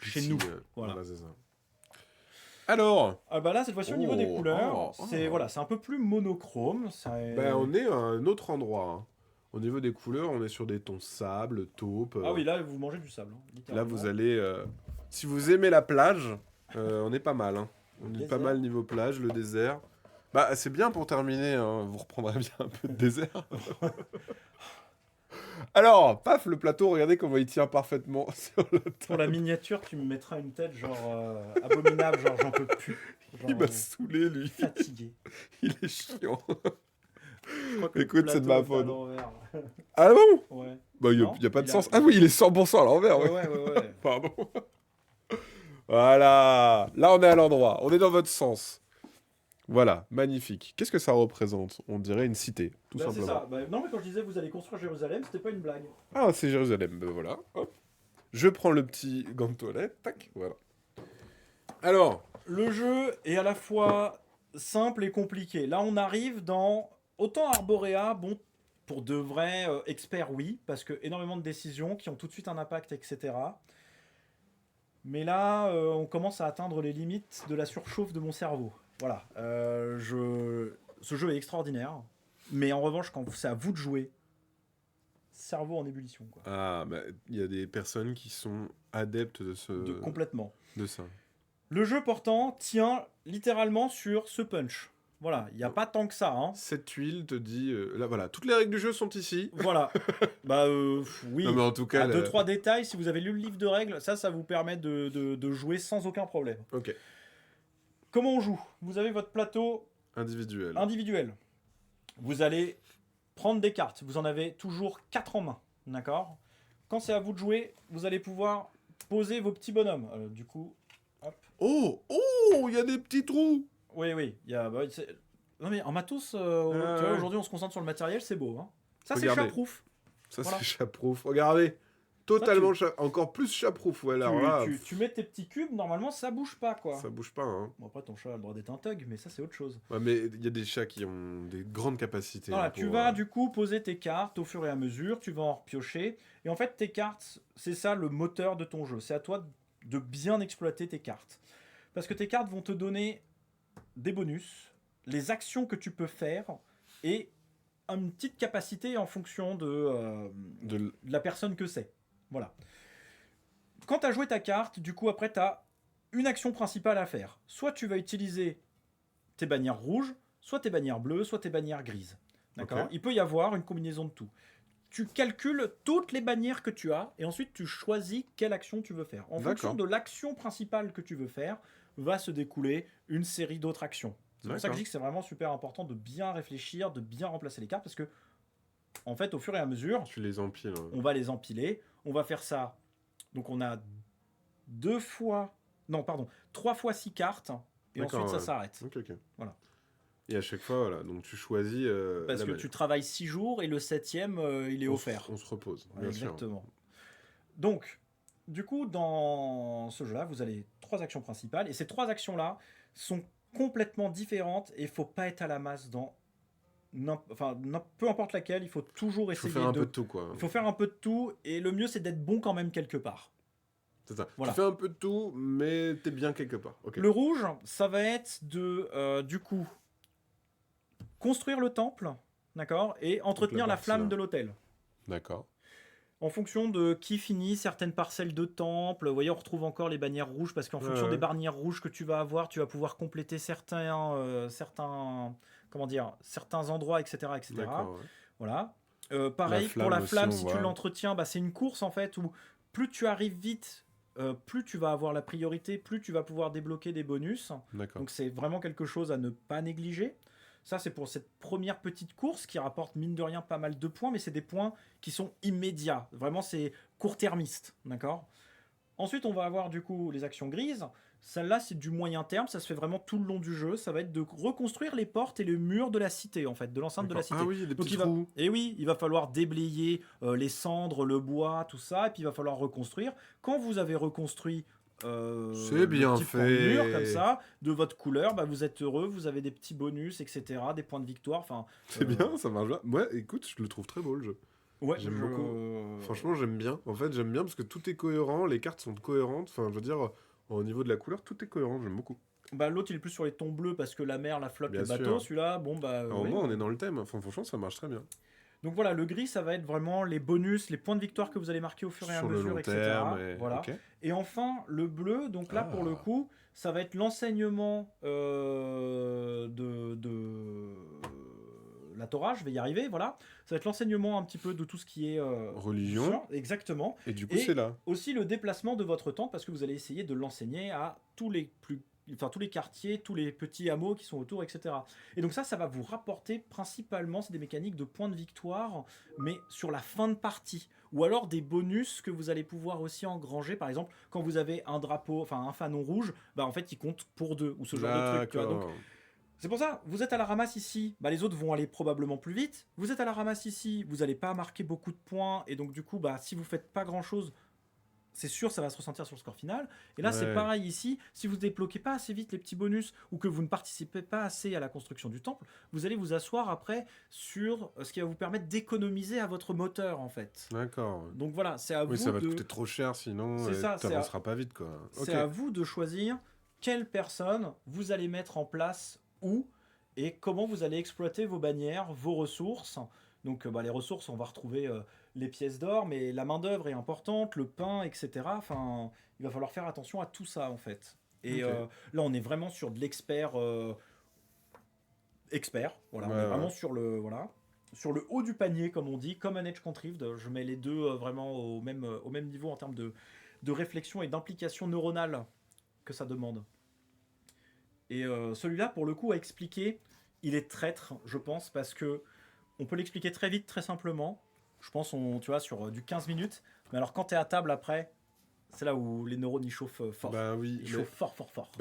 Pixie, chez nous, voilà. c'est ça. Alors, Ah bah là, cette fois-ci, au niveau des couleurs, oh. c'est voilà, c'est un peu plus monochrome. on est à un autre endroit, hein. Au niveau des couleurs, on est sur des tons sable, taupe. Ah oui, là, vous mangez du sable. Hein, Là, littéralement. vous allez... si vous aimez la plage, on est pas mal, hein. On est Désert. pas mal niveau plage, le désert. Bah, c'est bien pour terminer, hein. Vous reprendrez bien un peu de désert. Alors, paf, le plateau, regardez comment il tient parfaitement sur le Pour la miniature, tu me mettras une tête genre abominable, genre j'en peux plus. Genre, Il m'a saoulé, lui. fatigué. Il est chiant. Je crois que le Écoute, c'est de plateau ma faute. est à l'envers. Ah bon? Ouais. Bah, il Non, n'y a pas de il a- sens. Ah oui, il est 100% à l'envers, Ouais, ouais. ouais. Pardon. Voilà. Là, on est à l'endroit. On est dans votre sens. Voilà, magnifique. Qu'est-ce que ça représente? On dirait une cité, tout Bah, c'est simplement. ça. Bah, non, mais quand je disais vous allez construire Jérusalem, c'était pas une blague. Ah, c'est Jérusalem. Ben voilà. Hop. Je prends le petit gant de toilette. Tac. Voilà. Alors, Le jeu est à la fois simple et compliqué. Là, on arrive dans. Autant Arborea, bon, pour de vrais experts, oui, parce que énormément de décisions qui ont tout de suite un impact, etc. Mais là, on commence à atteindre les limites de la surchauffe de mon cerveau. Voilà. Ce jeu est extraordinaire. Mais en revanche, quand c'est à vous de jouer, cerveau en ébullition. Quoi. ah, bah, il y a des personnes qui sont adeptes de Complètement. de ça. Le jeu, pourtant, tient littéralement sur ce punch. Voilà, il n'y a pas tant que ça. Hein. Cette tuile te dit... là, voilà, toutes les règles du jeu sont ici. Voilà. Bah oui. Non, mais en tout cas... À 2-3 détails, si vous avez lu le livre de règles, ça vous permet de jouer sans aucun problème. Ok. Comment on joue? Vous avez votre plateau Individuel. individuel. Vous allez prendre des cartes. Vous en avez toujours 4 en main. D'accord? Quand c'est à vous de jouer, vous allez pouvoir poser vos petits bonhommes. Du coup, hop. Oh, il y a des petits trous. Oui. Il y a, non mais en matos, tu ouais. vois, aujourd'hui on se concentre sur le matériel, c'est beau. Hein. Ça c'est Regardez. chatproof. Ça, Voilà. c'est chaproof. Regardez. Totalement encore plus chaproof. Ouais, alors là, Tu mets tes petits cubes, normalement ça bouge pas quoi. ça bouge pas, hein. Bon, après ton chat a le droit d'être un thug, mais ça c'est autre chose. Ouais, mais il y a des chats qui ont des grandes capacités. Voilà, hein, tu pour, vas du coup poser tes cartes au fur et à mesure, tu vas en repiocher. Et en fait, tes cartes, c'est ça le moteur de ton jeu. C'est à toi de bien exploiter tes cartes. Parce que tes cartes vont te donner des bonus, les actions que tu peux faire et une petite capacité en fonction de la personne que c'est. Voilà. Quand tu as joué ta carte, du coup, après, tu as une action principale à faire. Soit tu vas utiliser tes bannières rouges, soit tes bannières bleues, soit tes bannières grises. D'accord ? Ok. Il peut y avoir une combinaison de tout. tu calcules toutes les bannières que tu as et ensuite tu choisis quelle action tu veux faire. En fonction de l'action principale que tu veux faire, va se découler une série d'autres actions. C'est pour ça que je dis que c'est vraiment super important de bien réfléchir, de bien remplacer les cartes parce que, en fait, au fur et à mesure, tu les empiles. On va les empiler. On va faire ça. Donc on a 3 fois 6 cartes et ensuite ça s'arrête. Ok. Voilà. Et à chaque fois, voilà, donc tu choisis. Parce que tu travailles 6 jours et le 7e, il est offert. On se repose. Ouais, exactement. Donc, du coup, dans ce jeu-là, vous avez 3 actions principales et ces 3 actions-là sont complètement différentes et il faut pas être à la masse dans peu importe laquelle, il faut toujours essayer de... Il faut faire un peu de tout, quoi. Il faut faire un peu de tout et le mieux c'est d'être bon quand même quelque part. C'est ça. Voilà. Tu fais un peu de tout, mais t'es bien quelque part. Okay. Le rouge, ça va être de, du coup, construire le temple, d'accord, et entretenir la flamme de l'autel. D'accord. En fonction de qui finit certaines parcelles de temple, vous voyez, on retrouve encore les bannières rouges parce qu'en fonction des bannières rouges que tu vas avoir, tu vas pouvoir compléter certains endroits, etc. Voilà. Pareil, pour la flamme, si tu l'entretiens, c'est une course en fait où plus tu arrives vite, plus tu vas avoir la priorité, plus tu vas pouvoir débloquer des bonus. Donc c'est vraiment quelque chose à ne pas négliger. Ça, c'est pour cette première petite course qui rapporte mine de rien pas mal de points, mais c'est des points qui sont immédiats. Vraiment, c'est court-termiste, d'accord ? Ensuite, on va avoir du coup les actions grises. Celle-là, c'est du moyen terme, ça se fait vraiment tout le long du jeu. Ça va être de reconstruire les portes et le mur de la cité, en fait, de l'enceinte de la cité. Ah oui, des petits trous. Et oui, il va falloir déblayer les cendres, le bois, tout ça, et puis il va falloir reconstruire. Quand vous avez reconstruit c'est bien fait. Mur comme ça, de votre couleur, vous êtes heureux, vous avez des petits bonus, etc., des points de victoire. C'est bien, ça marche bien. Ouais, écoute, je le trouve très beau le jeu. Ouais, j'aime beaucoup. Franchement, j'aime bien. En fait, j'aime bien parce que tout est cohérent, les cartes sont cohérentes. Enfin, je veux dire, au niveau de la couleur, tout est cohérent. J'aime beaucoup. L'autre, il est plus sur les tons bleus parce que la mer, la flotte, bien le bateau. Celui-là, au moins, on est dans le thème. Enfin, franchement, ça marche très bien. Donc voilà, le gris, ça va être vraiment les bonus, les points de victoire que vous allez marquer au fur et à mesure, etc. Voilà. Okay. Et enfin, le bleu, donc là, pour le coup, ça va être l'enseignement de la Torah, je vais y arriver, voilà. Ça va être l'enseignement un petit peu de tout ce qui est... religion. Exactement. Et du coup, c'est là. Aussi le déplacement de votre temple, parce que vous allez essayer de l'enseigner à tous les quartiers, tous les petits hameaux qui sont autour, etc. Et donc ça va vous rapporter principalement, c'est des mécaniques de points de victoire, mais sur la fin de partie. Ou alors des bonus que vous allez pouvoir aussi engranger, par exemple, quand vous avez un drapeau, un fanon rouge, en fait, il compte pour 2, ou ce genre de truc. Tu vois, donc, c'est pour ça, vous êtes à la ramasse ici, les autres vont aller probablement plus vite. Vous êtes à la ramasse ici, vous n'allez pas marquer beaucoup de points, et donc du coup, si vous faites pas grand-chose, c'est sûr, ça va se ressentir sur le score final. Et là, c'est pareil ici. Si vous ne débloquez pas assez vite les petits bonus ou que vous ne participez pas assez à la construction du temple, vous allez vous asseoir après sur ce qui va vous permettre d'économiser à votre moteur, en fait. D'accord. Donc voilà, c'est à vous de... Oui, ça va coûter trop cher, sinon tu n'avanceras pas vite, quoi. C'est à vous de choisir quelle personne vous allez mettre en place où et comment vous allez exploiter vos bannières, vos ressources. Donc les ressources, on va retrouver... les pièces d'or, mais la main-d'œuvre est importante, le pain, etc. Enfin, il va falloir faire attention à tout ça, en fait. Et là, on est vraiment sur de l'expert. Voilà, on est vraiment sur le haut du panier, comme on dit, comme un Edge Contrived. Je mets les deux vraiment au même niveau en termes de réflexion et d'implication neuronale que ça demande. Et celui-là, pour le coup, à expliquer, il est traître, je pense, parce que on peut l'expliquer très vite, très simplement. Je pense, tu vois, sur du 15 minutes. Mais alors, quand tu es à table après, c'est là où les neurones ils chauffent fort. Oui, ils chauffent fort.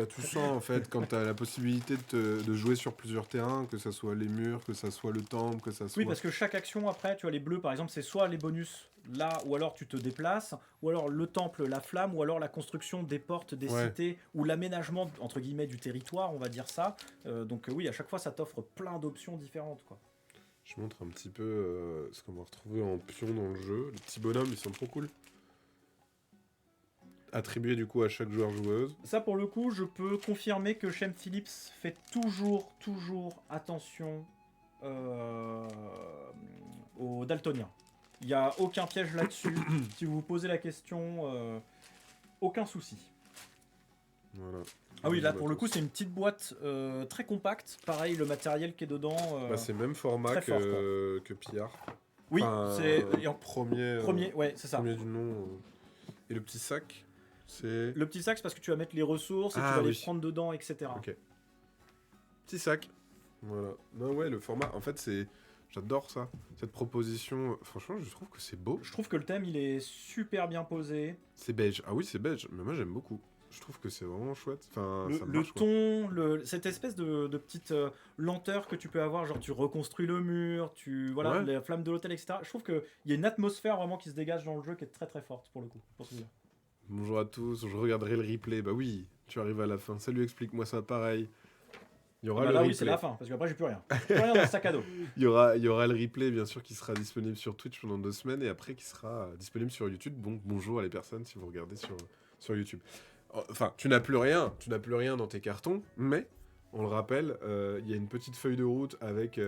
Tu sens, en fait, quand tu as la possibilité de jouer sur plusieurs terrains, que ça soit les murs, que ça soit le temple, que ça soit... Oui, parce que chaque action, après, tu vois, les bleus, par exemple, c'est soit les bonus là, ou alors tu te déplaces, ou alors le temple, la flamme, ou alors la construction des portes, des cités, ou l'aménagement, entre guillemets, du territoire, on va dire ça. Donc oui, à chaque fois, ça t'offre plein d'options différentes, quoi. Je montre un petit peu ce qu'on va retrouver en pion dans le jeu. Les petits bonhommes, ils sont trop cool. Attribué du coup à chaque joueur-joueuse. Ça, pour le coup, je peux confirmer que Shem Phillips fait toujours attention aux daltoniens. Il n'y a aucun piège là-dessus. Si vous vous posez la question, aucun souci. Voilà. Ah oui, là pour le coup c'est une petite boîte très compacte. Pareil, le matériel qui est dedans. C'est le même format que Pillard. Oui, Enfin, c'est et premier, premier, ouais, c'est ça. premier du nom. Et le petit sac, c'est... Le petit sac, c'est parce que tu vas mettre les ressources et tu Ah vas les oui, prendre dedans, etc. ok. Petit sac. Voilà. Non, ouais, le format, en fait, c'est... J'adore ça. Cette proposition, franchement, je trouve que c'est beau. Je trouve que le thème, il est super bien posé. C'est beige. Ah oui, c'est beige, mais moi, j'aime beaucoup. Je trouve que c'est vraiment chouette. Enfin, ça Le marche, quoi. ton, cette espèce de petite lenteur que tu peux avoir, genre tu reconstruis le mur, voilà, Ouais. les flammes de l'hôtel, etc. Je trouve qu'il y a une atmosphère vraiment qui se dégage dans le jeu qui est très très forte pour le coup, pour celui-là. Bonjour à tous, je regarderai le replay. Bah oui, tu arrives à la fin. Salut, explique-moi ça pareil. Il y aura Bah le là, replay. oui, c'est la fin, parce qu'après, j'ai plus rien. Plus rien dans le sac à dos. Il y aura le replay, bien sûr, qui sera disponible sur Twitch pendant 2 semaines et après qui sera disponible sur YouTube. Bon, bonjour à les personnes si vous regardez sur YouTube. Enfin, tu n'as plus rien dans tes cartons, mais on le rappelle, il y a une petite feuille de route avec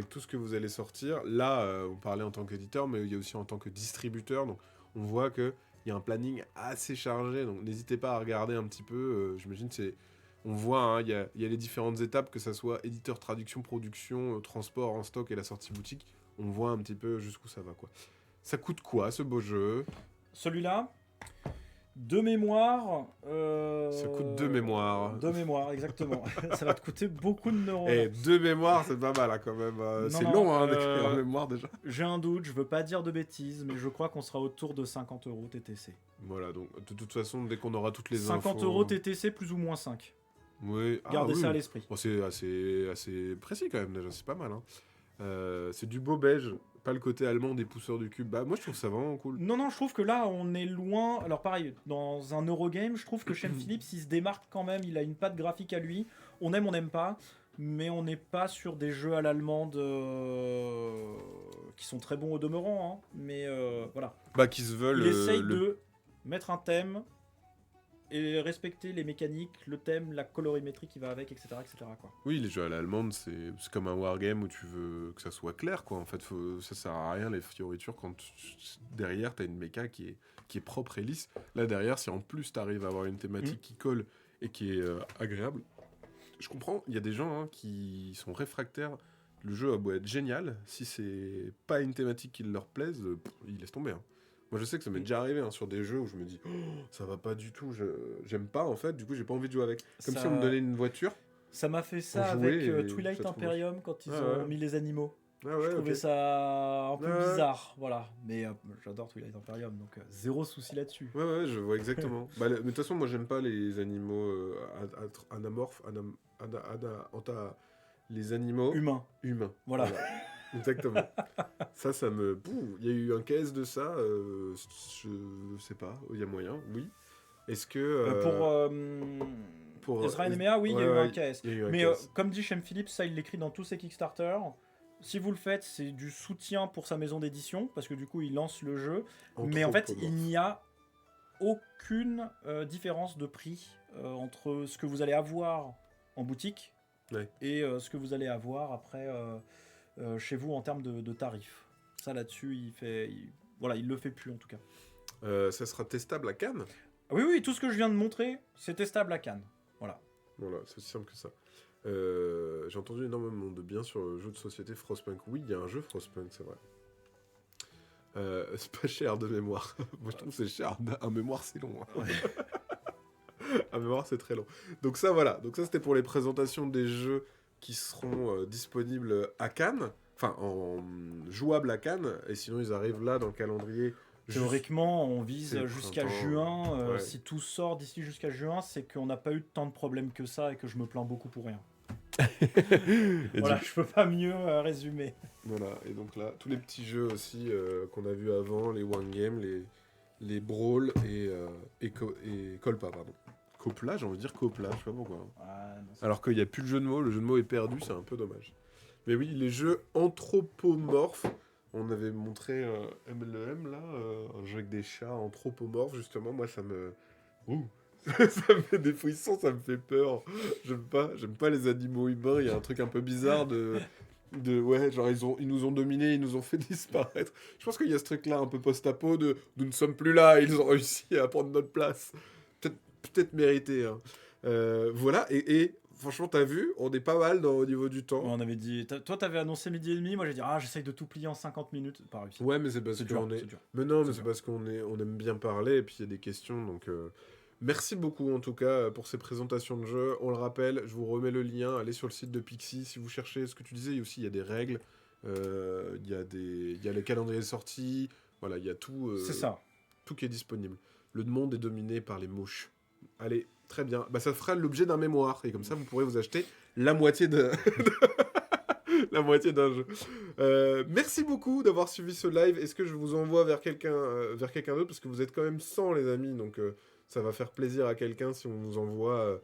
tout ce que vous allez sortir. Là, on parlait en tant qu'éditeur, mais il y a aussi en tant que distributeur. Donc, on voit que il y a un planning assez chargé. Donc, n'hésitez pas à regarder un petit peu. J'imagine que c'est on voit, hein, il y a les différentes étapes, que ça soit éditeur, traduction, production, transport en stock et la sortie boutique. On voit un petit peu jusqu'où ça va, quoi. Ça coûte quoi, ce beau jeu? Celui-là, de mémoire. Ça coûte 2 mémoires. De mémoire, exactement. Ça va te coûter beaucoup de neurones. Et 2 mémoires, c'est pas mal, hein, quand même. C'est non, long, hein, d'écrire en mémoire, déjà. J'ai un doute, je veux pas dire de bêtises, mais je crois qu'on sera autour de 50 € TTC. Voilà, donc, de toute façon, dès qu'on aura toutes les 50 infos... € TTC plus ou moins 5. Oui. Gardez oui. ça à l'esprit. Bon, c'est assez précis, quand même, déjà. C'est pas mal, hein. C'est du beau beige. Pas le côté allemand des pousseurs du cube. Bah, moi, je trouve ça vraiment cool. Non, je trouve que là, on est loin. Alors, pareil, dans un Eurogame, je trouve que Shane Phillips, il se démarque quand même. Il a une patte graphique à lui. On n'aime pas. Mais on n'est pas sur des jeux à l'allemande qui sont très bons au demeurant. Hein. Mais voilà. Bah, qui se veulent... Il essaye de mettre un thème et respecter les mécaniques, le thème, la colorimétrie qui va avec, etc. Quoi. Oui, les jeux à l'allemande, c'est comme un wargame où tu veux que ça soit clair, quoi. En fait, ça sert à rien, les fioritures, quand derrière, t'as une méca qui est propre et lisse. Là, derrière, si en plus t'arrives à avoir une thématique qui colle et qui est agréable, je comprends, il y a des gens hein, qui sont réfractaires. Le jeu a beau être génial, si c'est pas une thématique qui leur plaise, ils laissent tomber. Hein. Moi, je sais que ça m'est déjà arrivé hein, sur des jeux où je me dis oh, ça va pas du tout, j'aime pas en fait, du coup j'ai pas envie de jouer avec. Comme si on me donnait une voiture. Ça m'a fait ça On jouait avec et Twilight ça trouve Imperium quand ils ont mis les animaux. Ah ouais, je trouvais ok. ça un peu Ouais. bizarre, voilà. Mais j'adore Twilight Imperium, donc zéro souci là-dessus. Ouais, je vois exactement. Mais de toute façon, moi j'aime pas les animaux anamorphes, les animaux Humain. Voilà. Exactement. ça me... Il y a eu un KS de ça, je sais pas, il y a moyen, oui. Est-ce que... Pour Ezra Nemea, oui, il y a eu un KS. Il y a eu un Mais KS. comme dit Shem Phillips, ça il l'écrit dans tous ses Kickstarter. Si vous le faites, c'est du soutien pour sa maison d'édition, parce que du coup il lance le jeu. Mais en fait, il n'y a aucune différence de prix entre ce que vous allez avoir en boutique et ce que vous allez avoir après chez vous en termes de tarifs. Ça là-dessus, il le fait plus en tout cas. Ça sera testable à Cannes. Oui, tout ce que je viens de montrer, c'est testable à Cannes. Voilà, c'est aussi simple que ça. J'ai entendu énormément de bien sur le jeu de société Frostpunk. Oui, il y a un jeu Frostpunk, c'est vrai. C'est pas cher de mémoire. Moi, je trouve que c'est cher. Un mémoire, c'est long. Hein. Ouais. Un mémoire, c'est très long. Donc ça, voilà. Donc ça, c'était pour les présentations des jeux qui seront disponibles à Cannes. Enfin, jouables à Cannes. Et sinon, ils arrivent là, dans le calendrier. Théoriquement, on vise jusqu'à juin. Ouais. Si tout sort d'ici jusqu'à juin, c'est qu'on n'a pas eu tant de problèmes que ça et que je me plains beaucoup pour rien. Voilà, je peux pas mieux résumer. Voilà, et donc là, tous les petits jeux aussi qu'on a vus avant, les One Game, les Brawl et Colpa, pardon. Copla, j'ai envie de dire Copla, je sais pas pourquoi. Alors qu'il n'y a plus de jeu de mots, le jeu de mots est perdu, c'est un peu dommage. Mais oui, les jeux anthropomorphes, on avait montré MLM là, un jeu avec des chats anthropomorphes, justement, moi ça me... ça me fait des frissons, ça me fait peur. J'aime pas les animaux humains, il y a un truc un peu bizarre ouais, genre ils nous ont dominés, ils nous ont fait disparaître. Je pense qu'il y a ce truc-là un peu post-apo de nous ne sommes plus là, ils ont réussi à prendre notre place. Peut-être mérité. Hein. Voilà, et Franchement, t'as vu, on est pas mal au niveau du temps. On avait dit, toi t'avais annoncé midi et demi, moi j'ai dit j'essaye de tout plier en 50 minutes, pas réussi. Ouais, mais c'est parce C'est dur, qu'on est. c'est dur. Mais non, mais C'est c'est dur. parce on aime bien parler et puis il y a des questions. Donc, merci beaucoup en tout cas pour ces présentations de jeux. On le rappelle, je vous remets le lien. Allez sur le site de Pixie si vous cherchez ce que tu disais. Il y a des règles, il y a le calendrier de sortie. Voilà, il y a tout, C'est ça. tout qui est disponible. Le monde est dominé par les mouches. Allez, très bien. Bah, ça fera l'objet d'un mémoire et comme ça vous pourrez vous acheter la moitié de. La moitié d'un jeu. Merci beaucoup d'avoir suivi ce live. Est-ce que je vous envoie vers quelqu'un d'autre parce que vous êtes quand même 100 les amis, donc ça va faire plaisir à quelqu'un si on vous envoie.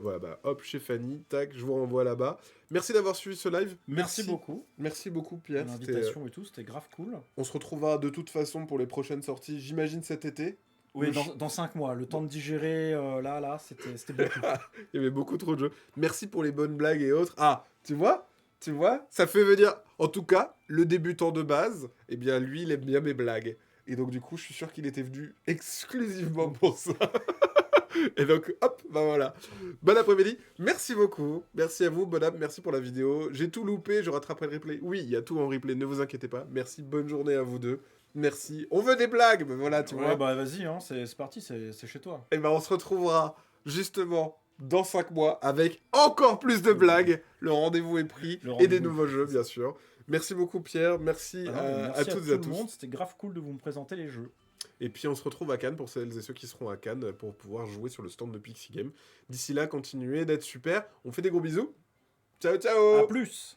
Voilà, bah hop chez Fanny, tac, je vous renvoie là-bas. Merci d'avoir suivi ce live. Merci beaucoup. Merci beaucoup Pierre. Pour l'invitation et tout, c'était grave cool. On se retrouvera de toute façon pour les prochaines sorties, j'imagine cet été. Oui, dans 5 mois, le temps de digérer, là, c'était beaucoup. Il y avait beaucoup trop de jeux. Merci pour les bonnes blagues et autres. Ah, tu vois, ça fait venir. En tout cas, le débutant de base, eh bien lui, il aime bien mes blagues. Et donc du coup, je suis sûr qu'il était venu exclusivement pour ça. Et donc, hop, bah voilà. Bon après-midi. Merci beaucoup. Merci à vous, bon app. Merci pour la vidéo. J'ai tout loupé, je rattraperai le replay. Oui, il y a tout en replay, ne vous inquiétez pas. Merci, bonne journée à vous deux. Merci. On veut des blagues, mais voilà, tu vois. Ouais, bah vas-y, hein, c'est parti, c'est chez toi. Et ben on se retrouvera justement dans 5 mois avec encore plus de blagues. Le rendez-vous est pris et des nouveaux jeux, bien sûr. Merci beaucoup, Pierre. Merci, Merci à toutes et à tout le tous. monde, c'était grave cool de vous me présenter les jeux. Et puis on se retrouve à Cannes pour celles et ceux qui seront à Cannes pour pouvoir jouer sur le stand de Pixie Game. D'ici là, continuez d'être super. On fait des gros bisous. Ciao, ciao. À plus.